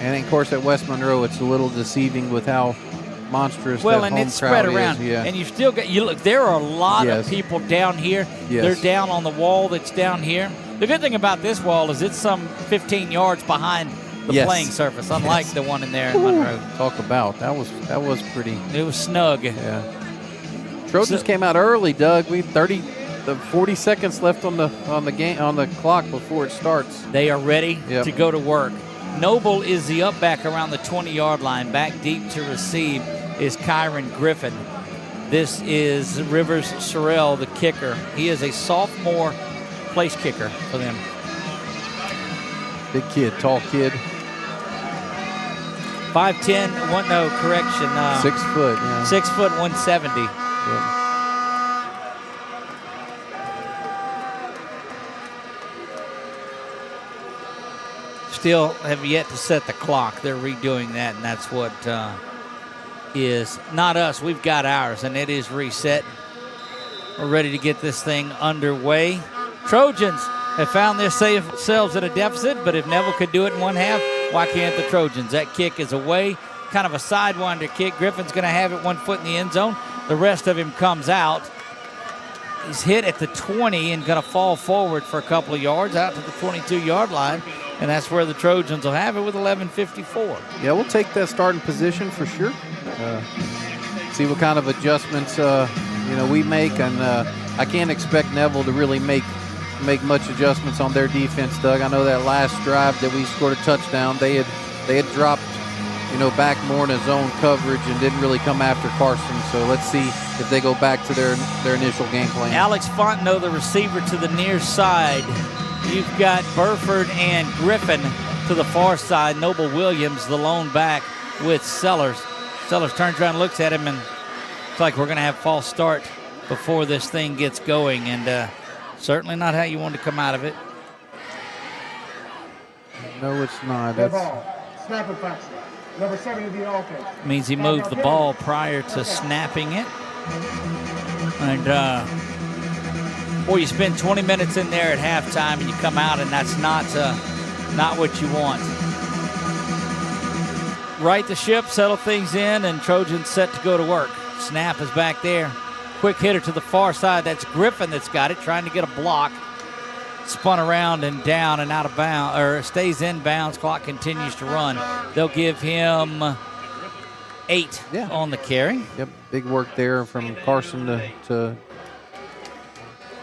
S2: And of course at West Monroe it's a little deceiving with how monstrous that home crowd is.
S1: Well, and it's spread around.
S2: Yeah.
S1: And you've still got, look, there are a lot of people down here.
S2: Yes.
S1: They're down on the wall that's down here. The good thing about this wall is it's some 15 yards behind the playing surface, unlike the one in there in Monroe.
S2: Talk about, that was pretty.
S1: It was snug.
S2: Yeah. Trojans came out early, Doug. We 40 seconds left on the clock before it starts.
S1: They are ready to go to work. Noble is the up back around the 20-yard line. Back deep to receive is Kyron Griffin. This is Rivers Sorrell, the kicker. He is a sophomore place kicker for them.
S2: Big kid, tall kid.
S1: 5'10", 6
S2: foot. Yeah.
S1: 6 foot, 170.
S2: Yeah.
S1: Still have yet to set the clock. They're redoing that, and that's what is not us. We've got ours, and it is reset. We're ready to get this thing underway. Trojans have found themselves at a deficit, but if Neville could do it in one half, why can't the Trojans? That kick is away, kind of a sidewinder kick. Griffin's going to have it 1 foot in the end zone. The rest of him comes out. He's hit at the 20 and going to fall forward for a couple of yards out to the 22-yard line, and that's where the Trojans will have it with 11:54.
S2: Yeah, we'll take that starting position for sure. See what kind of adjustments we make, and I can't expect Neville to really make much adjustments on their defense, Doug. I know that last drive that we scored a touchdown, they had dropped back more in his zone coverage and didn't really come after Carson. So let's see if they go back to their initial game plan.
S1: Alex Fontenot, the receiver to the near side. You've got Burford and Griffin to the far side. Noble Williams, the lone back with Sellers. Sellers turns around, looks at him, and it's like we're going to have false start before this thing gets going, and certainly not how you want to come out of it.
S2: No, it's not.
S7: Dead ball. Snap infraction. Number 7 in the offense.
S1: Means he moved the ball prior to snapping it. And, boy, you spend 20 minutes in there at halftime and you come out and that's not what you want. Right the ship, settle things in, and Trojans set to go to work. Snap is back there. Quick hitter to the far side. That's Griffin that's got it, trying to get a block. Spun around and down and out of bounds, or stays in bounds. Clock continues to run. They'll give him 8 on the carry.
S2: Yep, big work there from Carson to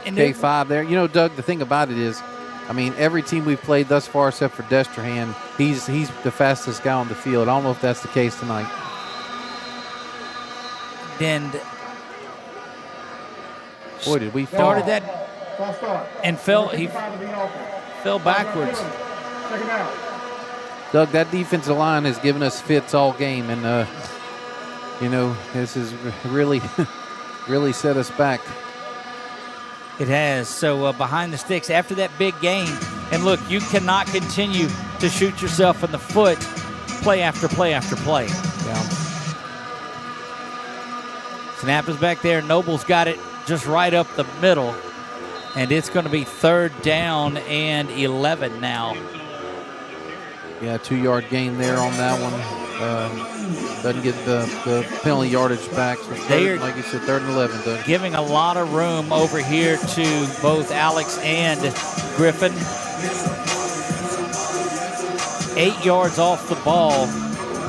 S2: K5 there. You know, Doug, the thing about it is, I mean, every team we've played thus far except for Destrehan, he's the fastest guy on the field. I don't know if that's the case tonight.
S1: Then,
S2: boy, did we
S1: started that and he fell backwards.
S2: Doug, that defensive line has given us fits all game, and you know, this has really set us back.
S1: It has. So behind the sticks after that big gain, and look, you cannot continue to shoot yourself in the foot play after play after play.
S2: Yeah.
S1: Snap is back there. Noble's got it just right up the middle. And it's going to be 3rd down and 11 now.
S2: Yeah, 2-yard gain there on that one. Doesn't get the penalty yardage back. So like you said, 3rd and 11. Doug.
S1: Giving a lot of room over here to both Alex and Griffin. 8 yards off the ball.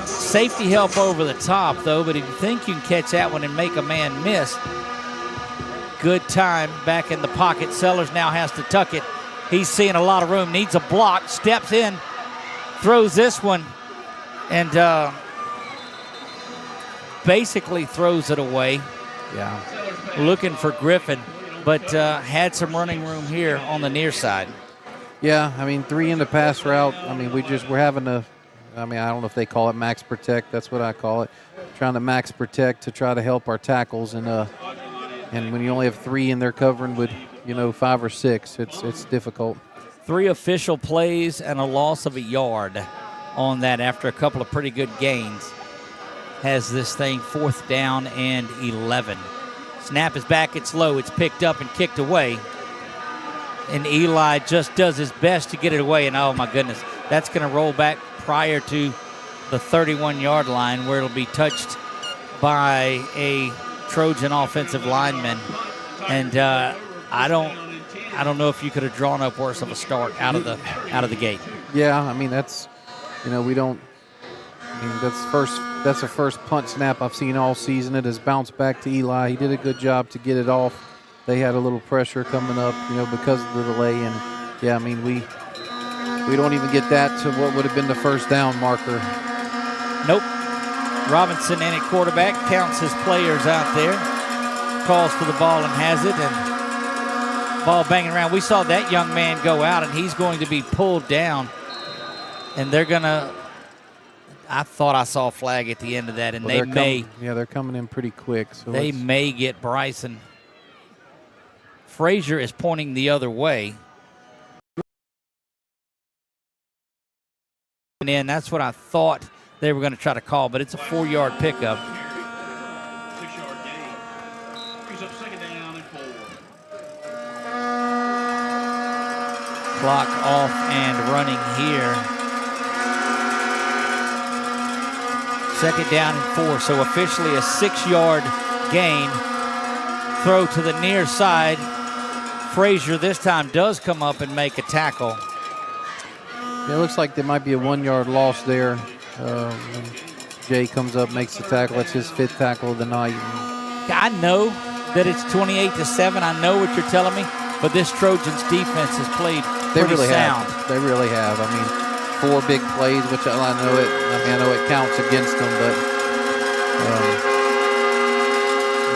S1: Safety help over the top, though, but if you think you can catch that one and make a man miss, good time back in the pocket. Sellers now has to tuck it. He's seeing a lot of room, needs a block, steps in, throws this one, and basically throws it away.
S2: Yeah.
S1: Looking for Griffin, but had some running room here on the near side.
S2: Yeah, I mean, 3 in the pass route. I mean, we're having a, I mean, I don't know if they call it max protect. That's what I call it. Trying to max protect to try to help our tackles, and when you only have 3 in there covering with, 5 or 6, it's difficult.
S1: 3 official plays and a loss of a yard on that after a couple of pretty good gains. Has this thing 4th down and 11. Snap is back, it's low, it's picked up and kicked away. And Eli just does his best to get it away, and oh my goodness, that's going to roll back prior to the 31-yard line where it'll be touched by a Trojan offensive lineman, and I don't know if you could have drawn up worse of a start out of the gate.
S2: Yeah, I mean that's, we don't. I mean that's the first punt snap I've seen all season. It has bounced back to Eli. He did a good job to get it off. They had a little pressure coming up, because of the delay, and yeah, I mean we don't even get that to what would have been the 1st down marker.
S1: Nope. Robinson in at quarterback, counts his players out there, calls for the ball and has it, and ball banging around. We saw that young man go out, and he's going to be pulled down, and they're going to, I thought I saw a flag at the end of that, and
S2: well,
S1: they're
S2: coming in pretty quick. So
S1: they may get Bryson. Frazier is pointing the other way. And that's what I thought they were going to try to call, but it's a 4-yard pickup.
S6: 6-yard gain. Brings up 2nd down and 4.
S1: Clock off and running here. 2nd down and 4, so officially a 6-yard gain. Throw to the near side. Frazier this time does come up and make a tackle.
S2: Yeah, it looks like there might be a 1-yard loss there. Jay comes up, makes the tackle. That's his 5th tackle of the night.
S1: I know that it's 28-7. I know what you're telling me, but this Trojans defense has played pretty sound.
S2: They really have. I mean, 4 big plays, which I know it counts against them, but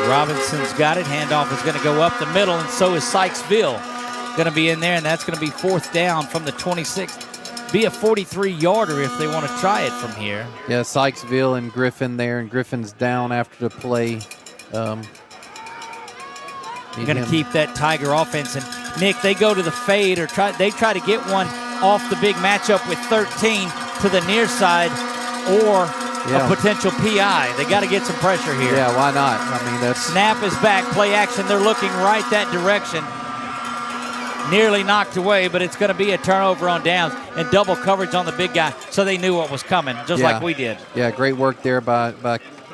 S1: Robinson's got it. Handoff is going to go up the middle, and so is Sykesville going to be in there, and that's going to be 4th down from the 26th. be a 43-yarder if they want to try it from here.
S2: Yeah, Sykesville and Griffin there, and Griffin's down after the play.
S1: You're going to keep that Tiger offense. And, Nick, they go to the fade or try to get one off the big matchup with 13 to the near side or a potential PI. They got to get some pressure here.
S2: Yeah, why not? I mean, that's...
S1: Snap is back, play action. They're looking right that direction. Nearly knocked away, but it's going to be a turnover on downs and double coverage on the big guy, so they knew what was coming, just like we did.
S2: Yeah, great work there by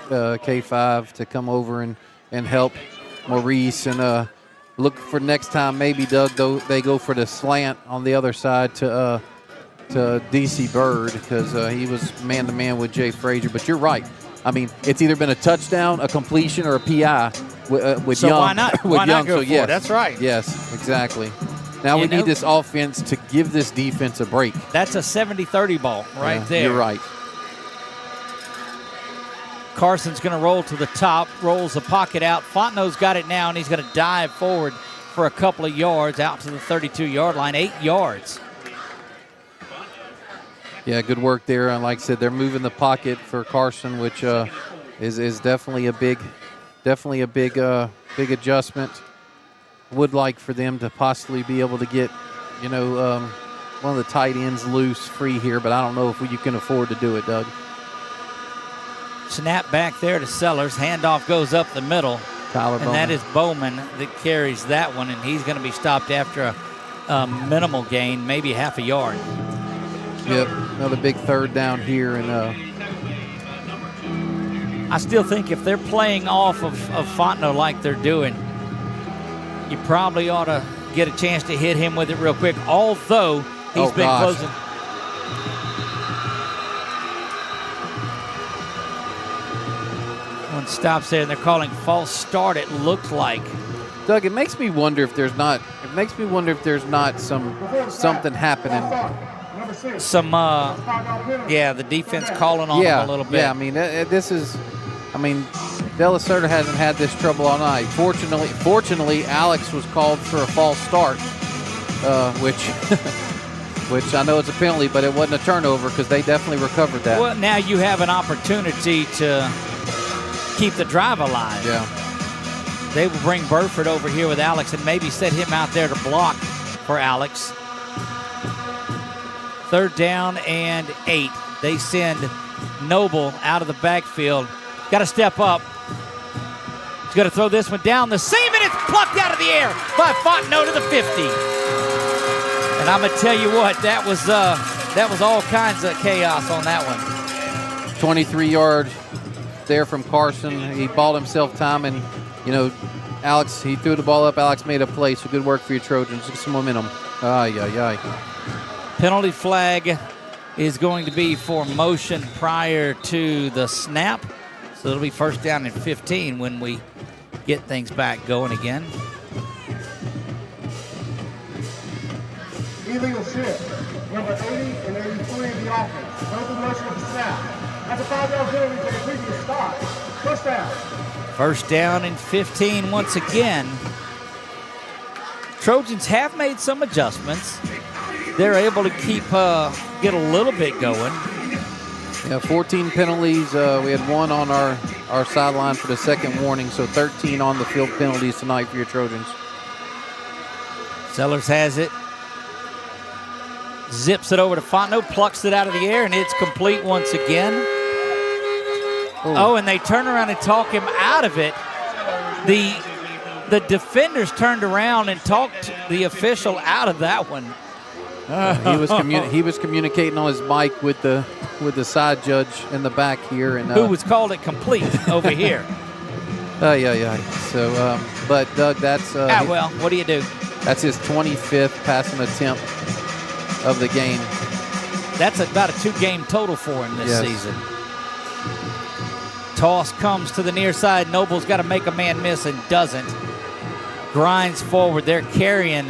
S2: K5 to come over and help Maurice, and look for next time maybe, Doug, though they go for the slant on the other side to DC Bird, because he was man-to-man with Jay Frazier. But you're right. I mean, it's either been a touchdown, a completion, or a PI with
S1: so
S2: Young.
S1: Why not?
S2: With
S1: Why
S2: Young.
S1: not go
S2: So,
S1: for
S2: yes.
S1: it? That's right.
S2: Yes, exactly. Now we need this offense to give this defense a break.
S1: That's a 70-30 ball right there.
S2: You're right.
S1: Carson's going to roll to the top, rolls the pocket out. Fontenot's got it now, and he's going to dive forward for a couple of yards out to the 32-yard line, 8 yards.
S2: Yeah, good work there. And like I said, they're moving the pocket for Carson, which is definitely a big adjustment. Would like for them to possibly be able to get, one of the tight ends loose, free here, but I don't know if you can afford to do it, Doug.
S1: Snap back there to Sellers. Handoff goes up the middle.
S2: Tyler Bowman.
S1: That is Bowman that carries that one, and he's going to be stopped after a minimal gain, maybe half a yard.
S2: Yep, another big third down here. And
S1: I still think if they're playing off of Fontenot like they're doing, you probably ought to get a chance to hit him with it real quick, although he's been closing. One stops there, and they're calling false start, it looks like.
S2: Doug, it makes me wonder if there's not something happening.
S1: The defense calling on him a little bit.
S2: Yeah, I mean, De La Cerda hasn't had this trouble all night. Fortunately, Alex was called for a false start, which I know it's a penalty, but it wasn't a turnover because they definitely recovered that.
S1: Well, now you have an opportunity to keep the drive alive.
S2: Yeah.
S1: They will bring Burford over here with Alex and maybe set him out there to block for Alex. 3rd down and 8. They send Noble out of the backfield. Got to step up. He's going to throw this one down the seam, and it's plucked out of the air by Fontenot to the 50. And I'm going to tell you what, that was all kinds of chaos on that one.
S2: 23 yards there from Carson. He balled himself time, and Alex, he threw the ball up. Alex made a play, so good work for your Trojans. Get some momentum.
S1: Penalty flag is going to be for motion prior to the snap. So it'll be 1st down and 15 when we get things back going again.
S7: Illegal shift. Number 80 and 83 of the offense. Both in motion of the snap. That's a 5-yard penalty for the previous stop. 1st down.
S1: 1st down and 15 once again. Trojans have made some adjustments. They're able to get a little bit going.
S2: Yeah, 14 penalties. We had 1 on our sideline for the second warning, so 13 on the field penalties tonight for your Trojans.
S1: Sellers has it. Zips it over to Fontenot, plucks it out of the air, and it's complete once again. Oh, and they turn around and talk him out of it. The defenders turned around and talked the official out of that one.
S2: He was communicating on his mic with the side judge in the back here, and
S1: who was called it complete over here.
S2: So, but Doug, that's
S1: what do you do?
S2: That's his 25th passing attempt of the game.
S1: That's about a 2-game total for him this season. Toss comes to the near side. Noble's got to make a man miss and doesn't. Grinds forward. They're carrying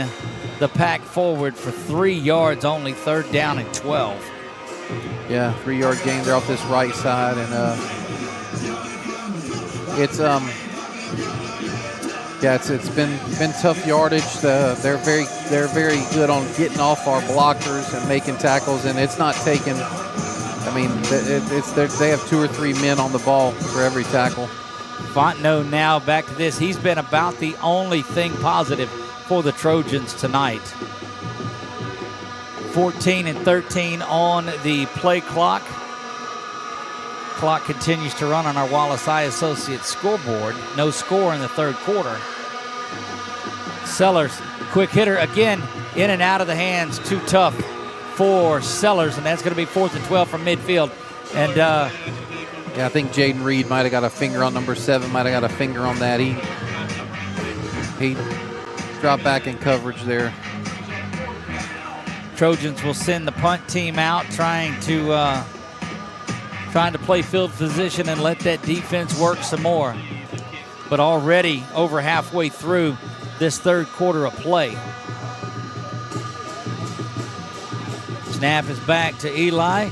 S1: the pack forward for 3 yards only. 3rd down and 12.
S2: Yeah, 3-yard gain. They're off this right side, and it's Yeah, it's been tough yardage. They're very good on getting off our blockers and making tackles, and it's not taken. I mean, they have 2 or 3 men on the ball for every tackle.
S1: Fontenot now back to this. He's been about the only thing positive for the Trojans tonight. 14-13 on the play clock. Clock continues to run on our Wallace Eye Associates scoreboard. No score in the third quarter. Sellers, quick hitter again, in and out of the hands, too tough for Sellers, and that's going to be 4th and 12 from midfield. And
S2: yeah, I think Jaden Reed might have got a finger on number 7, might have got a finger on that. He dropped back in coverage there.
S1: Trojans will send the punt team out, trying to play field position and let that defense work some more. But already over halfway through this third quarter of play. Snap is back to Eli.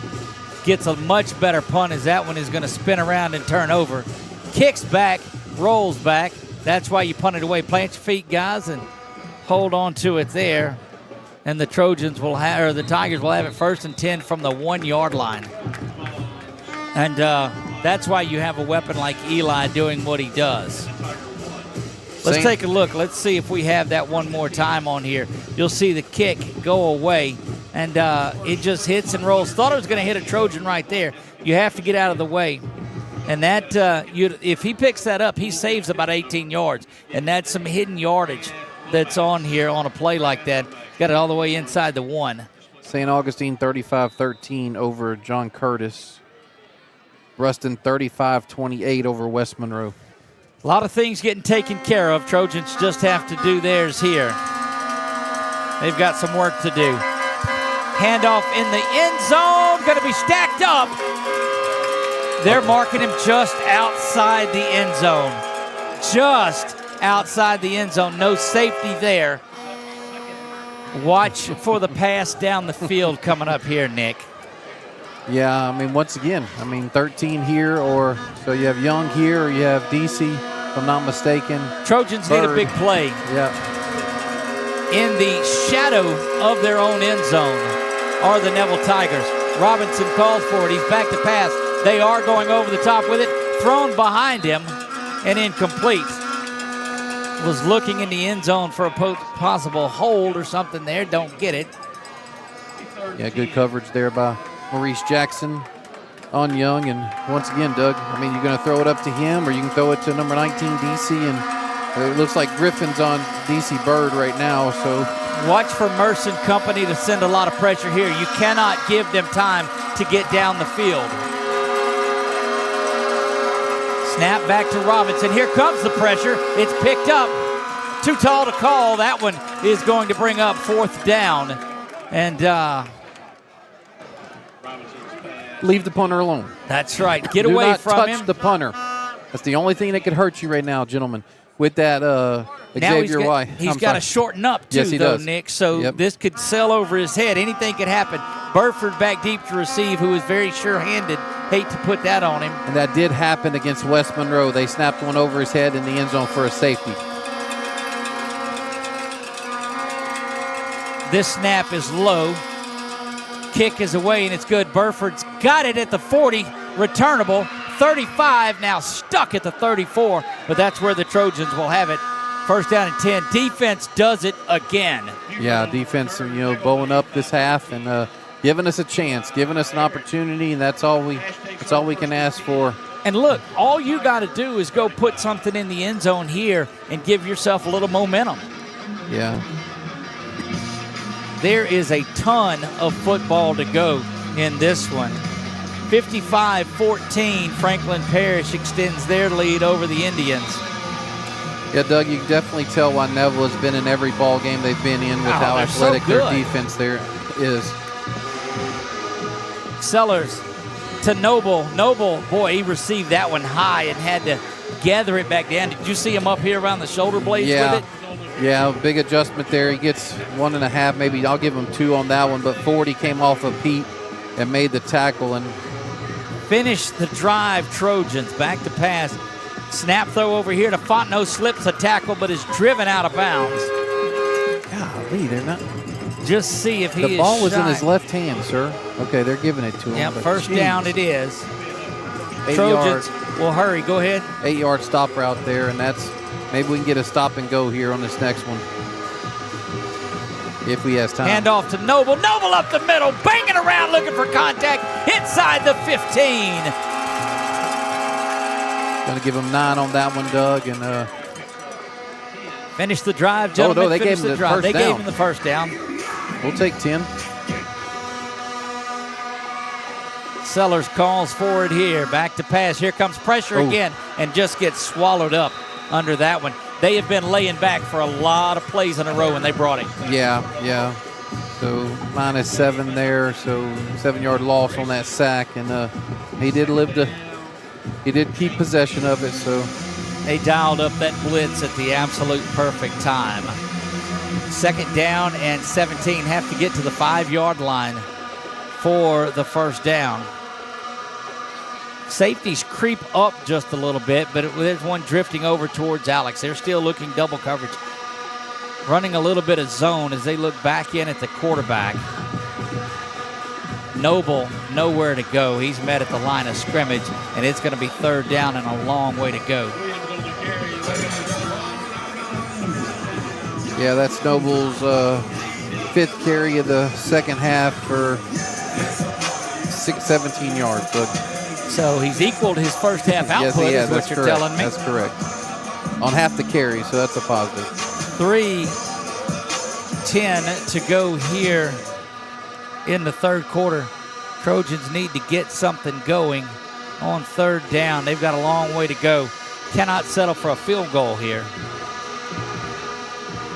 S1: Gets a much better punt as that one is going to spin around and turn over. Kicks back, rolls back. That's why you punt it away. Plant your feet, guys, and hold on to it there. And the Trojans will have, or the Tigers will have it 1st and 10 from the 1-yard line. And that's why you have a weapon like Eli doing what he does. Let's take a look. Let's see if we have that one more time on here. You'll see the kick go away, and it just hits and rolls. Thought it was going to hit a Trojan right there. You have to get out of the way. And that, if he picks that up, he saves about 18 yards. And that's some hidden yardage that's on here on a play like that. Got it all the way inside the 1.
S2: St. Augustine 35-13 over John Curtis. Ruston 35-28 over West Monroe.
S1: A lot of things getting taken care of. Trojans just have to do theirs here. They've got some work to do. Handoff in the end zone, going to be stacked up. They're marking him just outside the end zone. Just outside the end zone. No safety there. Watch for the pass down the field coming up here, Nick.
S2: Yeah, I mean, once again, 13 here, or so you have Young here, or you have DC, if I'm not mistaken.
S1: Trojans need a big play.
S2: Yeah.
S1: In the shadow of their own end zone are the Neville Tigers. Robinson calls for it. He's back to pass. They are going over the top with it. Thrown behind him and incomplete. Was looking in the end zone for a possible hold or something there. Don't get it.
S2: Yeah, good coverage there by Maurice Jackson on Young. And once again, Doug, you're going to throw it up to him, or you can throw it to number 19, DC. And it looks like Griffin's on DC Bird right now. So
S1: watch for Merson Company to send a lot of pressure here. You cannot give them time to get down the field. Snap back to Robinson. Here comes the pressure. It's picked up. Too tall to call. That one is going to bring up 4th down. And
S2: leave the punter alone.
S1: That's right. Get away from him.
S2: Do not touch the punter. That's the only thing that could hurt you right now, gentlemen. With that Xavier Y.
S1: He's got to shorten up, too,
S2: yes, he
S1: though,
S2: does.
S1: Nick. So this could sail over his head. Anything could happen. Burford back deep to receive, who is very sure-handed. Hate to put that on him.
S2: And that did happen against West Monroe. They snapped one over his head in the end zone for a safety.
S1: This snap is low. Kick is away, and it's good. Burford's got it at the 40. Returnable. 35 now stuck at the 34, but that's where the Trojans will have it. 1st down and 10. Defense does it again.
S2: Yeah, defense, bowling up this half and giving us a chance, giving us an opportunity, and that's all we can ask for.
S1: And look, all you got to do is go put something in the end zone here and give yourself a little momentum.
S2: Yeah.
S1: There is a ton of football to go in this one. 55-14, Franklin Parish extends their lead over the Indians.
S2: Yeah, Doug, you can definitely tell why Neville has been in every ball game they've been in with how athletic their defense there is.
S1: Sellers to Noble. Noble, boy, he received that one high and had to gather it back down. Did you see him up here around the shoulder blades with it?
S2: Yeah, big adjustment there. He gets 1.5, maybe I'll give him 2 on that one, but 40 came off of Pete and made the tackle and
S1: finish the drive. Trojans back to pass. Snap throw over here to Fontenot, slips a tackle but is driven out of bounds.
S2: Golly, they're not.
S1: Just see if he is
S2: The ball was in
S1: shy.
S2: his left hand, sir. Okay, they're giving it to him.
S1: Yep,
S2: but
S1: first
S2: geez.
S1: down it is.
S2: 8
S1: Trojans
S2: yard,
S1: will hurry. Go ahead.
S2: 8-yard stop route there, and that's maybe we can get a stop and go here on this next one if we has time.
S1: Hand off to Noble. Noble up the middle, banging around looking for contact inside the 15.
S2: Going to give him 9 on that one, Doug, and
S1: finish the drive, gentlemen.
S2: no, they
S1: Finish
S2: gave him the
S1: drive.
S2: first
S1: They
S2: down.
S1: gave him the first down.
S2: we'll take 10.
S1: Sellers calls for it here. Back to pass. Here comes pressure again and just gets swallowed up under that one. They have been laying back for a lot of plays in a row when they brought it.
S2: Yeah. So -7 there, so 7-yard loss on that sack, and he did keep possession of it, so.
S1: They dialed up that blitz at the absolute perfect time. 2nd down and 17, have to get to the 5-yard line for the first down. Safeties creep up just a little bit, but there's one drifting over towards Alex. They're still looking double coverage. Running a little bit of zone as they look back in at the quarterback. Noble, nowhere to go. He's met at the line of scrimmage, and it's going to be 3rd down and a long way to go.
S2: Yeah, that's Noble's 5th carry of the second half for 17 yards.
S1: So he's equaled his first half output,
S2: yes,
S1: is what you're telling me.
S2: That's correct. On half the carry, so that's a positive.
S1: 3:10 to go here in the 3rd quarter. Trojans need to get something going on 3rd down. They've got a long way to go. Cannot settle for a field goal here.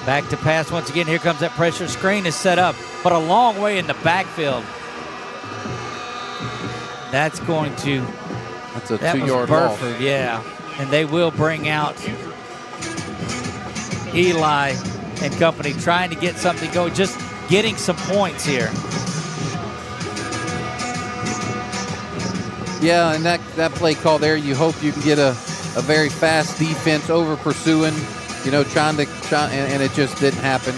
S1: Back to pass once again. Here comes that pressure. Screen is set up, but a long way in the backfield. That's going to.
S2: That's a
S1: that
S2: 2-yard
S1: was
S2: loss.
S1: Burford, yeah. And they will bring out Eli and company trying to get something going, just getting some points here.
S2: Yeah, and that play call there, you hope you can get a very fast defense over pursuing, trying, and it just didn't happen.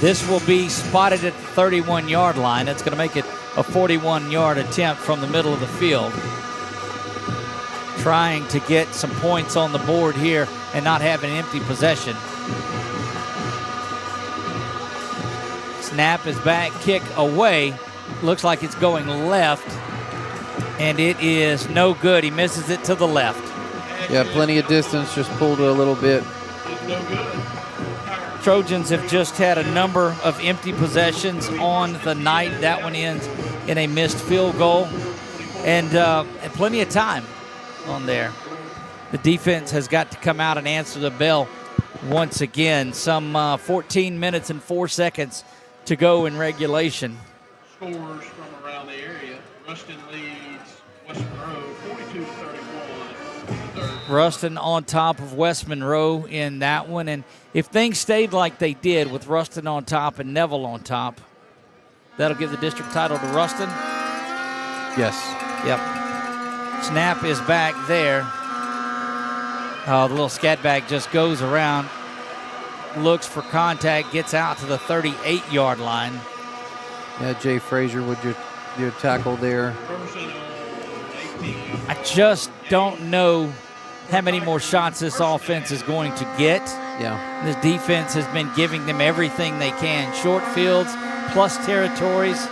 S1: This will be spotted at the 31-yard line. That's going to make it a 41-yard attempt from the middle of the field. Trying to get some points on the board here and not have an empty possession. Snap is back, kick away. Looks like it's going left, and it is no good. He misses it to the left.
S2: Yeah, plenty of distance, just pulled it a little bit.
S1: Trojans have just had a number of empty possessions on the night. That one ends in a missed field goal, and plenty of time on there. The defense has got to come out and answer the bell once again. Some 14 minutes and 4 seconds to go in regulation.
S6: Scores from around the area. Ruston leads West Monroe 42-31.
S1: Ruston on top of West Monroe in that one. And if things stayed like they did with Ruston on top and Neville on top, that'll give the district title to Ruston?
S2: Yes.
S1: Yep. Snap is back there. The little scat bag just goes around, looks for contact, gets out to the 38-yard line.
S2: Yeah, Jay Frazier with your tackle there.
S1: I just don't know how many more shots this offense is going to get.
S2: Yeah.
S1: This defense has been giving them everything they can. Short fields, plus territories.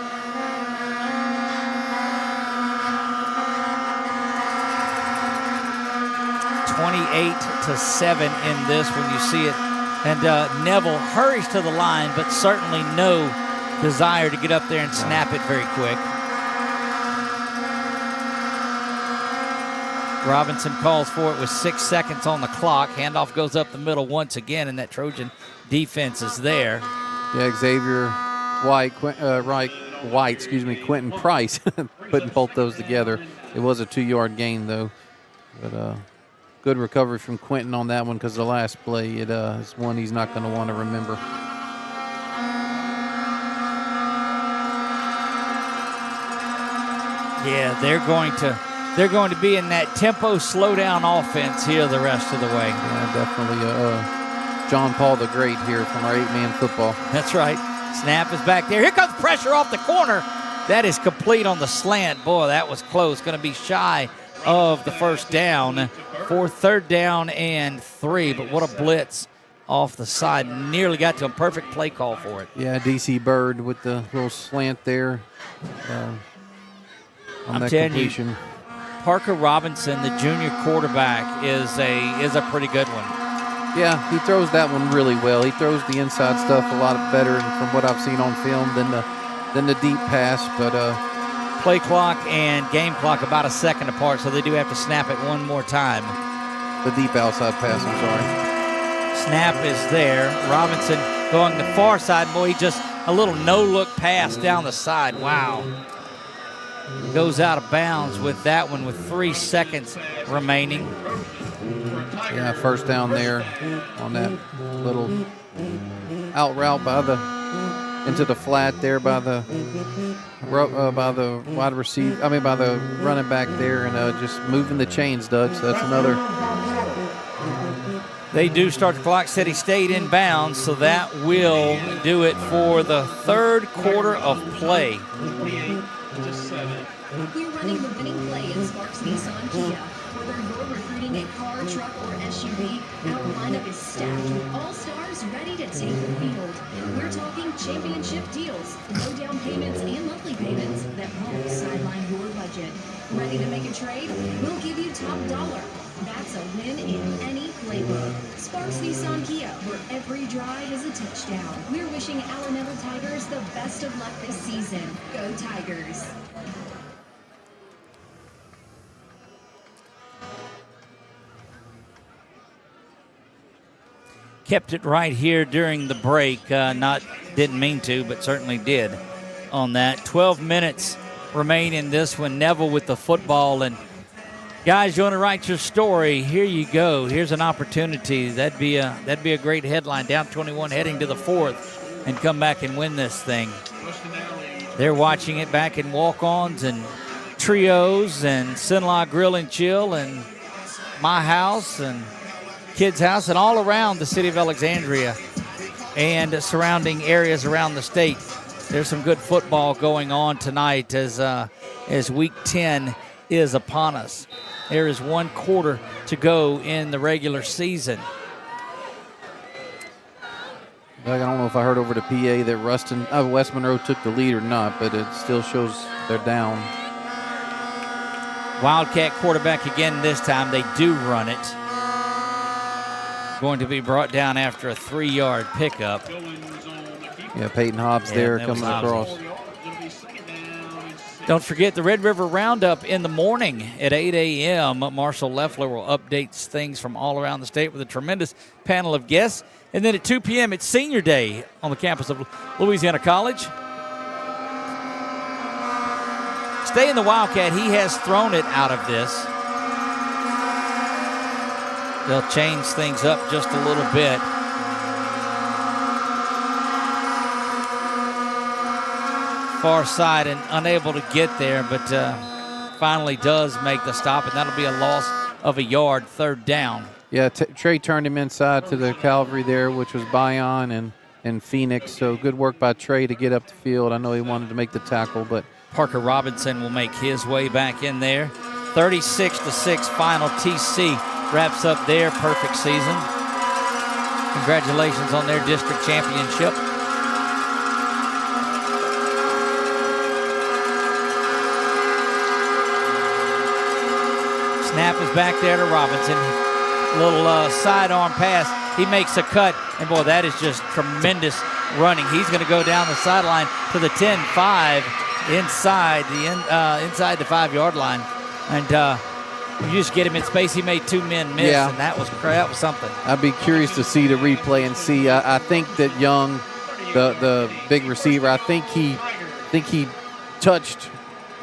S1: (28-7) in this when you see it. And Neville hurries to the line, but certainly no desire to get up there and snap it very quick. Robinson calls for it with 6 seconds on the clock. Handoff goes up the middle once again, and that Trojan defense is there.
S2: Yeah, Xavier White, Quentin Price putting both those together. It was a 2-yard gain, though. But good recovery from Quentin on that one, because the last play, it is one he's not going to want to remember.
S1: Yeah, they're going to they're going to be in that tempo slow-down offense here the rest of the way.
S2: Yeah, definitely John Paul the Great here from our 8-man football.
S1: That's right. Snap is back there. Here comes pressure off the corner. That is complete on the slant. Boy, that was close. Going to be shy of the first down for 3rd down and 3. But what a blitz off the side. Nearly got to him. Perfect play call for it.
S2: Yeah, DC Bird with the little slant there on that completion.
S1: Parker Robinson, the junior quarterback, is a pretty good one.
S2: Yeah, he throws that one really well. He throws the inside stuff a lot better from what I've seen on film than the deep pass. But
S1: play clock and game clock about a second apart, so they do have to snap it one more time.
S2: The deep outside pass, I'm sorry.
S1: Snap is there. Robinson going the far side. Boy, he just a little no-look pass down the side. Wow. Goes out of bounds with that one with 3 seconds remaining.
S2: Yeah, first down there on that little out route into the flat there by the wide receiver. By the running back there, and just moving the chains, Doug. So that's another.
S1: They do start the clock. City State inbounds, so that will do it for the 3rd quarter of play.
S13: We're running the winning play in Sparks Nissan Kia. Whether you're recruiting a car, truck, or SUV, our lineup is stacked with all-stars ready to take the field. We're talking championship deals, no down payments and monthly payments that won't sideline your budget. Ready to make a trade? We'll give you top dollar. That's a win in any playbook. Sparks Nissan Kia, where every drive is a touchdown. We're wishing our Neville Tigers the best of luck this season. Go Tigers!
S1: Kept it right here during the break. Didn't mean to, but certainly did on that. 12 minutes remain in this one. Neville with the football. And guys, you want to write your story? Here you go. Here's an opportunity. That'd be a great headline. Down 21, heading to the 4th, and come back and win this thing. They're watching it back in walk-ons and trios and Sinlaw Grill and Chill and my house and Kids House and all around the city of Alexandria and surrounding areas around the state. There's some good football going on tonight as Week 10 is upon us. There is 1 quarter to go in the regular season.
S2: Doug, I don't know if I heard over to PA that West Monroe took the lead or not, but it still shows they're down.
S1: Wildcat quarterback again this time. They do run it. Going to be brought down after a 3-yard pickup.
S2: Yeah, Peyton Hobbs there coming across.
S1: Don't forget the Red River Roundup in the morning at 8 a.m. Marshall Leffler will update things from all around the state with a tremendous panel of guests. And then at 2 p.m. it's Senior Day on the campus of Louisiana College. Stay in the Wildcat. He has thrown it out of this. They'll change things up just a little bit. Far side and unable to get there, but finally does make the stop, and that'll be a loss of a yard, 3rd down.
S2: Yeah, Trey turned him inside to the Calvary there, which was Bion and Phoenix. So good work by Trey to get up the field. I know he wanted to make the tackle, but
S1: Parker Robinson will make his way back in there. 36-6 final. TC wraps up their perfect season. Congratulations on their district championship. Snap is back there to Robinson. Little sidearm pass. He makes a cut, and boy, that is just tremendous running. He's going to go down the sideline to the 10-5 inside the 5-yard line, and you just get him in space. He made 2 men miss, and that was something.
S2: I'd be curious to see the replay and see. I think that Young, the big receiver, I think he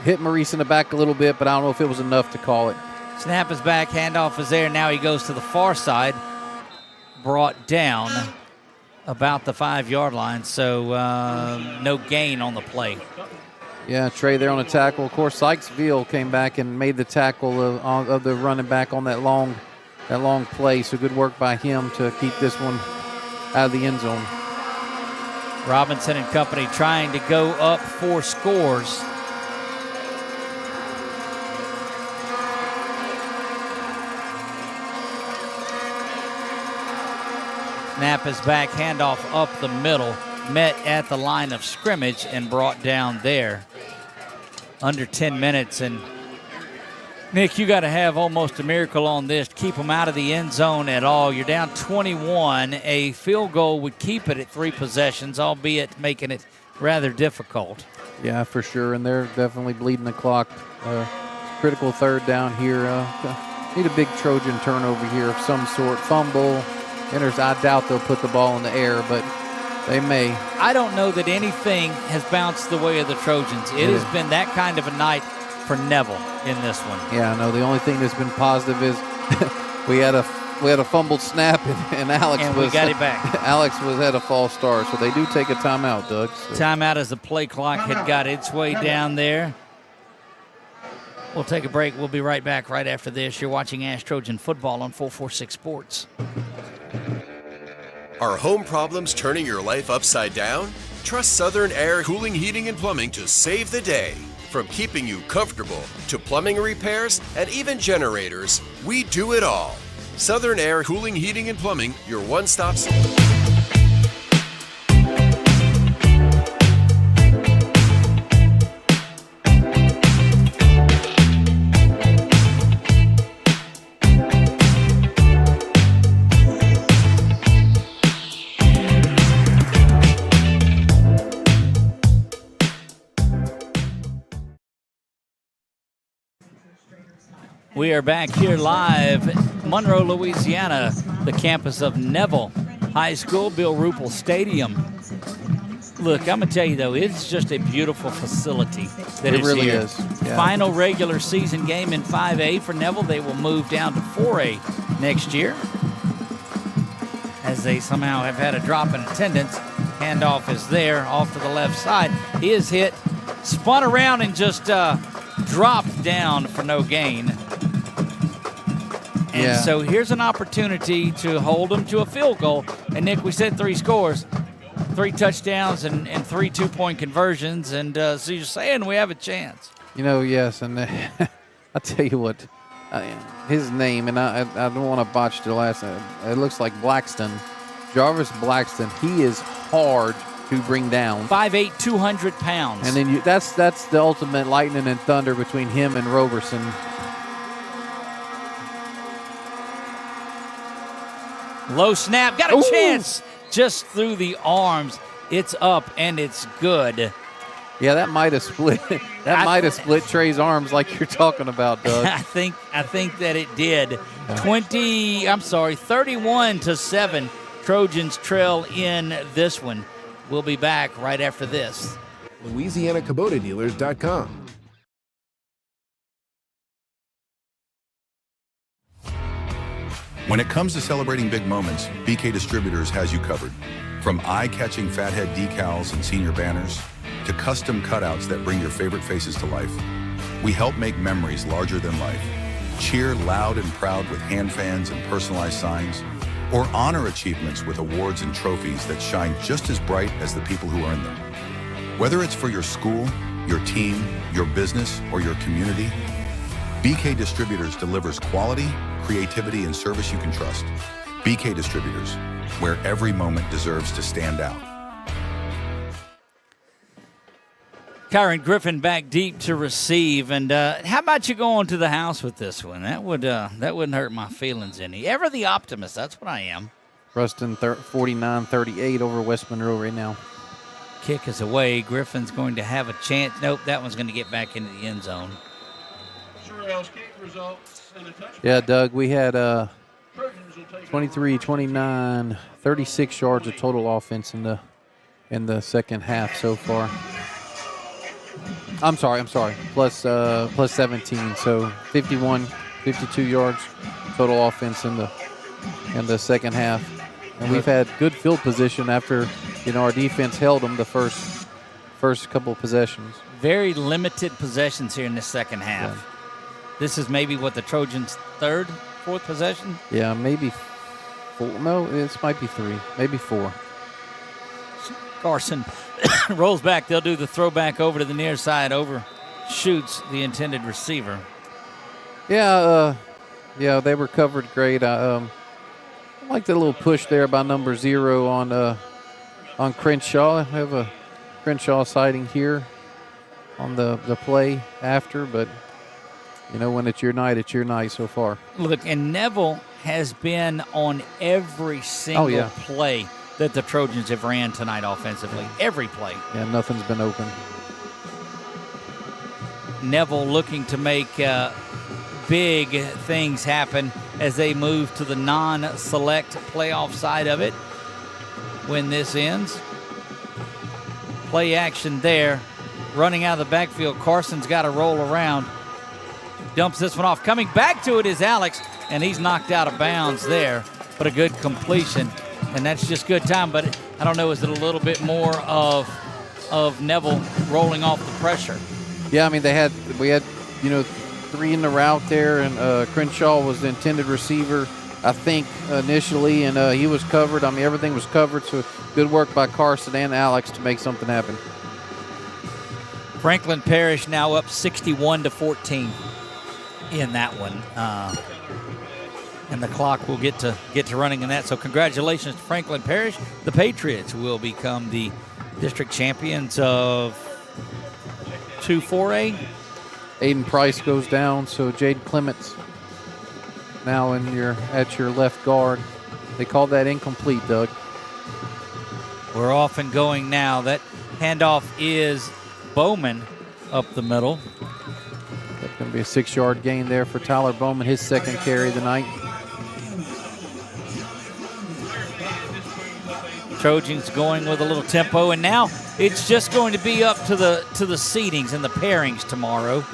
S2: hit Maurice in the back a little bit, but I don't know if it was enough to call it.
S1: Snap is back, handoff is there. Now he goes to the far side, brought down about the 5-yard line, so no gain on the play.
S2: Yeah, Trey there on the tackle. Of course, Sykesville came back and made the tackle of the running back on that long play. So good work by him to keep this one out of the end zone.
S1: Robinson and company trying to go up 4 scores. Snap is back, handoff up the middle, met at the line of scrimmage and brought down there. Under 10 minutes, and Nick, you got to have almost a miracle on this to keep them out of the end zone at all. You're down 21. A field goal would keep it at 3 possessions, albeit making it rather difficult.
S2: Yeah, for sure, and they're definitely bleeding the clock. Critical third down here. Need a big Trojan turnover here of some sort. Fumble. I doubt they'll put the ball in the air, but they may.
S1: I don't know that anything has bounced the way of the Trojans. It has been that kind of a night for Neville in this one.
S2: Yeah, no, the only thing that's been positive is we had a fumbled snap and Alex
S1: we got it back.
S2: Alex had a false start, so they do take a timeout, Doug. So.
S1: Timeout as the play clock had got its way down there. We'll take a break. We'll be right back right after this. You're watching ASH Trojan Football on 446 Sports.
S12: Are home problems turning your life upside down? Trust Southern Air Cooling, Heating, and Plumbing to save the day. From keeping you comfortable to plumbing repairs and even generators, we do it all. Southern Air Cooling, Heating, and Plumbing, your one-stop solution.
S1: We are back here live, Monroe, Louisiana, the campus of Neville High School, Bill Ruppel Stadium. Look, I'm going to tell you, though, it's just a beautiful facility that is
S2: really
S1: here.
S2: Is. Yeah.
S1: Final regular season game in 5A for Neville. They will move down to 4A next year, as they somehow have had a drop in attendance. Handoff is there off to the left side. He is hit, spun around, and just dropped down for no gain. And so here's an opportunity to hold them to a field goal. And, Nick, we said 3 scores, 3 touchdowns and 3 two-point conversions. And so you're saying we have a chance.
S2: You know, yes. And I'll tell you what, his name, and I don't want to botch the last name. It looks like Blackston. Jarvis Blackston. He is hard to bring down.
S1: 5'8", 200 pounds.
S2: And then that's the ultimate lightning and thunder between him and Roberson.
S1: Low snap, got a chance just through the arms. It's up and it's good.
S2: Yeah, that might have split. Might have split Trey's arms like you're talking about, Doug.
S1: I think that it did. 31-7. Trojans trail in this one. We'll be back right after this.
S10: LouisianaKubotaDealers.com.
S8: When it comes to celebrating big moments, BK Distributors has you covered. From eye-catching fathead decals and senior banners to custom cutouts that bring your favorite faces to life, we help make memories larger than life. Cheer loud and proud with hand fans and personalized signs, or honor achievements with awards and trophies that shine just as bright as the people who earn them. Whether it's for your school, your team, your business, or your community, BK Distributors delivers quality, creativity, and service you can trust. BK Distributors, where every moment deserves to stand out.
S1: Kyron Griffin back deep to receive, and how about you going to the house with this one? That wouldn't hurt my feelings any. Ever the optimist, that's what I am.
S2: Ruston 49-38 over West Monroe right now.
S1: Kick is away. Griffin's going to have a chance. Nope, that one's going to get back into the end zone.
S2: Yeah, Doug, we had 23, 29, 36 yards of total offense in the second half so far. I'm sorry. Plus 17, so 51, 52 yards total offense in the second half. And we've had good field position after, our defense held them the first couple of possessions.
S1: very limited possessions here in the second half.
S2: Yeah.
S1: This is maybe what the Trojans' fourth possession?
S2: Yeah, maybe 4. No, this might be 3, maybe 4.
S1: Carson rolls back. They'll do the throwback over to the near side, overshoots the intended receiver.
S2: Yeah, they were covered great. I like the little push there by number 0 on Crenshaw. I have a Crenshaw sighting here on the play after, but when it's your night so far.
S1: Look, and Neville has been on every single play that the Trojans have ran tonight offensively. Every play.
S2: Yeah, nothing's been open.
S1: Neville looking to make big things happen as they move to the non-select playoff side of it when this ends. Play action there. Running out of the backfield. Carson's got to roll around. Dumps this one off. Coming back to it is Alex, and he's knocked out of bounds there. But a good completion, and that's just good time. But I don't know, is it a little bit more of Neville rolling off the pressure?
S2: Yeah, I mean, we had 3 in the route there, and Crenshaw was the intended receiver, I think, initially, and he was covered. I mean, everything was covered, so good work by Carson and Alex to make something happen.
S1: Franklin Parish now up 61-14 in that one, and the clock will get to running in that. So congratulations to Franklin Parish. The Patriots will become the district champions of 2-4A.
S2: Aiden Price goes down, so Jade Clements now at your left guard. They called that incomplete, Doug.
S1: We're off and going now. That handoff is Bowman up the middle.
S2: That's going to be a 6-yard gain there for Tyler Bowman, his second carry of the night.
S1: Trojans going with a little tempo, and now it's just going to be up to the seedings and the pairings tomorrow.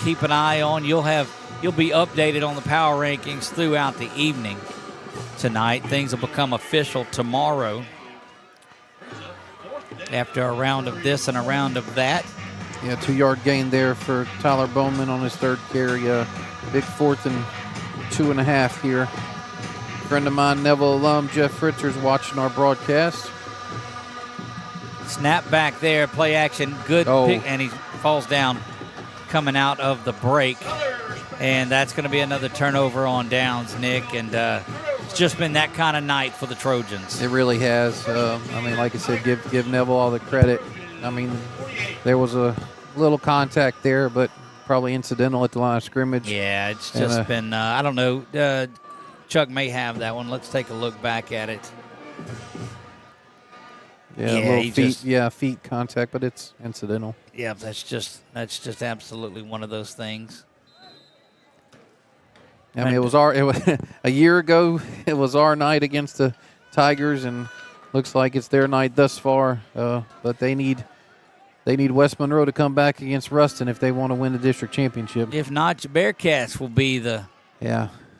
S1: Keep an eye on. You'll be updated on the power rankings throughout the evening tonight. Things will become official tomorrow after a round of this and a round of that.
S2: Yeah, 2-yard gain there for Tyler Bowman on his third carry. Big 4th and 2.5 here. Friend of mine, Neville alum Jeff Fritzer's watching our broadcast.
S1: Snap back there, play action, good pick, and he falls down coming out of the break. And that's going to be another turnover on downs, Nick. And it's just been that kind of night for the Trojans.
S2: It really has. I mean, like I said, give Neville all the credit. I mean, there was a little contact there, but probably incidental at the line of scrimmage.
S1: Yeah, it's just been, I don't know. Chuck may have that one. Let's take a look back at it.
S2: Yeah, a little feet contact, but it's incidental.
S1: Yeah, that's just absolutely one of those things.
S2: I mean, it was a year ago. It was our night against the Tigers, and looks like it's their night thus far. But they need West Monroe to come back against Ruston if they want to win the district championship.
S1: If not, your Bearcats will be the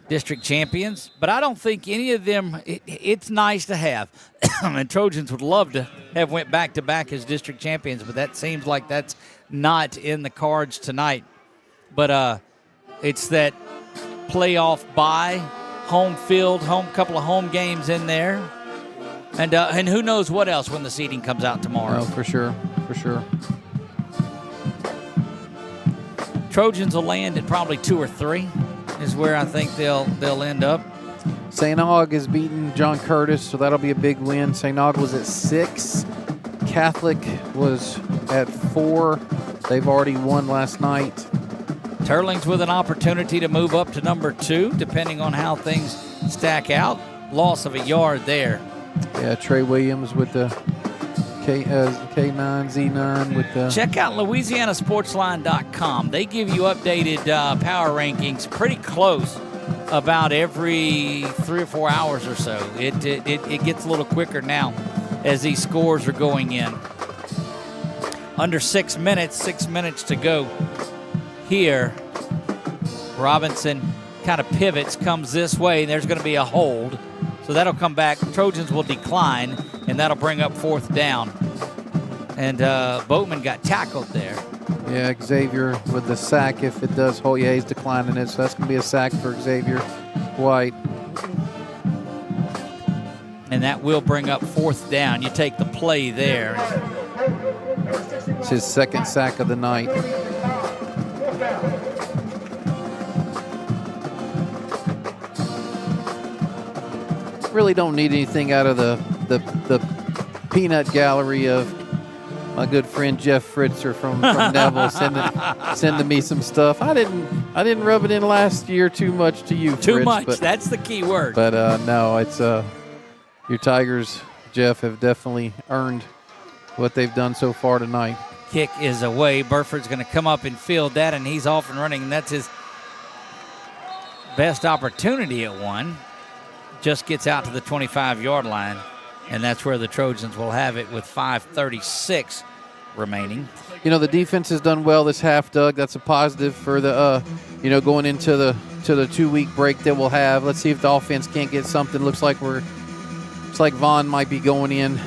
S1: district champions. But I don't think any of them. It's nice to have, and Trojans would love to have went back to back as district champions. But that seems like that's not in the cards tonight. But it's that playoff bye, home field, couple of home games in there, and who knows what else when the seeding comes out tomorrow.
S2: Oh, for sure.
S1: Trojans will land at probably 2 or 3 is where I think they'll end up.
S2: St. Aug has beaten John Curtis, so that'll be a big win. St. Aug was at 6. Catholic was at 4. They've already won last night.
S1: Turlings with an opportunity to move up to number 2, depending on how things stack out. Loss of a yard there.
S2: Yeah, Trey Williams with the K9, Z9 with the...
S1: Check out LouisianaSportsLine.com. They give you updated power rankings pretty close about every 3 or 4 hours or so. It gets a little quicker now as these scores are going in. Under 6 minutes to go here. Robinson kind of pivots, comes this way, and there's going to be a hold. So that'll come back. Trojans will decline, and that'll bring up 4th down. And Boatman got tackled there.
S2: Yeah, Xavier with the sack if it does hold. Yeah, he's declining it, so that's going to be a sack for Xavier White.
S1: And that will bring up 4th down. You take the play there.
S2: It's his 2nd sack of the night. Really don't need anything out of the peanut gallery of my good friend Jeff Fritzer from Neville sending me some stuff. I didn't rub it in last year too much to you,
S1: Too
S2: Fritz,
S1: much.
S2: but,
S1: That's the key word.
S2: But no, it's your Tigers, Jeff, have definitely earned what they've done so far tonight.
S1: Kick is away. Burford's going to come up and field that, and he's off and running, and that's his best opportunity at one. Just gets out to the 25-yard line, and that's where the Trojans will have it with 5:36 remaining.
S2: You know, the defense has done well this half, Doug. That's a positive for the, going into the 2-week break that we'll have. Let's see if the offense can't get something. Looks like Vaughn might be going in.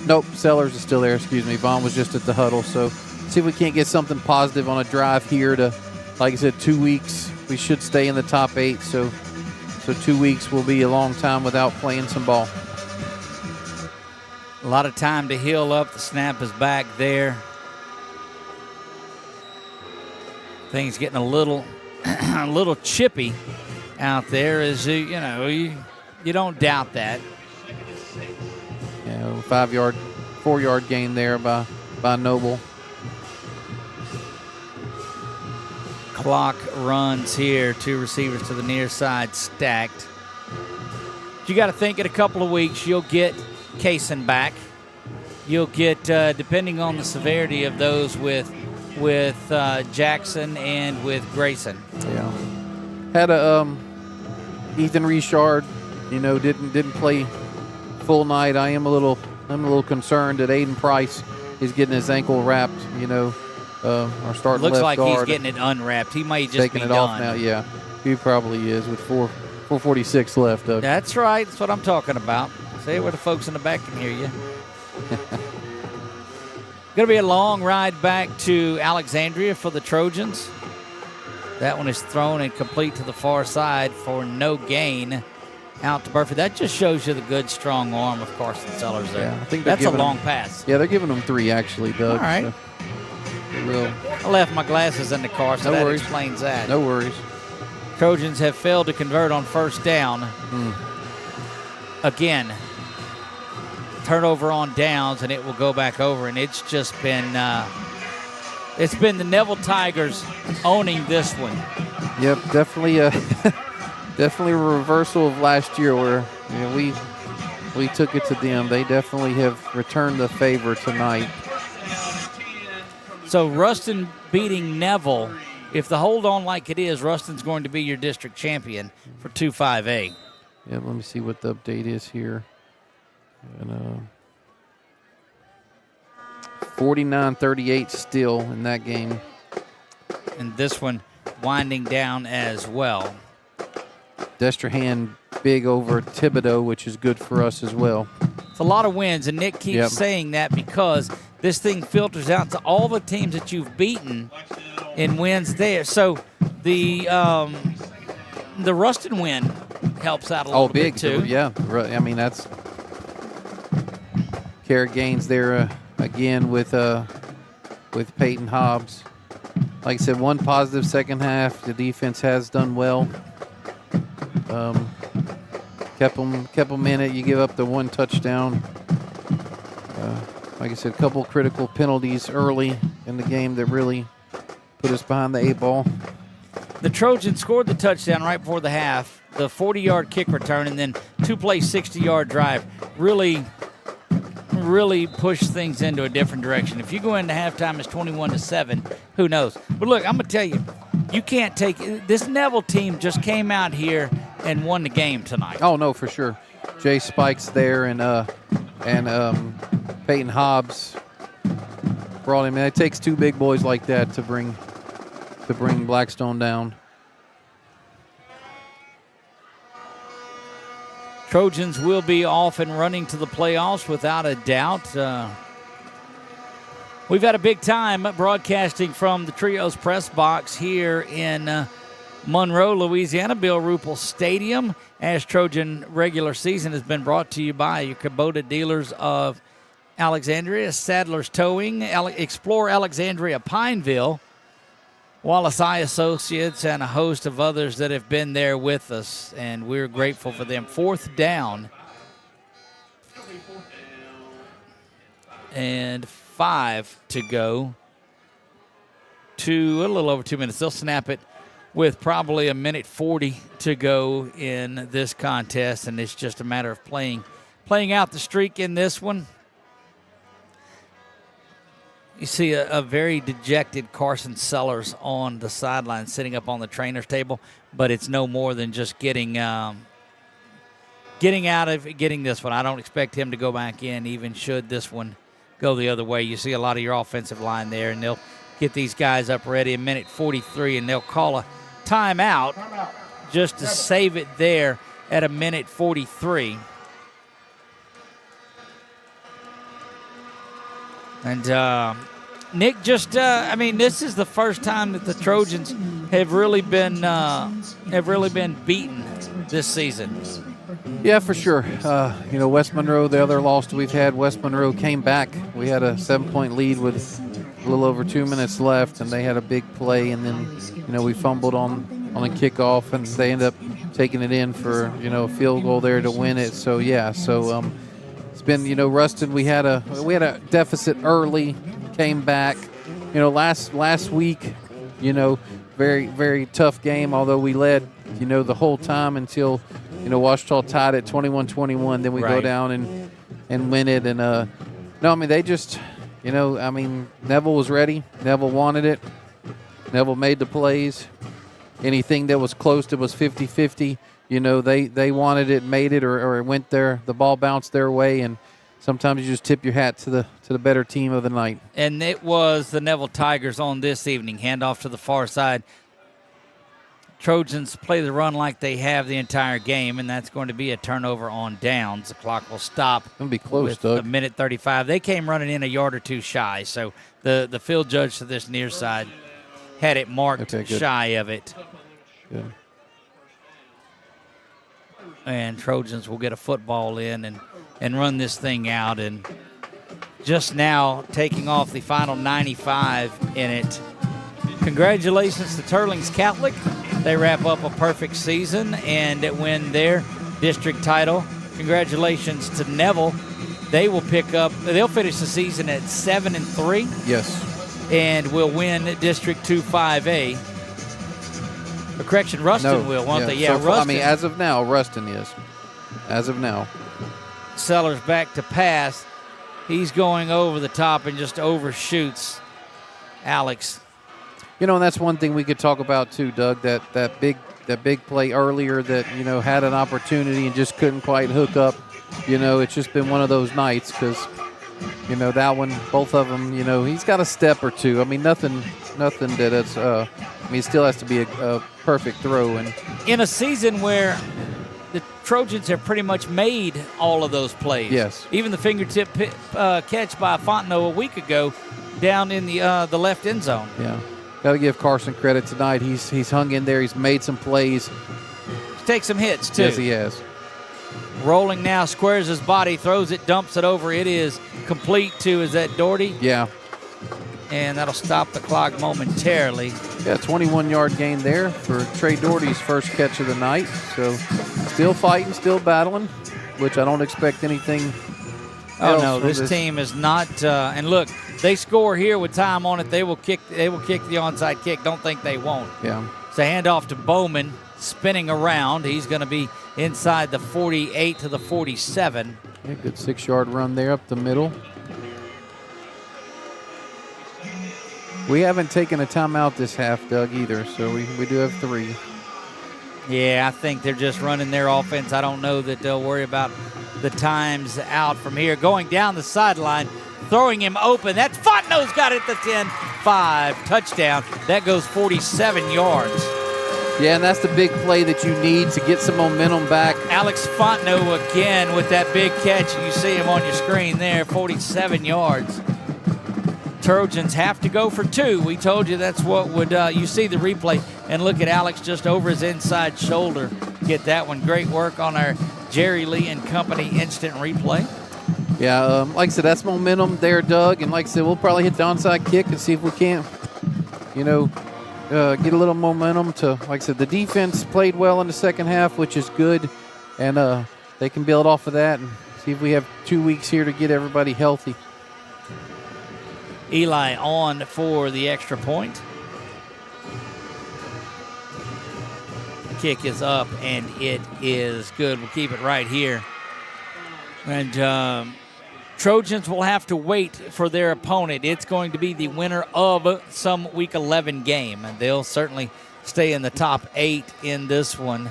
S2: Nope, Sellers is still there. Excuse me. Vaughn was just at the huddle. So see if we can't get something positive on a drive here to, like I said, 2 weeks. We should stay in the top 8. So 2 weeks will be a long time without playing some ball.
S1: A lot of time to heal up. The snap is back there. Things getting a little chippy out there. As you don't doubt that.
S2: Yeah, 4-yard gain there by Noble.
S1: Clock runs here. 2 receivers to the near side stacked. You got to think in a couple of weeks you'll get Kaysen back. You'll get, depending on the severity of those, with Jackson and with Grayson.
S2: Yeah, had a Ethan Richard, didn't play full night. I'm a little concerned that Aiden Price is getting his ankle wrapped. Our starting
S1: looks
S2: left
S1: like
S2: guard.
S1: He's getting it unwrapped. He might just
S2: taking
S1: be
S2: it
S1: done.
S2: off now. Yeah, he probably is with 4:46 left. Doug.
S1: That's right. That's what I'm talking about. Say where the folks in the back can hear you. Going to be a long ride back to Alexandria for the Trojans. That one is thrown and complete to the far side for no gain. Out to Burford. That just shows you the good, strong arm of Carson Sellers there.
S2: Yeah, I think
S1: that's a long pass.
S2: Yeah, they're giving them 3 actually, Doug.
S1: All right.
S2: So
S1: I left my glasses in the car, so that explains that.
S2: No worries.
S1: Trojans have failed to convert on 1st down. Again, turnover on downs, and it will go back over. And it's just been the Neville Tigers owning this one.
S2: Yep, definitely a reversal of last year where we took it to them. They definitely have returned the favor tonight.
S1: So Ruston beating Neville. If the hold on like it is, Ruston's going to be your district champion for 2-5A.
S2: Yeah, let me see what the update is here. And 49-38 still in that game.
S1: And this one winding down as well.
S2: Destrehan big over Thibodeau, which is good for us as well.
S1: It's a lot of wins, and Nick keeps saying that because this thing filters out to all the teams that you've beaten in wins there. So the Ruston win helps out a little bit too.
S2: Yeah. I mean, that's Carrot Gaines there again with Peyton Hobbs. Like I said, one positive second half. The defense has done well. Kept them in it. You give up the 1 touchdown. Like I said, a couple critical penalties early in the game that really put us behind the 8 ball.
S1: The Trojans scored the touchdown right before the half, the 40-yard kick return, and then 2-play 60-yard drive really pushed things into a different direction. If you go into halftime, it's 21-7. Who knows? But look, I'm going to tell you, you can't take – this Neville team just came out here and won the game tonight.
S2: Oh, no, for sure. Jay Spikes there and Peyton Hobbs brought him in. It takes 2 big boys like that to bring Blackstone down.
S1: Trojans will be off and running to the playoffs without a doubt. We've had a big time broadcasting from the Trios press box here in Monroe, Louisiana, Bill Ruppel Stadium. ASH Trojan regular season has been brought to you by your Kubota dealers of Alexandria, Sadler's Towing, Explore Alexandria, Pineville, Wallace Eye Associates, and a host of others that have been there with us, and we're grateful for them. 4th down and 5 to go. A little over 2 minutes. They'll snap it with probably a minute 40 to go in this contest, and it's just a matter of playing out the streak in this one. You see a very dejected Carson Sellers on the sideline sitting up on the trainer's table, but it's no more than just getting this one. I don't expect him to go back in, even should this one go the other way. You see a lot of your offensive line there, and they'll get these guys up ready. A minute 43, and they'll call a timeout just to save it there at a minute 43. And Nick, this is the first time that the Trojans have really been beaten this season.
S2: Yeah, for sure. West Monroe, the other loss that we've had, West Monroe came back. We had a 7-point lead with a little over 2 minutes left, and they had a big play, and then, we fumbled on a kickoff, and they ended up taking it in for, a field goal there to win it. So, it's been, Ruston, we had a deficit early, came back. Last week, very, very tough game, although we led, the whole time until, Ouachita tied at 21-21. Then we go down and win it. And, they just, Neville was ready. Neville wanted it. Neville made the plays. Anything that was close to was 50-50. They wanted it, made it, or it went there. The ball bounced their way, and sometimes you just tip your hat to the better team of the night.
S1: And it was the Neville Tigers on this evening. Handoff to the far side. Trojans play the run like they have the entire game, and that's going to be a turnover on downs. The clock will stop.
S2: It'll be close,
S1: with
S2: Doug.
S1: a minute 35. They came running in a yard or two shy, so the field judge to this near side had it marked shy of it.
S2: Good.
S1: And Trojans will get a football in and run this thing out. And just now taking off the final 95 in it. Congratulations to Turlings Catholic. They wrap up a perfect season and win their district title. Congratulations to Neville. They'll finish the season at 7-3.
S2: Yes.
S1: And will win District 2 5A. Correction, Ruston will, won't they? Yeah,
S2: so
S1: Ruston.
S2: as of now, Ruston is. As of now.
S1: Sellers back to pass. He's going over the top and just overshoots Alex.
S2: And that's one thing we could talk about too, Doug, that big play earlier that, had an opportunity and just couldn't quite hook up. It's just been one of those nights because, that one, both of them, he's got a step or two. Nothing that it's, it still has to be a perfect throw. And
S1: in a season where the Trojans have pretty much made all of those plays.
S2: Yes.
S1: Even the fingertip catch by Fontenot a week ago down in the left end zone.
S2: Yeah. Got to give Carson credit tonight. He's hung in there. He's made some plays.
S1: He's taken some hits, too.
S2: Yes, he has.
S1: Rolling now, squares his body, throws it, dumps it over. It is complete to, is that Doherty?
S2: Yeah.
S1: And that'll stop the clock momentarily.
S2: Yeah, 21-yard gain there for Trey Doherty's first catch of the night. So still fighting, still battling, which I don't expect anything else.
S1: No, this team is not. And look, they score here with time on it. They will kick the onside kick. Don't think they won't.
S2: Yeah.
S1: It's a handoff to Bowman, spinning around. He's going to be inside the 48 to the 47.
S2: Yeah, good 6-yard run there up the middle. We haven't taken a timeout this half, Doug, either, so we do have 3.
S1: Yeah, I think they're just running their offense. I don't know that they'll worry about the times out from here. Going down the sideline, throwing him open. That's Fontenot's got it at the 10-5. Touchdown. That goes 47 yards.
S2: Yeah, and that's the big play that you need to get some momentum back.
S1: Alex Fontenot again with that big catch. You see him on your screen there, 47 yards. Trojans have to go for 2. We told you that's what would, you see the replay, and look at Alex just over his inside shoulder. Get that one. Great work on our Jerry Lee and Company instant replay.
S2: Yeah, like I said, that's momentum there, Doug. And like I said, we'll probably hit the onside kick and see if we can't, get a little momentum to, like I said, the defense played well in the second half, which is good. And they can build off of that and see if we have 2 weeks here to get everybody healthy.
S1: Eli on for the extra point. Kick is up, and it is good. We'll keep it right here. And Trojans will have to wait for their opponent. It's going to be the winner of some Week 11 game, and they'll certainly stay in the top 8 in this one.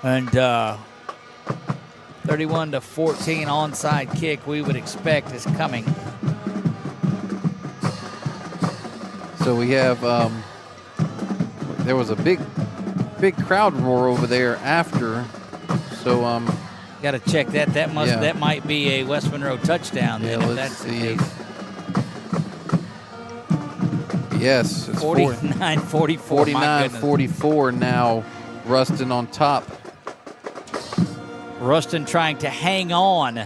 S1: And 31-14 onside kick we would expect is coming.
S2: So we have, there was a big crowd roar over there after. So,
S1: got to check that. That might be a West Monroe touchdown.
S2: Yeah,
S1: then,
S2: let's
S1: if that's the
S2: see.
S1: Case.
S2: Yes, it's
S1: 49-44.
S2: 49-44 now. Ruston on top.
S1: Ruston trying to hang on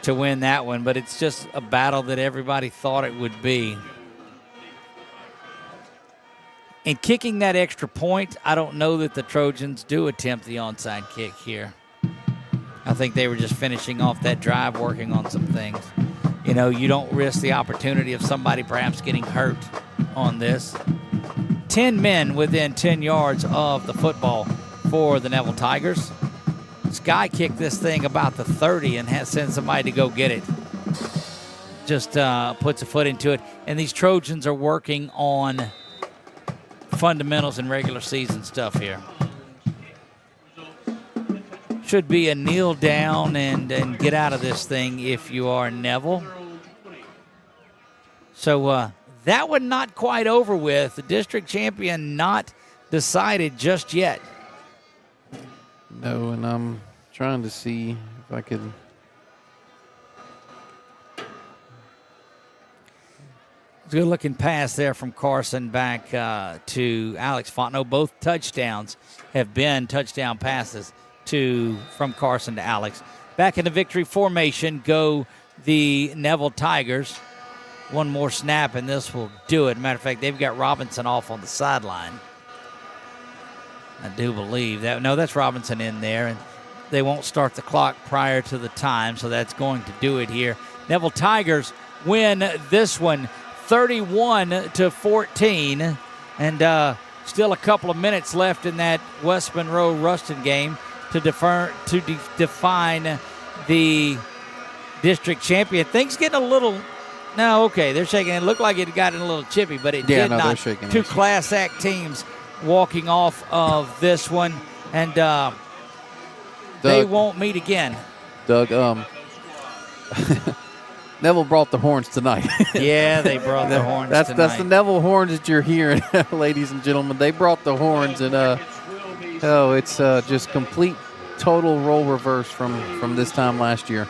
S1: to win that one, but it's just a battle that everybody thought it would be. And kicking that extra point, I don't know that the Trojans do attempt the onside kick here. I think they were just finishing off that drive, working on some things. You don't risk the opportunity of somebody perhaps getting hurt on this. 10 men within 10 yards of the football for the Neville Tigers. Sky kicked this thing about the 30 and has sent somebody to go get it. Just puts a foot into it. And these Trojans are working on fundamentals and regular season stuff here. Should be a kneel down and get out of this thing if you are Neville. So that one not quite over with. The district champion not decided just yet.
S2: No, and I'm trying to see if I could.
S1: Good looking pass there from Carson back to Alex Fontenot. Both touchdowns have been touchdown passes from Carson to Alex. Back in the victory formation go the Neville Tigers. One more snap and this will do it. Matter of fact, they've got Robinson off on the sideline. I do believe that. No, that's Robinson in there, and they won't start the clock prior to the time, so that's going to do it here. Neville Tigers win this one 31-14, and still a couple of minutes left in that West Monroe Ruston game to define the district champion. Things getting a little. No, okay, they're shaking. It looked like it got a little chippy, but it did not. Two Class Act teams walking off of this one, and they won't meet again.
S2: Doug, Neville brought the horns tonight.
S1: Yeah, they brought the horns tonight.
S2: That's the Neville horns that you're hearing, ladies and gentlemen. They brought the horns, and it's just complete, total role reverse from this time last year.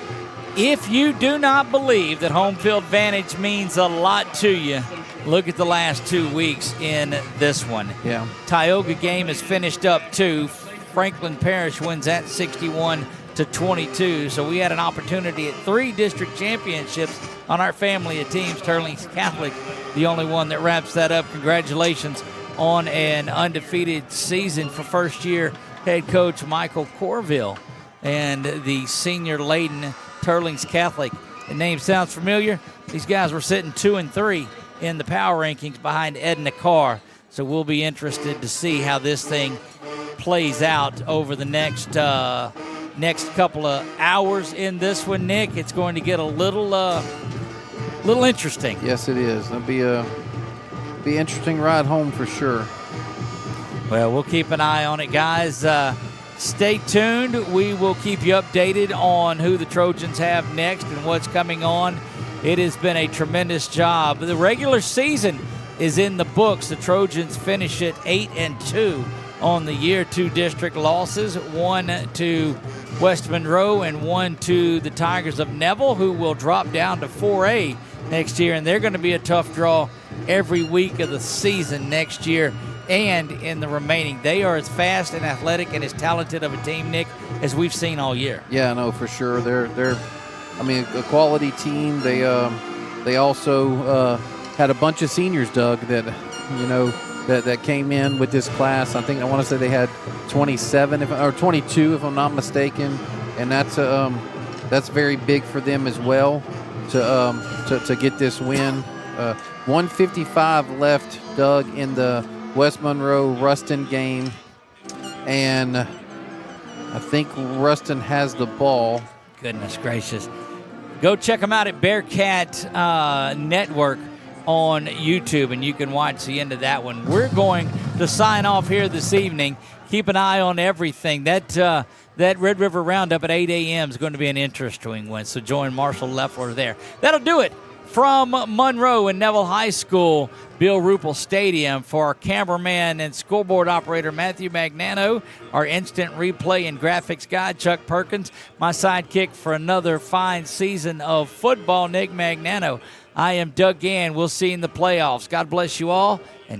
S1: If you do not believe that home field advantage means a lot to you, look at the last 2 weeks in this one.
S2: Yeah.
S1: Tioga game is finished up 2. Franklin Parish wins at 61-22. So we had an opportunity at 3 district championships on our family of teams. Turling's Catholic, the only one that wraps that up. Congratulations on an undefeated season for first-year head coach Michael Corville and the senior laden Turling's Catholic. The name sounds familiar. These guys were sitting 2-3 in the power rankings behind Edna Carr. So we'll be interested to see how this thing plays out over the next couple of hours in this one, Nick. It's going to get a little interesting.
S2: Yes, it is. It'll be an interesting ride home for sure.
S1: Well, we'll keep an eye on it, guys. Stay tuned. We will keep you updated on who the Trojans have next and what's coming on. It has been a tremendous job. The regular season is in the books. The Trojans finish at 8-2 on the year. 2 district losses, 1 to West Monroe and 1 to the Tigers of Neville, who will drop down to 4A next year, and they're going to be a tough draw every week of the season next year and in the remaining. They are as fast and athletic and as talented of a team, Nick, as we've seen all year.
S2: Yeah, no, for sure. They're I mean, a quality team. They also had a bunch of seniors, Doug, that that came in with this class. I want to say they had 27 or 22, if I'm not mistaken, and that's very big for them as well to get this win. 155 left, Doug, in the West Monroe Ruston game, and I think Ruston has the ball.
S1: Goodness gracious. Go check them out at Bearcat Network on YouTube, and you can watch the end of that one. We're going to sign off here this evening. Keep an eye on everything. That Red River Roundup at 8 a.m. is going to be an interesting one, so join Marshall Leffler there. That'll do it from Monroe and Neville High School, Bill Ruppel Stadium. For our cameraman and scoreboard operator, Matthew Magnano, our instant replay and graphics guy, Chuck Perkins, my sidekick for another fine season of football, Nick Magnano. I am Doug Gann. We'll see you in the playoffs. God bless you all, and